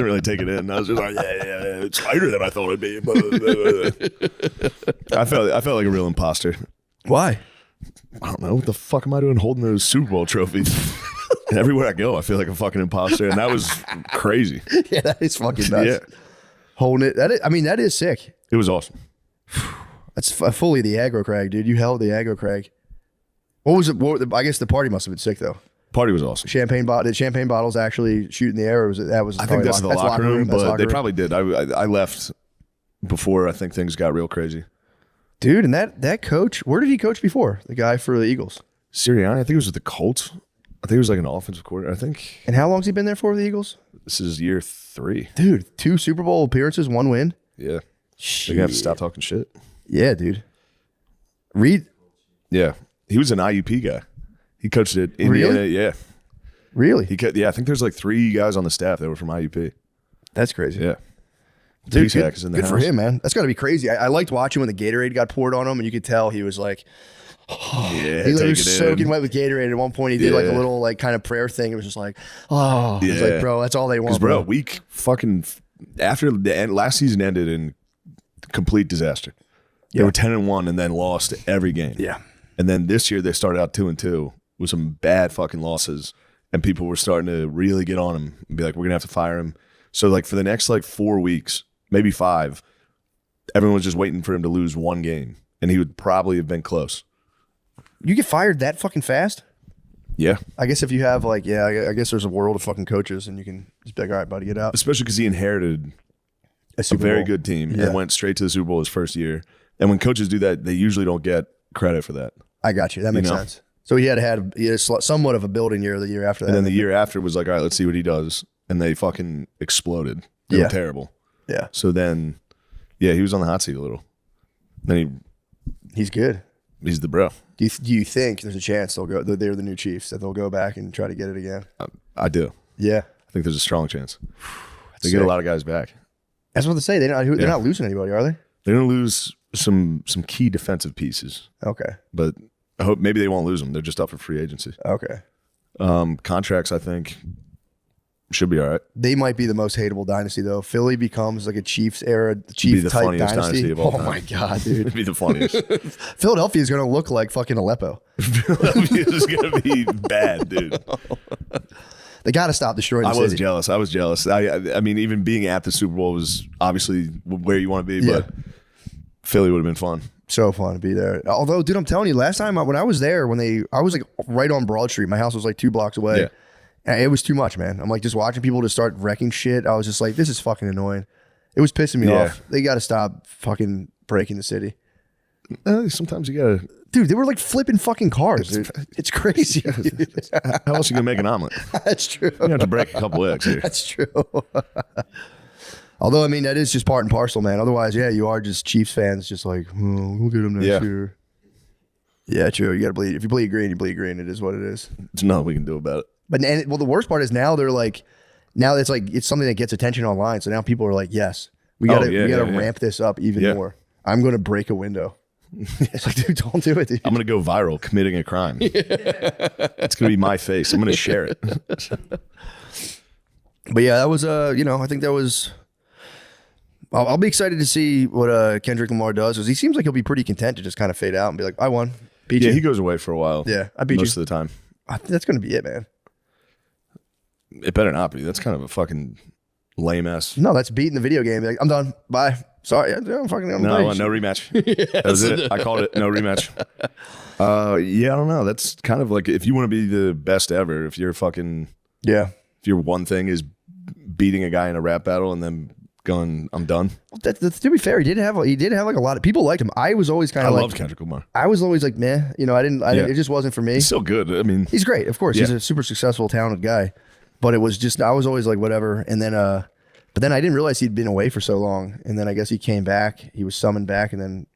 really take it in. I was just like, it's lighter than I thought it'd be. I felt like a real imposter. Why? I don't know what the fuck am I doing holding those Super Bowl trophies. And everywhere I go, I feel like a fucking imposter, and that was crazy. Yeah, that is fucking nuts. Yeah, Holding it. That is sick. it was awesome. That's fully the aggro crag, dude. You held the aggro crag. What was it? I guess the party must have been sick though. Party was awesome. Did champagne bottles actually shoot in the air? Or was it that was? I think that's the locker room, That's but locker they room. probably did. I left before I think things got real crazy. Dude, and that coach, where did he coach before? The guy for the Eagles. Sirianni, I think it was with the Colts. I think it was like an offensive coordinator. I think And how long's he been there for the Eagles? this is year 3. Dude, 2 Super Bowl appearances, 1 win. Yeah, they're gonna have to stop talking shit. Yeah, dude. Reed, Yeah, he was an IUP guy. He coached at Indiana. Really? Yeah, really? I think there's like 3 guys on the staff that were from IUP. That's crazy. Yeah, Dude, Peace good, Hack is in the good for house. him, man. That's got to be crazy. I liked watching when the Gatorade got poured on him, and you could tell he was like, Yeah, he take was it soaking in. wet with Gatorade. At one point, he did like a Yeah. little like kind of prayer thing. It was just like, oh, Yeah. it's like, bro, that's all they want, Because bro, week fucking after the end, last season ended in complete disaster. They Yeah. were 10-1 and then lost every game. Yeah. And then this year they started out 2-2 with some bad fucking losses, and people were starting to really get on him and be like, "We're gonna have to fire him." So like for the next like 4 weeks, maybe 5, everyone was just waiting for him to lose 1 game, and he would probably have been close. You get fired that fucking fast? Yeah, I guess if you have like, I guess there's a world of fucking coaches, and you can just be like, all right, buddy, get out. especially because he inherited a Super very Bowl. good team Yeah. and went straight to the Super Bowl his first year. And when coaches do that, they usually don't get credit for that. I got you. That makes know? sense. So he had somewhat of a building year the year after that. And then the year after was like, all right, let's see what he does. And they fucking exploded. They Yeah. were terrible. yeah, So then, yeah, he was on the hot seat a little. Then he's good. he's the bro. Do you think there's a chance they're the new Chiefs, that they'll go back and try to get it again? I do. Yeah. I think there's a strong chance. They sick. get a lot of guys back. That's what they say. They're not losing anybody, are they? They're going to lose some key defensive pieces, Okay. but I hope maybe they won't lose them. They're just up for free agency. Okay. Contracts, I think, should be all right. They might be the most hateable dynasty though. Philly becomes like a Chiefs era, Be Chief the type funniest dynasty. dynasty of all Oh time. my god, dude! It'd be the funniest. Philadelphia is going to look like fucking Aleppo. Philadelphia is going to be bad, dude. They got to stop destroying the I was city. jealous. I mean, even being at the Super Bowl was obviously where you want to be, Yeah. but Philly would have been fun. So fun to be there. Although, dude, I'm telling you, last time when I was there, I was like right on Broad Street. My house was like 2 blocks away. Yeah. And it was too much, man. I'm like just watching people just start wrecking shit. I was just like, this is fucking annoying. It was pissing me Yeah. off. They got to stop fucking breaking the city. Sometimes you gotta. Dude, they were like flipping fucking cars. Dude. It's crazy. How else you gonna make an omelet? That's true. You have to break a couple eggs here. That's true. Although, I mean, that is just part and parcel, man. Otherwise, yeah, you are just Chiefs fans, just like, oh, we'll get them next year. Yeah, true. You got to bleed. If you bleed green, you bleed green. It is what it is. There's nothing we can do about it. But well, the worst part is now they're like, now it's like it's something that gets attention online. So now people are like, yes, we got to ramp this up even more. I'm going to break a window. It's like, dude, don't do it, dude. I'm gonna go viral committing a crime. It's gonna be my face. I'm gonna share it. But yeah, that was I think that was. I'll be excited to see what Kendrick Lamar does, because he seems like he'll be pretty content to just kind of fade out and be like, I won, beat you. Yeah, he goes away for a while. Yeah, I beat most you of the time. I think that's gonna be it, man. It better not be. That's kind of a fucking lame ass. No, that's beating the video game. Be like, I'm done. Bye. Sorry, I'm fucking. No rematch. That was it. I called it. No rematch. Yeah, I don't know. That's kind of like if you want to be the best ever. If you're fucking if your one thing is beating a guy in a rap battle and then going, I'm done. To be fair, he did have like a lot of people liked him. I was always kind of like, I love Kendrick Lamar. I was always like, meh. You know, I didn't. It just wasn't for me. He's so good. I mean, he's great. Of course, he's a super successful, talented guy. But it was just, I was always like, whatever. And then, but then I didn't realize he'd been away for so long. And then I guess he came back. He was summoned back. And then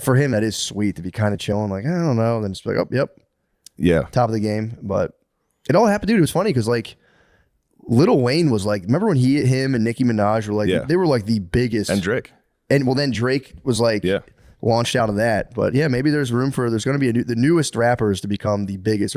for him, that is sweet to be kind of chilling. Like, I don't know. And then just like, oh, yep. Yeah. Top of the game. But it all happened, dude. It was funny because like Lil Wayne was like, remember when him and Nicki Minaj were like, they were like the biggest. And Drake. And well, then Drake was like launched out of that. But yeah, maybe there's room for, there's going to be the newest rappers to become the biggest.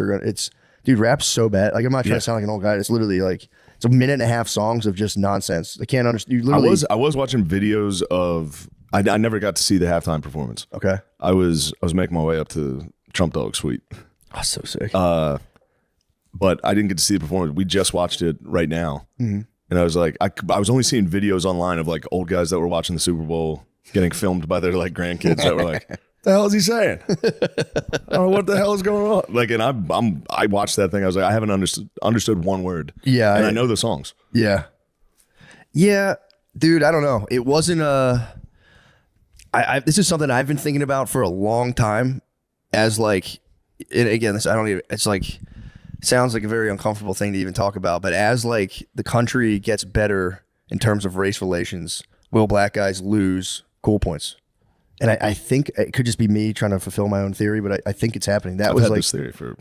Dude, rap's so bad. Like, I'm not trying to sound like an old guy. It's literally like, it's a minute and a half songs of just nonsense. I can't understand. You literally. I was watching videos of. I never got to see the halftime performance. Okay. I was making my way up to Trump Dog Suite. Oh, so sick. But I didn't get to see the performance. We just watched it right now, and I was like, I was only seeing videos online of like old guys that were watching the Super Bowl getting filmed by their like grandkids that were like, the hell is he saying? I don't know what the hell is going on. Like, and I watched that thing. I was like, I haven't understood one word. Yeah, and I know the songs. Yeah, dude. I don't know. It wasn't this is something I've been thinking about for a long time. As like, and again, this I don't even. It's like sounds like a very uncomfortable thing to even talk about. But as like the country gets better in terms of race relations, will black guys lose cool points? And I think it could just be me trying to fulfill my own theory, but I think it's happening. I've had like this theory for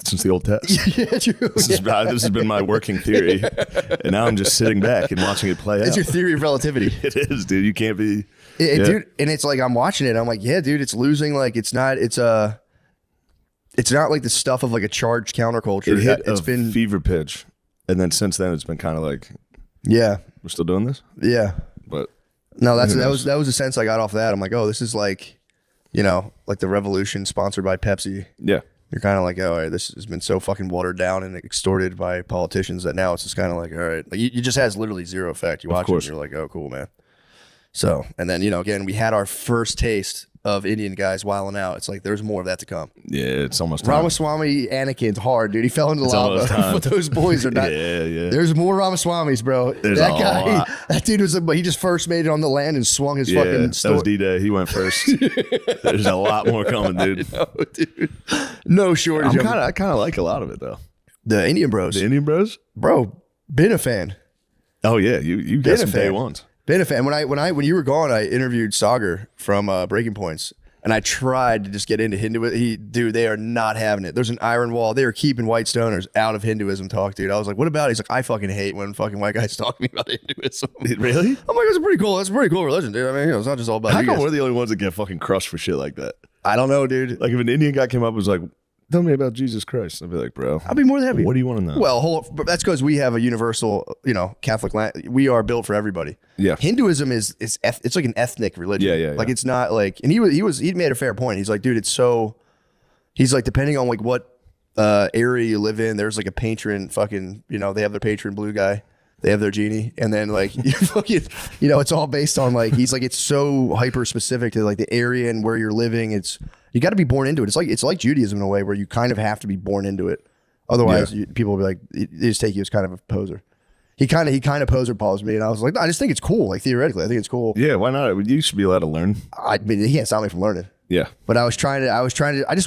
since the old test. Yeah, true. This has been my working theory, and now I'm just sitting back and watching it play out. It's your theory of relativity. It is, dude. You can't be, dude. And it's like I'm watching it. I'm like, yeah, dude. It's losing. Like it's not. It's not like the stuff of like a charged counterculture. It's been fever pitch, and then since then it's been kind of like, we're still doing this. Yeah, but. No, that was the sense I got off that. I'm like, oh, this is like, like the revolution sponsored by Pepsi. Yeah. You're kind of like, oh, all right, this has been so fucking watered down and extorted by politicians that now it's just kind of like, all right, like it just has literally zero effect. You watch it and you're like, oh, cool, man. So, and then, again, we had our first taste of Indian guys wilding out. It's like there's more of that to come. Yeah, it's almost time. Ramaswamy Anakin's hard, dude. He fell into lava. But those boys are not. Yeah. There's more Ramaswamys, bro. There's that a guy, lot. that dude he just first made it on the land and swung his fucking that was D-Day. He went first. There's a lot more coming, dude. No, dude. No shortage. I kind of like a lot of it though. The Indian Bros. The Indian Bros? Bro, been a fan. Oh yeah, you got some day ones. Been a fan. When you were gone, I interviewed Sagar from Breaking Points, and I tried to just get into Hinduism. Dude, they are not having it. There's an iron wall. They are keeping white stoners out of Hinduism talk, dude. I was like, what about it? He's like, I fucking hate when fucking white guys talk to me about Hinduism. Really? I'm like, that's a pretty cool religion, dude. I mean, it's not just all about How you come guys. we're the only ones that get fucking crushed for shit like that? I don't know, dude. Like if an Indian guy came up and was like, tell me about Jesus Christ. I'd be like, bro. I'd be more than happy. What do you want to know? Well, but that's because we have a universal, Catholic land. We are built for everybody. Yeah. Hinduism it's like an ethnic religion. Yeah. Like it's not like, and he made a fair point. He's like, dude, he's like, depending on like what area you live in, there's like a patron fucking, they have their patron blue guy. They have their genie, and then like it's all based on like he's like it's so hyper specific to like the area and where you're living. You got to be born into it. It's like Judaism in a way where you kind of have to be born into it. Otherwise, people will be like they just take you as kind of a poser. He kind of poser paused me, and I was like, no, I just think it's cool. Like theoretically, I think it's cool. Yeah, why not? You should be allowed to learn. I mean, he can't stop me from learning. Yeah. But I just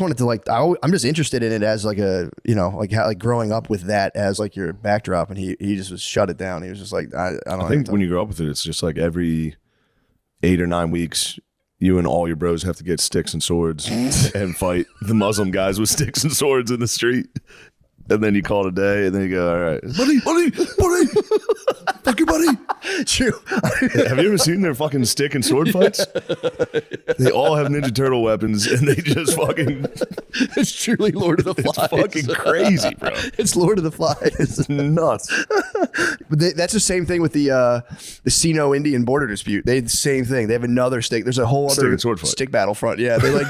wanted to like, I'm just interested in it as like a, you know, like how, like growing up with that as like your backdrop. And he just was shut it down. He was just like, I don't I think when you grow up with it, it's just like every 8 or 9 weeks, you and all your bros have to get sticks and swords and fight the Muslim guys with sticks and swords in the street. And then you call it a day, and then you go, all right, buddy, fuck your buddy. True. Have you ever seen their fucking stick and sword fights? They all have Ninja Turtle weapons, and they just fucking. It's truly Lord of the Flies. It's fucking crazy, bro. It's Lord of the Flies. It's nuts. But that's the same thing with the Sino-Indian border dispute. They the same thing. They have another stick. There's a whole Stick other and sword fight. stick battlefront. Yeah, they like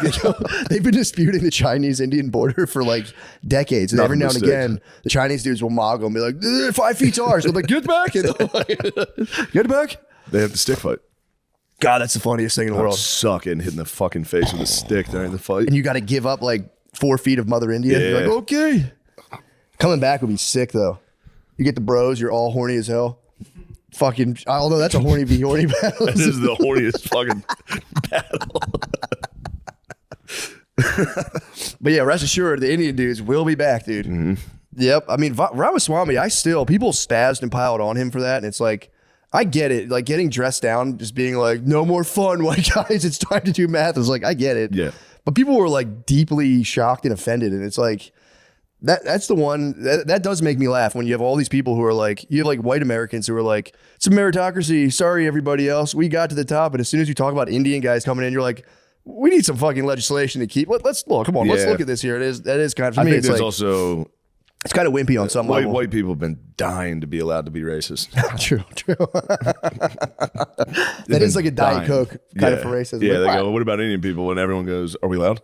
they've been disputing the Chinese-Indian border for like decades. And Nothing every now but and again, the Chinese dudes will moggle and be like, 5 feet's ours. They're like, get back. And get back. They have the stick fight. God, that's the funniest thing in the I'll world. suck and hitting the fucking face with a stick during the fight. And you got to give up like 4 feet of Mother India. Yeah. You're like, okay. Coming back would be sick though. You get the bros, you're all horny as hell. Fucking, although that's a horny v horny battle. This is the horniest fucking battle. But yeah, rest assured, the Indian dudes will be back, dude. Mm-hmm. Yep. I mean, Ramaswamy, people spazzed and piled on him for that. And it's like, I get it. Like getting dressed down, just being like, no more fun, white guys. It's time to do math. It's like, I get it. Yeah. But people were like deeply shocked and offended. And it's like, that's the one that does make me laugh when you have all these people who are like, you have like white Americans who are like, it's a meritocracy. Sorry, everybody else. We got to the top. And as soon as you talk about Indian guys coming in, you're like, we need some fucking legislation to keep. Let's look. Come on, let's Yeah. look at this here. That is kind of for I me. think It's there's like also it's kind of wimpy on some level. white people have been dying to be allowed to be racist. True. That is like a Diet Dying. Coke kind of Yeah. for racism. Yeah, Like, they wow. go, what about Indian people? And everyone goes, are we allowed?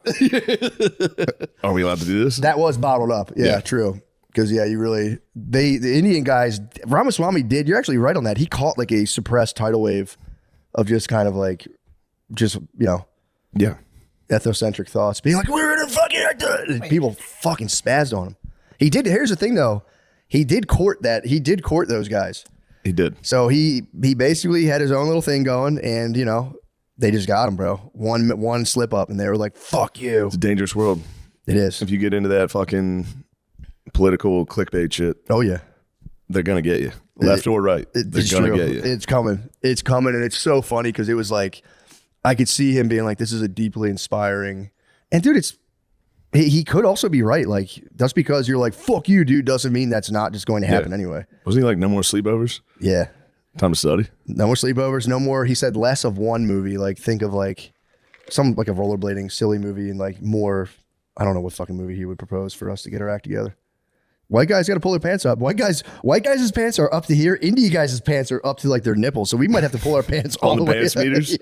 Are we allowed to do this? That was bottled up. Yeah, Yeah. true. Because the Indian guys, Ramaswamy did. You're actually right on that. He caught like a suppressed tidal wave of just kind of like, Yeah. ethnocentric thoughts, being like, we're gonna fucking people fucking spazzed on him. He did. Here's the thing though, he did court those guys. He did. So he basically had his own little thing going, and they just got him, bro. One slip up, and they were like, "Fuck you." It's a dangerous world. It is. If you get into that fucking political clickbait shit, Oh yeah, they're going to get you. Left or right. They're it's going to true. get you. It's coming. It's coming, and it's so funny because it was like, I could see him being like, "This is a deeply inspiring," and dude, he could also be right. Like, just because you're like, "Fuck you, dude," doesn't mean that's not just going to happen anyway. Wasn't he like, no more sleepovers? Yeah. Time to study? No more sleepovers. No more. He said less of one movie. Like think of like some like a rollerblading silly movie and like more. I don't know what fucking movie he would propose for us to get our act together. White guys got to pull their pants up. White guys' pants are up to here. Indian guys' pants are up to like their nipples. So we might have to pull our pants all On the the way. pants meters?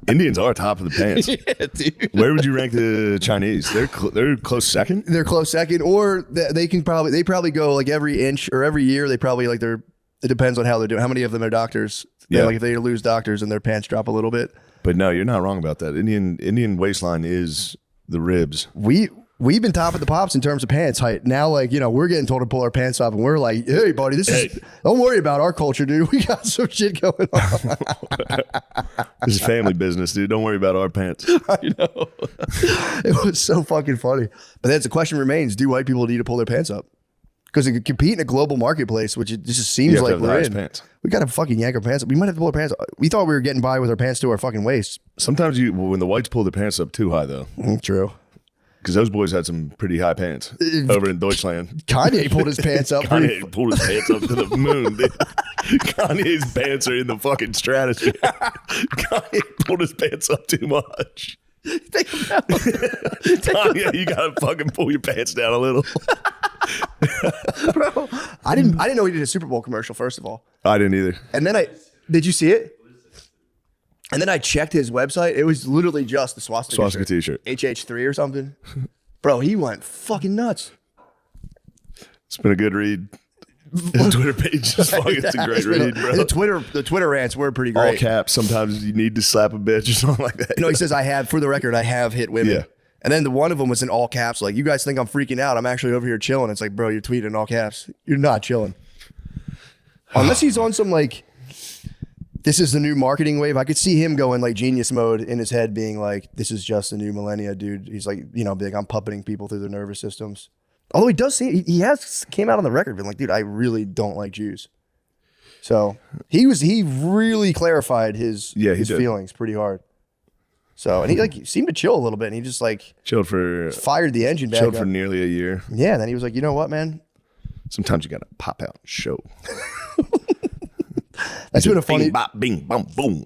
Indians are top of the pants. Yeah, dude. Where would you rank the Chinese? They're close second? They're close second, or they probably go like every inch or every year. They probably like it depends on how they're doing. How many of them are doctors? Yeah. Like if they lose doctors and their pants drop a little bit. But no, you're not wrong about that. Indian waistline is the ribs. We've been top of the pops in terms of pants height. Now, like, we're getting told to pull our pants up and we're like, hey, buddy, don't worry about our culture, dude. We got some shit going on. This is family business, dude. Don't worry about our pants. I know. It was so fucking funny. But then the question remains, do white people need to pull their pants up? Because they could compete in a global marketplace, which it just seems You have to like have the we're highest in. pants. We got to fucking yank our pants up. We might have to pull our pants up. We thought we were getting by with our pants to our fucking waists. Sometimes when the whites pull their pants up too high, though, True. because those boys had some pretty high pants over in Deutschland. Kanye pulled his pants up. Kanye pulled his pants up to the moon. Dude. Kanye's pants are in the fucking stratosphere. Kanye pulled his pants up too much. Think about it. Kanye, you gotta fucking pull your pants down a little. Bro, I didn't know he did a Super Bowl commercial, first of all. I didn't either. And then did you see it? And then I checked his website. It was literally just the swastika t-shirt. HH3 or something. Bro, he went fucking nuts. It's been a good read. The Twitter page is fucking, it's a great read, bro. The Twitter rants were pretty All great. caps. Sometimes you need to slap a bitch or something like that. He says, for the record, I have hit women. Yeah. And then the one of them was in all caps. Like, you guys think I'm freaking out. I'm actually over here chilling. It's like, bro, you're tweeting in all caps. You're not chilling. Unless he's on some like, this is the new marketing wave. I could see him going like genius mode in his head, being like, this is just the new millennia, dude. He's like, you know, like, I'm puppeting people through their nervous systems. Although he does seem, he has came out on the record being like, dude, I really don't like Jews. So he really clarified his feelings pretty hard. So, and he like seemed to chill a little bit, and he just like fired the engine back chilled up for nearly a year. Yeah, and then he was like, you know what, man? Sometimes you gotta pop out and show. That's been a funny bing, bop, bing, bum, boom.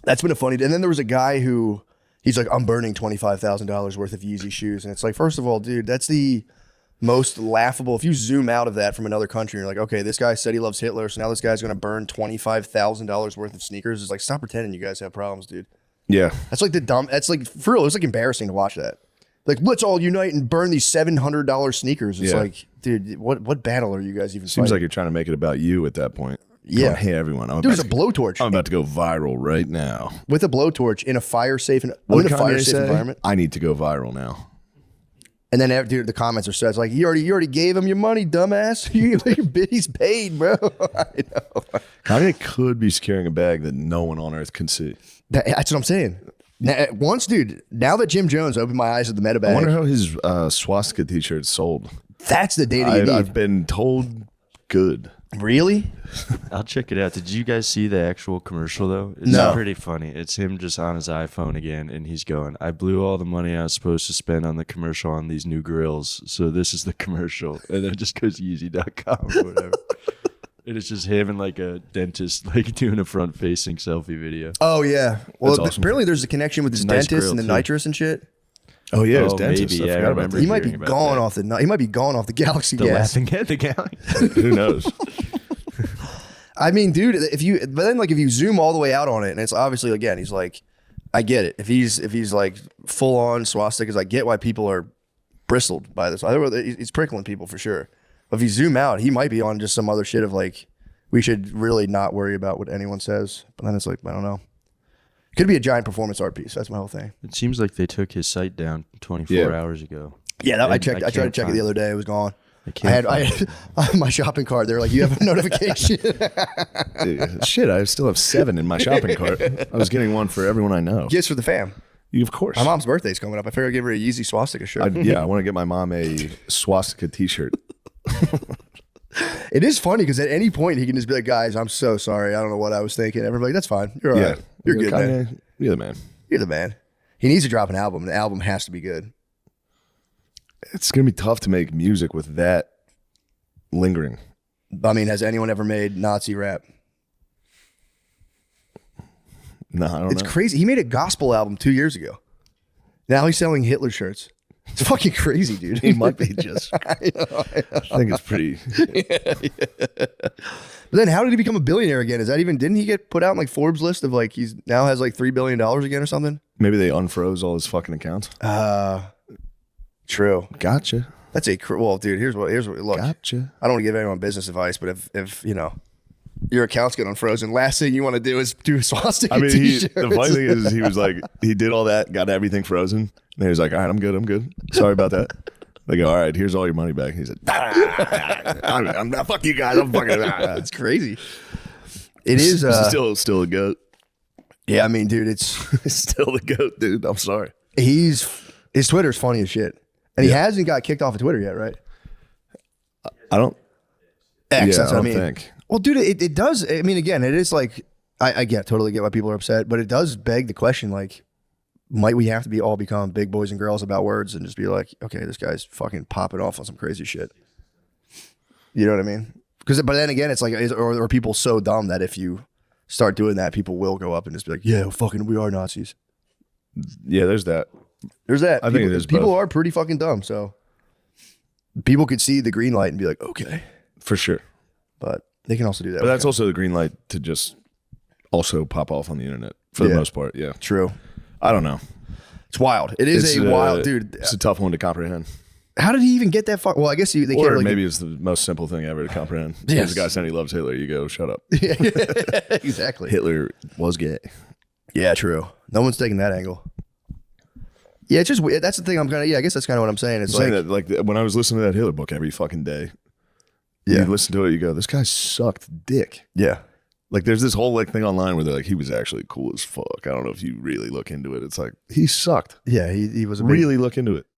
That's been a funny. And then there was a guy who he's like, I'm burning $25,000 worth of Yeezy shoes, and it's like, first of all, dude, that's the most laughable. If you zoom out of that from another country, you're like, okay, this guy said he loves Hitler, so now this guy's going to burn $25,000 worth of sneakers. It's like, stop pretending you guys have problems, dude. Yeah, that's like that's like, for real, it's like embarrassing to watch that. Like, let's all unite and burn these $700 sneakers. It's like, dude, what battle are you guys even Seems fighting? like you're trying to make it about you at that point. Yeah. Hey, everyone. Dude, it's a blowtorch. I'm about to go viral right now. With a blowtorch in a fire-safe environment. I need to go viral now. And then, dude, the comments are so, it's like, you already gave him your money, dumbass. He's paid, bro. I know. Kanye could be securing a bag that no one on earth can see. That's what I'm saying. Now, now that Jim Jones opened my eyes at the meta bag. I wonder how his swastika t-shirt sold. That's the data you need. I've been told good. Really? I'll check it out. Did you guys see the actual commercial though? It's No. pretty funny. It's him just on his iPhone again, and he's going, I blew all the money I was supposed to spend on the commercial on these new grills, so this is the commercial. And then it just goes Yeezy.com or whatever. And it's just him and like a dentist like doing a front-facing selfie video. Oh, yeah. Well, awesome. Apparently there's a connection with his Nice dentist grill, and the too. nitrous and shit. Oh yeah, his Oh, dentist. maybe, I yeah, I forgot about remember. that. He might be hearing about gone that. off he might be gone off the galaxy The gas. laughing at the galaxy. Who knows? I mean, dude, if you zoom all the way out on it, and it's obviously, again, he's like, I get it. If he's like full on swastikas, I get why people are bristled by this. It's prickling people for sure. But if you zoom out, he might be on just some other shit of like, we should really not worry about what anyone says. But then it's like, I don't know. Could be a giant performance art piece. That's my whole thing. It seems like they took his site down 24 hours ago. Yeah, I And checked. I tried to can't check it find the other day. It was gone. I had my shopping cart. They were like, you have a notification. Shit, I still have 7 in my shopping cart. I was getting one for everyone I know. Gifts for the fam. Of course. My mom's birthday's coming up. I figured I'd give her a Yeezy swastika shirt. I want to get my mom a swastika t-shirt. It is funny because at any point he can just be like, guys, I'm so sorry. I don't know what I was thinking. Everybody, that's fine. You're all right. You're good, man. You're the man. You're the man. He needs to drop an album. The album has to be good. It's going to be tough to make music with that lingering. I mean, has anyone ever made Nazi rap? No, I don't know. It's crazy. He made a gospel album 2 years ago. Now he's selling Hitler shirts. It's fucking crazy, dude. He might be just. I think it's pretty. But then how did he become a billionaire again? Didn't he get put out in like Forbes list of like he's now has like $3 billion again or something? Maybe they unfroze all his fucking accounts. True. Gotcha. That's well, dude, here's what look. Gotcha. I don't want to give anyone business advice, but if you know your accounts get unfrozen, last thing you want to do is do swastika I mean, t-shirts. the funny thing is, he was like, he did all that, got everything frozen, and he was like, all right, I'm good. Sorry about that. They go, all right, here's all your money back. He said, I'm not, fuck you guys. I'm fucking. It's crazy. It is still a goat. Yeah, I mean, dude, it's Still the goat, dude. I'm sorry. his Twitter's funny as shit, and he hasn't got kicked off of Twitter yet, right? I don't. X, Yeah, that's I what I don't mean. think. Well, dude, it does. I mean, again, it is like I totally get why people are upset, but it does beg the question: like, might we have to all become big boys and girls about words and just be like, okay, this guy's fucking popping off on some crazy shit? You know what I mean? But then again, it's like, are people so dumb that if you start doing that, people will go up and just be like, yeah, fucking, we are Nazis. Yeah, there's that. There's that. I think it is people both. are pretty fucking dumb, so people could see the green light and be like, okay, For sure. but they can also do that. But that's also the green light to just also pop off on the internet for the most part. Yeah. true. I don't know. It's wild. It is a wild, dude. It's a tough one to comprehend. How did he even get that far? Well, I guess they can't Or really. maybe it's the most simple thing ever to comprehend. Yes. Here's a guy saying he loves Hitler. You go, shut up. Exactly. Hitler was gay. Yeah, true. No one's taking that angle. Yeah, it's just weird. That's the thing. I'm kind of. Yeah, I guess that's kind of what I'm saying. It's I'm saying like, that, like, when I was listening to that Hitler book every fucking day, Yeah. You listen to it, you go, this guy sucked dick. Yeah. Like there's this whole like thing online where they're like, he was actually cool as fuck. I don't know if you really look into it. It's like he sucked. Yeah. He was a big, Really look into it.